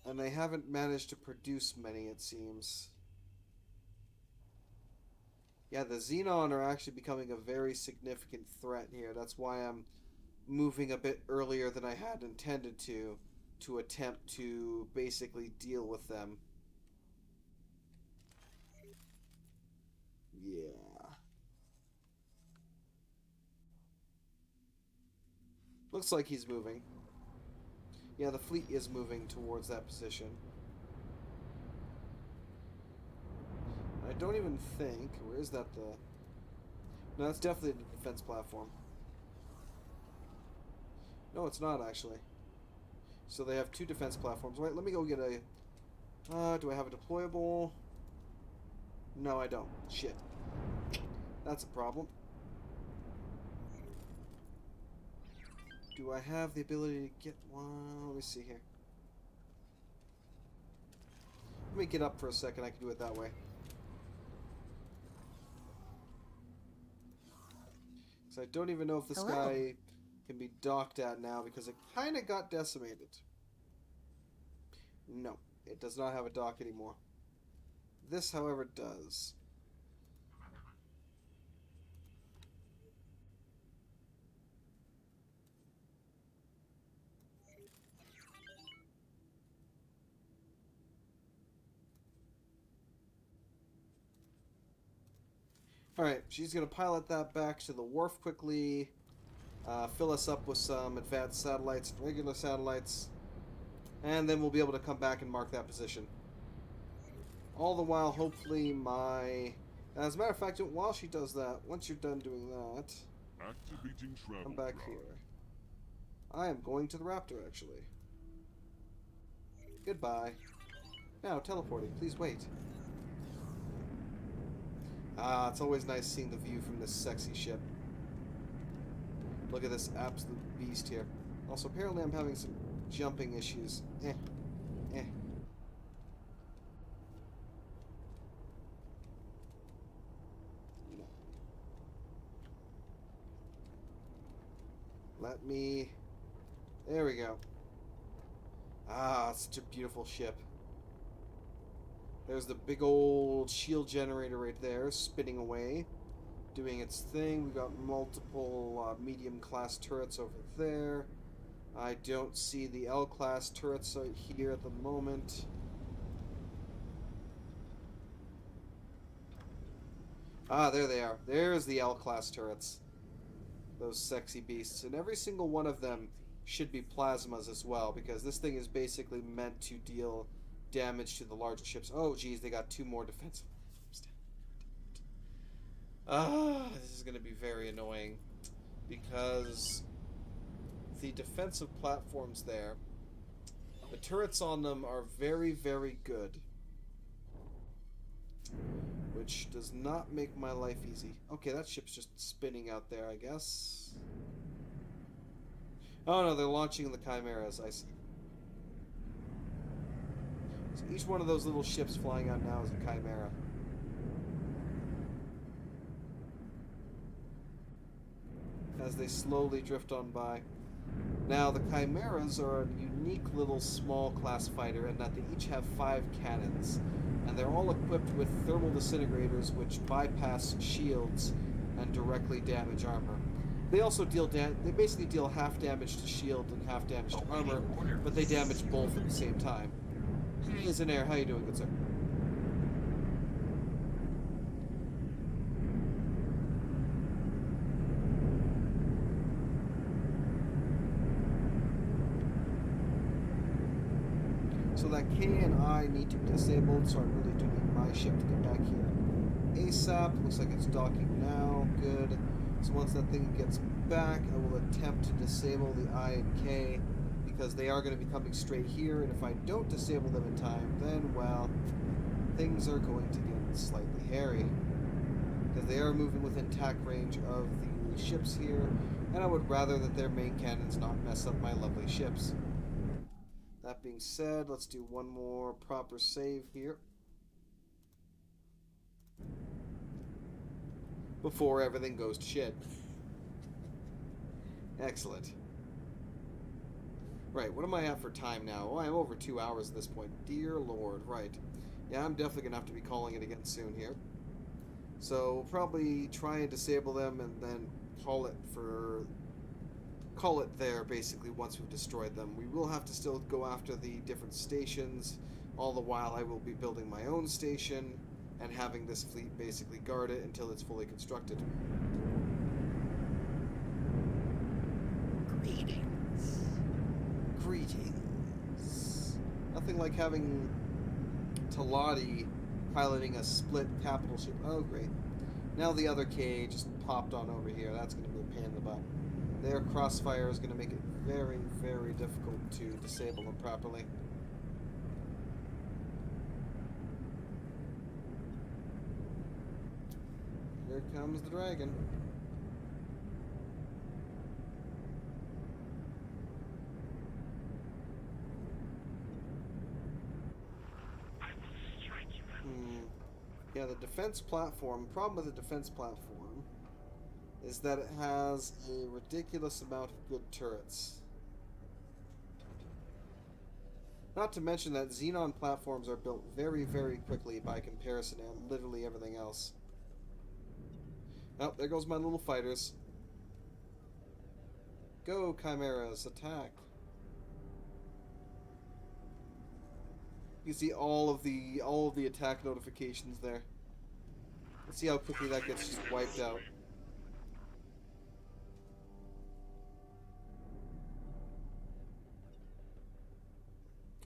And they haven't managed to produce many, it seems. Yeah, the Xenon are actually becoming a very significant threat here. That's why I'm moving a bit earlier than I had intended to attempt to basically deal with them. Yeah. Looks like he's moving. Yeah, the fleet is moving towards that position. I don't even think... Where is that No, that's definitely the defense platform. No, it's not, actually. So they have 2 defense platforms. Wait, let me go get a... do I have a deployable? No, I don't. Shit. That's a problem. Do I have the ability to get one? Let me see here. Let me get up for a second. I can do it that way. So I don't even know if this guy can be docked at now because it kind of got decimated. No, it does not have a dock anymore. This, however, does. Alright, she's going to pilot that back to the wharf quickly, fill us up with some advanced satellites and regular satellites, and then we'll be able to come back and mark that position. All the while, hopefully as a matter of fact, while she does that, once you're done doing that, come back here. I am going to the Raptor, actually. Goodbye. Now, teleporting. Please wait. Ah, it's always nice seeing the view from this sexy ship. Look at this absolute beast here. Also, apparently I'm having some jumping issues. let me... There we go. Ah, such a beautiful ship. There's the big old shield generator right there, spinning away, doing its thing. We've got multiple medium-class turrets over there. I don't see the L-class turrets out here at the moment. Ah, there they are. There's the L-class turrets. Those sexy beasts. And every single one of them should be plasmas as well, because this thing is basically meant to deal damage to the larger ships. Oh, geez, they got 2 more defensive platforms. This is going to be very annoying, because the defensive platforms there, the turrets on them are very, very good, which does not make my life easy. Okay, that ship's just spinning out there, I guess. Oh no, they're launching the Chimeras, I see. So each one of those little ships flying out now is a Chimera. As they slowly drift on by. Now, the Chimeras are a unique little small class fighter in that they each have 5 cannons, and they're all equipped with thermal disintegrators which bypass shields and directly damage armor. They also deal they basically deal half damage to shield and half damage to armor, but they damage both at the same time. Hey, Zanair, how you doing, good sir? So that K and I need to be disabled, so I really do need my ship to get back here ASAP. Looks like it's docking now. Good. So once that thing gets back, I will attempt to disable the I and K, because they are going to be coming straight here, and if I don't disable them in time, then, well, things are going to get slightly hairy. Because they are moving within attack range of the ships here, and I would rather that their main cannons not mess up my lovely ships. That being said, let's do one more proper save here before everything goes to shit. Excellent. Right, what am I at for time now? Oh, I'm over 2 hours at this point. Dear Lord, right. Yeah, I'm definitely going to have to be calling it again soon here. So, we'll probably try and disable them and then call it there, basically, once we've destroyed them. We will have to still go after the different stations. All the while, I will be building my own station and having this fleet basically guard it until it's fully constructed. Greetings. Nothing like having Talati piloting a split capital ship. Oh, great. Now the other K just popped on over here. That's going to be a pain in the butt. Their crossfire is going to make it very, very difficult to disable them properly. Here comes the dragon. Yeah, the defense platform, problem with the defense platform is that it has a ridiculous amount of good turrets. Not to mention that Xenon platforms are built very, very quickly by comparison to literally everything else. Oh, there goes my little fighters. Go, Chimeras, attack. You see all of the attack notifications there. Let's see how quickly that gets just wiped out.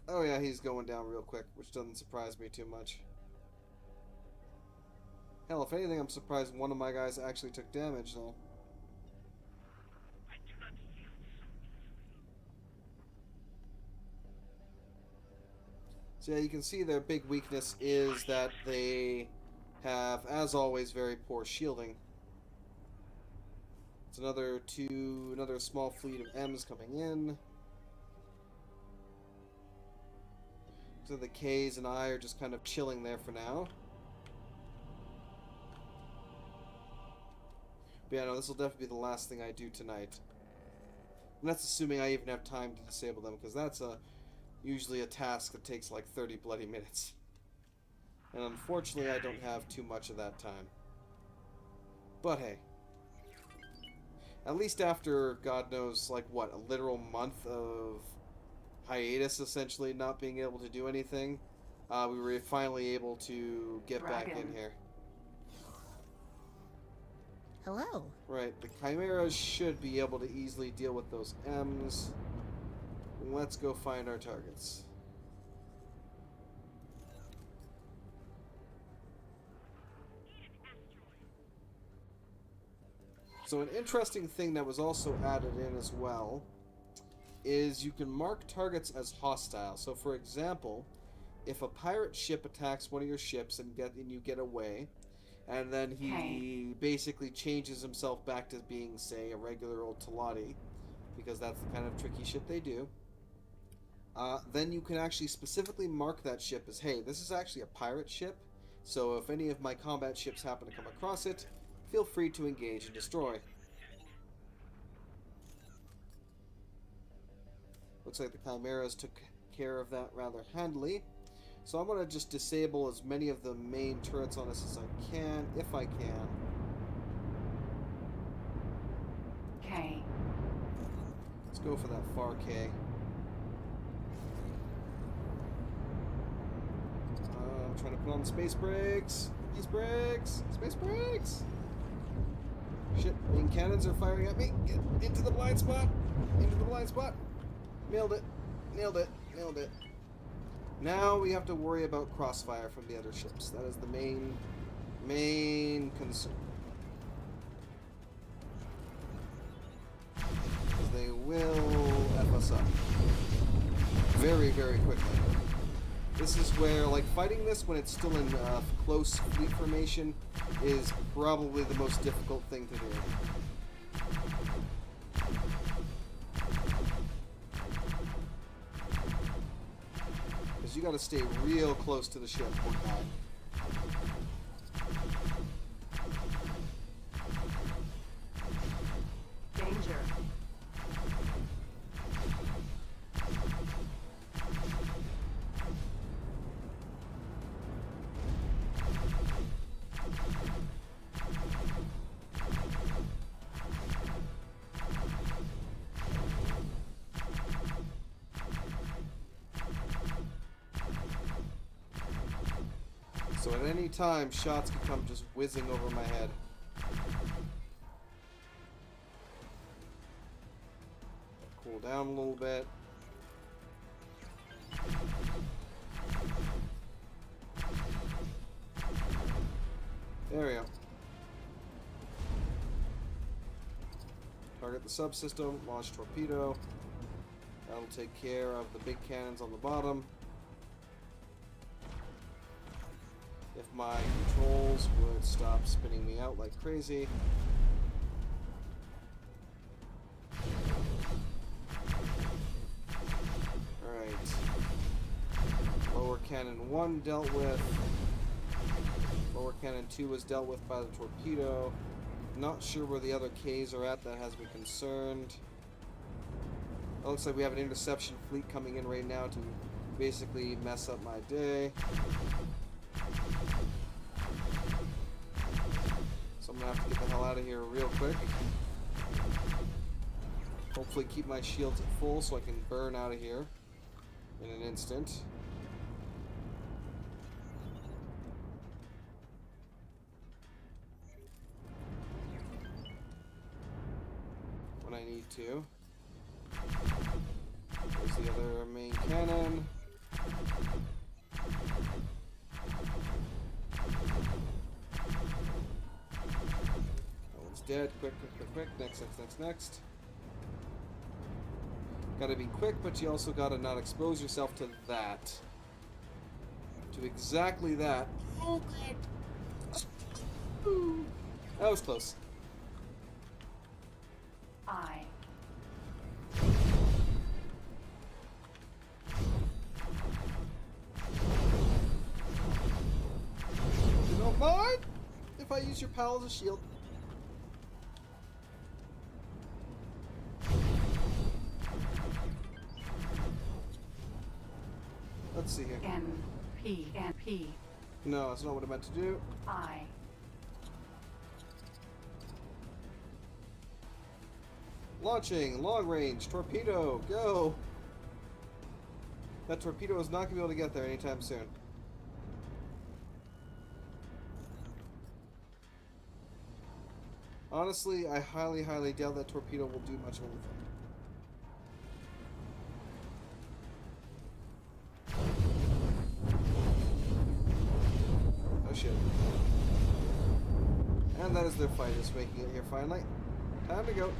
Oh yeah, he's going down real quick, which doesn't surprise me too much. Hell, if anything, I'm surprised one of my guys actually took damage, though. So yeah, you can see their big weakness is that they have, as always, very poor shielding. It's another small fleet of M's coming in. So the K's and I are just kind of chilling there for now. But yeah, no, this will definitely be the last thing I do tonight. And that's assuming I even have time to disable them, because that's usually a task that takes like 30 bloody minutes. And unfortunately, I don't have too much of that time. But hey. At least after, God knows, like what, a literal month of hiatus, essentially, not being able to do anything, we were finally able to get back in here. Hello. Right, the Chimeras should be able to easily deal with those M's. Let's go find our targets. So an interesting thing that was also added in as well is you can mark targets as hostile. So for example, if a pirate ship attacks one of your ships and you get away, and then he basically changes himself back to being, say, a regular old Talati, because that's the kind of tricky shit they do, then you can actually specifically mark that ship as, hey, this is actually a pirate ship, so if any of my combat ships happen to come across it, feel free to engage and destroy. Looks like the Chimeras took care of that rather handily. So I'm going to just disable as many of the main turrets on us as I can, if I can. K. Let's go for that far K. I'm trying to put on the space brakes. Space brakes! Space brakes! Shit, main cannons are firing at me. Get into the blind spot! Into the blind spot! Nailed it. Nailed it. Nailed it. Now we have to worry about crossfire from the other ships. That is the main concern. They will F us up. Very, very quickly. This is where, like, fighting this when it's still in close fleet formation is probably the most difficult thing to do. You gotta stay real close to the ship. Danger. So at any time, shots can come just whizzing over my head. Cool down a little bit. There we go. Target the subsystem, launch torpedo. That'll take care of the big cannons on the bottom. If my controls would stop spinning me out like crazy. Alright. Lower cannon 1 dealt with. Lower cannon 2 was dealt with by the torpedo. Not sure where the other Ks are at. That has me concerned. It looks like we have an interception fleet coming in right now to basically mess up my day. So I'm gonna have to get the hell out of here real quick. Hopefully keep my shields at full so I can burn out of here in an instant. When I need to. There's the other main cannon. Dead. Quick, quick, quick, quick. Next, next, next, next. Gotta be quick, but you also gotta not expose yourself to that. To exactly that. Oh, good. That was close. I. You don't mind if I use your pal as a shield? N, P, and P, No, that's not what I meant to do. I. Launching, long range, torpedo, go! That torpedo is not going to be able to get there anytime soon. Honestly, I highly, highly doubt that torpedo will do much of anything. Oh shit. And that is their fighters making it here finally. Time to go.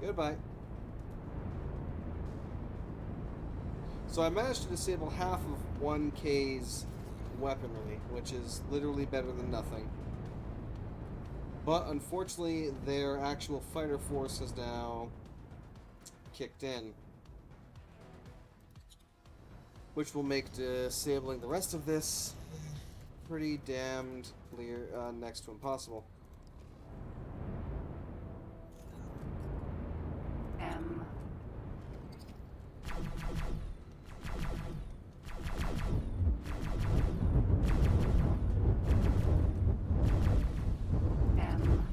Goodbye. So I managed to disable half of 1K's weaponry, which is literally better than nothing. But unfortunately, their actual fighter force has now kicked in, which will make disabling the rest of this pretty damned clear, next to impossible. M. M.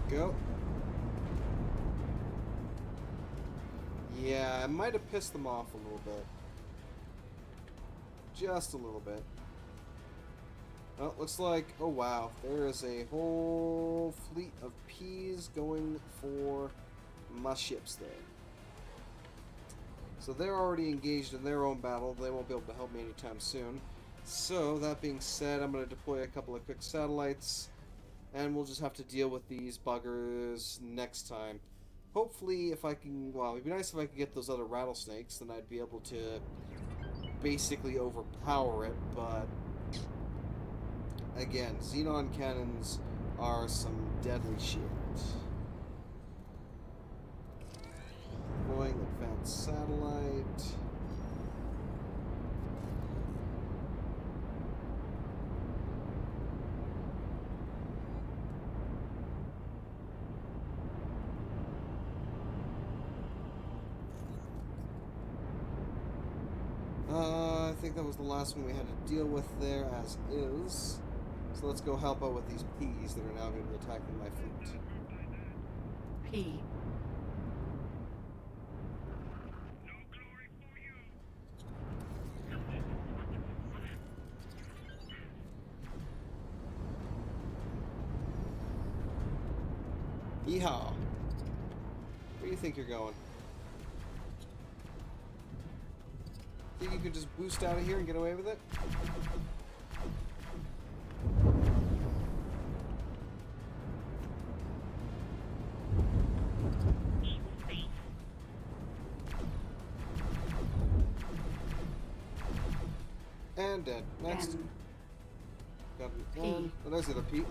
Go. Yeah, I might have pissed them off a little bit. Just a little bit. Oh, looks like, oh wow, there is a whole fleet of P's going for my ships there. So they're already engaged in their own battle. They won't be able to help me anytime soon. So, that being said, I'm going to deploy a couple of quick satellites, and we'll just have to deal with these buggers next time. Hopefully, if I can, well, it'd be nice if I could get those other rattlesnakes, then I'd be able to basically overpower it, but again, xenon cannons are some deadly shit. Deploying advanced satellite. I think that was the last one we had to deal with there, as is. So let's go help out with these P's that are now going to be attacking my fleet. P. Yeehaw! Where do you think you're going? Think you could just boost out of here and get away with it? And dead. Next. N. Got an P. N. Oh, there's the P.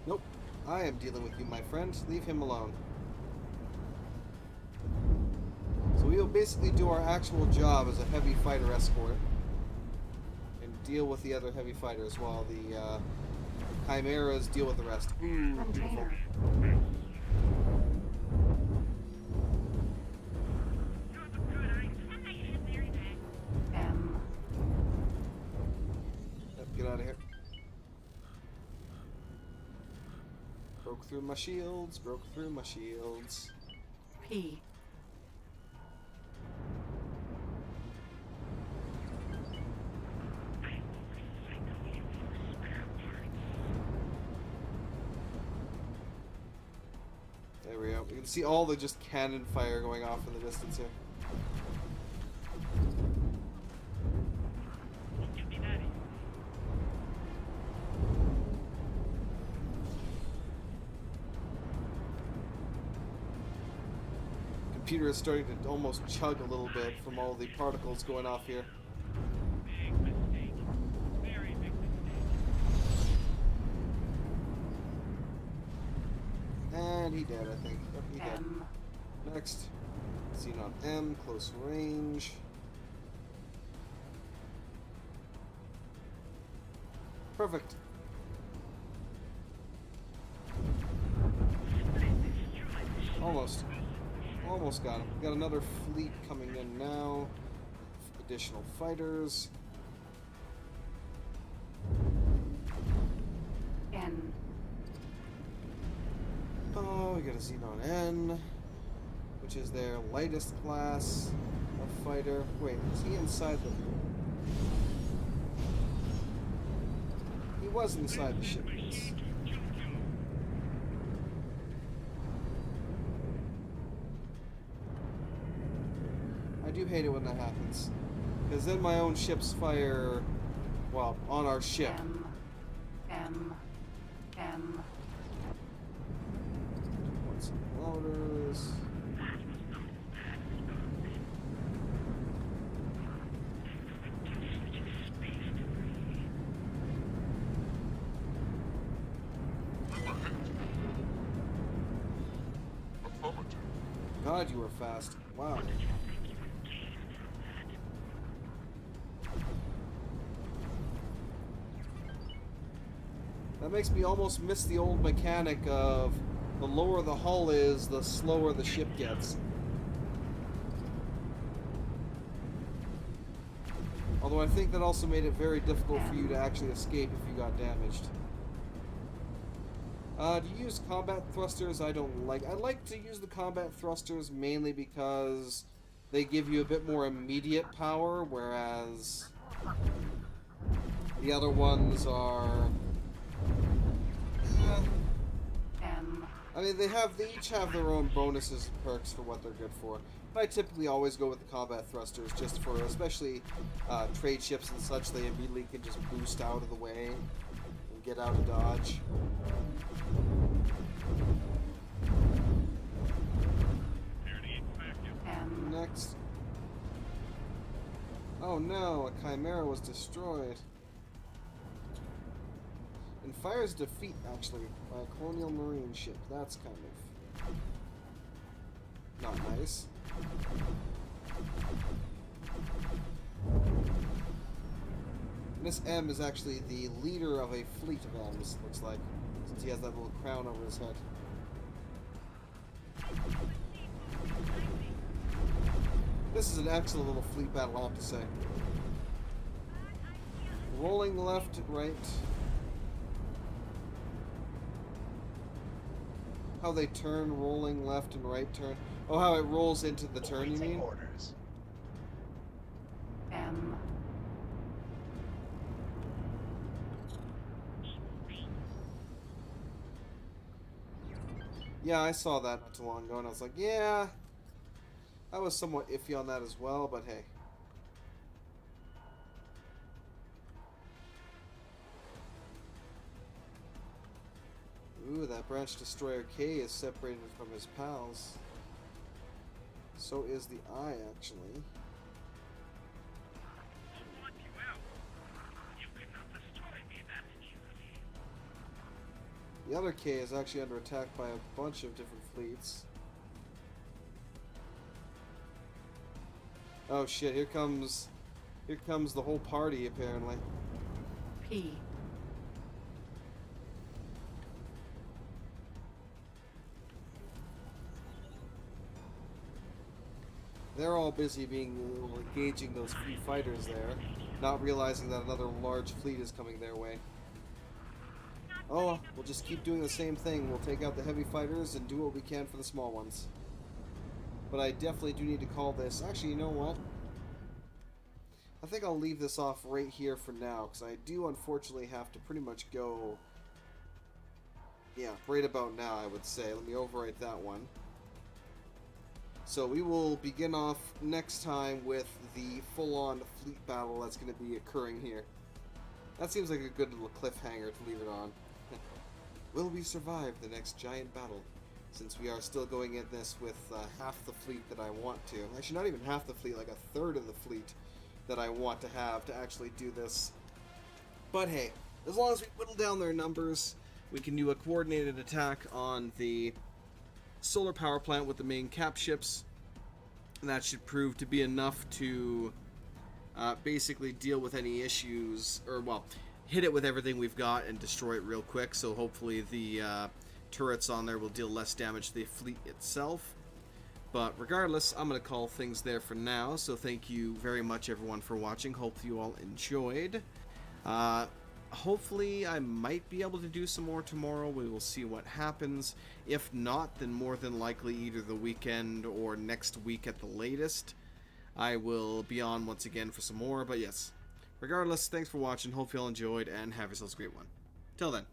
Nope. I am dealing with you, my friend. Leave him alone. So we'll basically do our actual job as a heavy fighter escort and deal with the other heavy fighters while the chimeras deal with the rest. Ooh, beautiful. Container. M. Yep, get out of here. Broke through my shields, broke through my shields. P. There we go. You can see all the just cannon fire going off in the distance here. Computer is starting to almost chug a little bit from all the particles going off here. Big mistake. Very big mistake. And he dead, I think. Yep, he dead. M. Next. Xenon M, close range. Perfect. Almost. Almost got him. Got another fleet coming in now. Additional fighters. N. Oh, we got a Xenon N, which is their lightest class of fighter. Wait, is he inside the... He was inside the shipments. I do hate it when that happens. Because then my own ships fire, well, on our ship. M. Want some loaders. God, you were fast. Wow. That makes me almost miss the old mechanic of the lower the hull is, the slower the ship gets. Although I think that also made it very difficult for you to actually escape if you got damaged. Do you use combat thrusters? I don't like. I like to use the combat thrusters mainly because they give you a bit more immediate power, whereas the other ones are... I mean, they each have their own bonuses and perks for what they're good for. But I typically always go with the combat thrusters, just for, especially trade ships and such, they immediately can just boost out of the way and get out of dodge. Next. Oh no, a Chimera was destroyed. And fires defeat, actually, by a Colonial Marine ship. That's kind of not nice. And this M is actually the leader of a fleet of M's, looks like, since he has that little crown over his head. This is an excellent little fleet battle, I have to say. Rolling left, right. How they turn, rolling left and right turn. Oh, how it rolls into the turn, you mean? Orders. M. Yeah, I saw that not too long ago, and I was like, yeah, I was somewhat iffy on that as well, but hey. Ooh, that branch destroyer K is separated from his pals. So is the I, actually. I'll want you out. You cannot destroy me that easily. The other K is actually under attack by a bunch of different fleets. Oh shit, here comes the whole party, apparently. P. They're all busy engaging those few fighters there, not realizing that another large fleet is coming their way. Oh, we'll just keep doing the same thing. We'll take out the heavy fighters and do what we can for the small ones. But I definitely do need to call this. Actually, you know what? I think I'll leave this off right here for now, because I do unfortunately have to pretty much go... Yeah, right about now, I would say. Let me overwrite that one. So we will begin off next time with the full-on fleet battle that's going to be occurring here. That seems like a good little cliffhanger to leave it on. Will we survive the next giant battle? Since we are still going in this with half the fleet that I want to. Actually, not even half the fleet, like a third of the fleet that I want to have to actually do this. But hey, as long as we whittle down their numbers, we can do a coordinated attack on the solar power plant with the main cap ships, and that should prove to be enough to basically deal with any issues, or well, hit it with everything we've got and destroy it real quick. So hopefully the turrets on there will deal less damage to the fleet itself. But regardless, I'm going to call things there for now. So thank you very much, everyone, for watching. Hope you all enjoyed. Hopefully, I might be able to do some more tomorrow. We will see what happens. If not, then more than likely either the weekend or next week at the latest, I will be on once again for some more. But yes, regardless, thanks for watching. Hope you all enjoyed, and have yourselves a great one. Till then.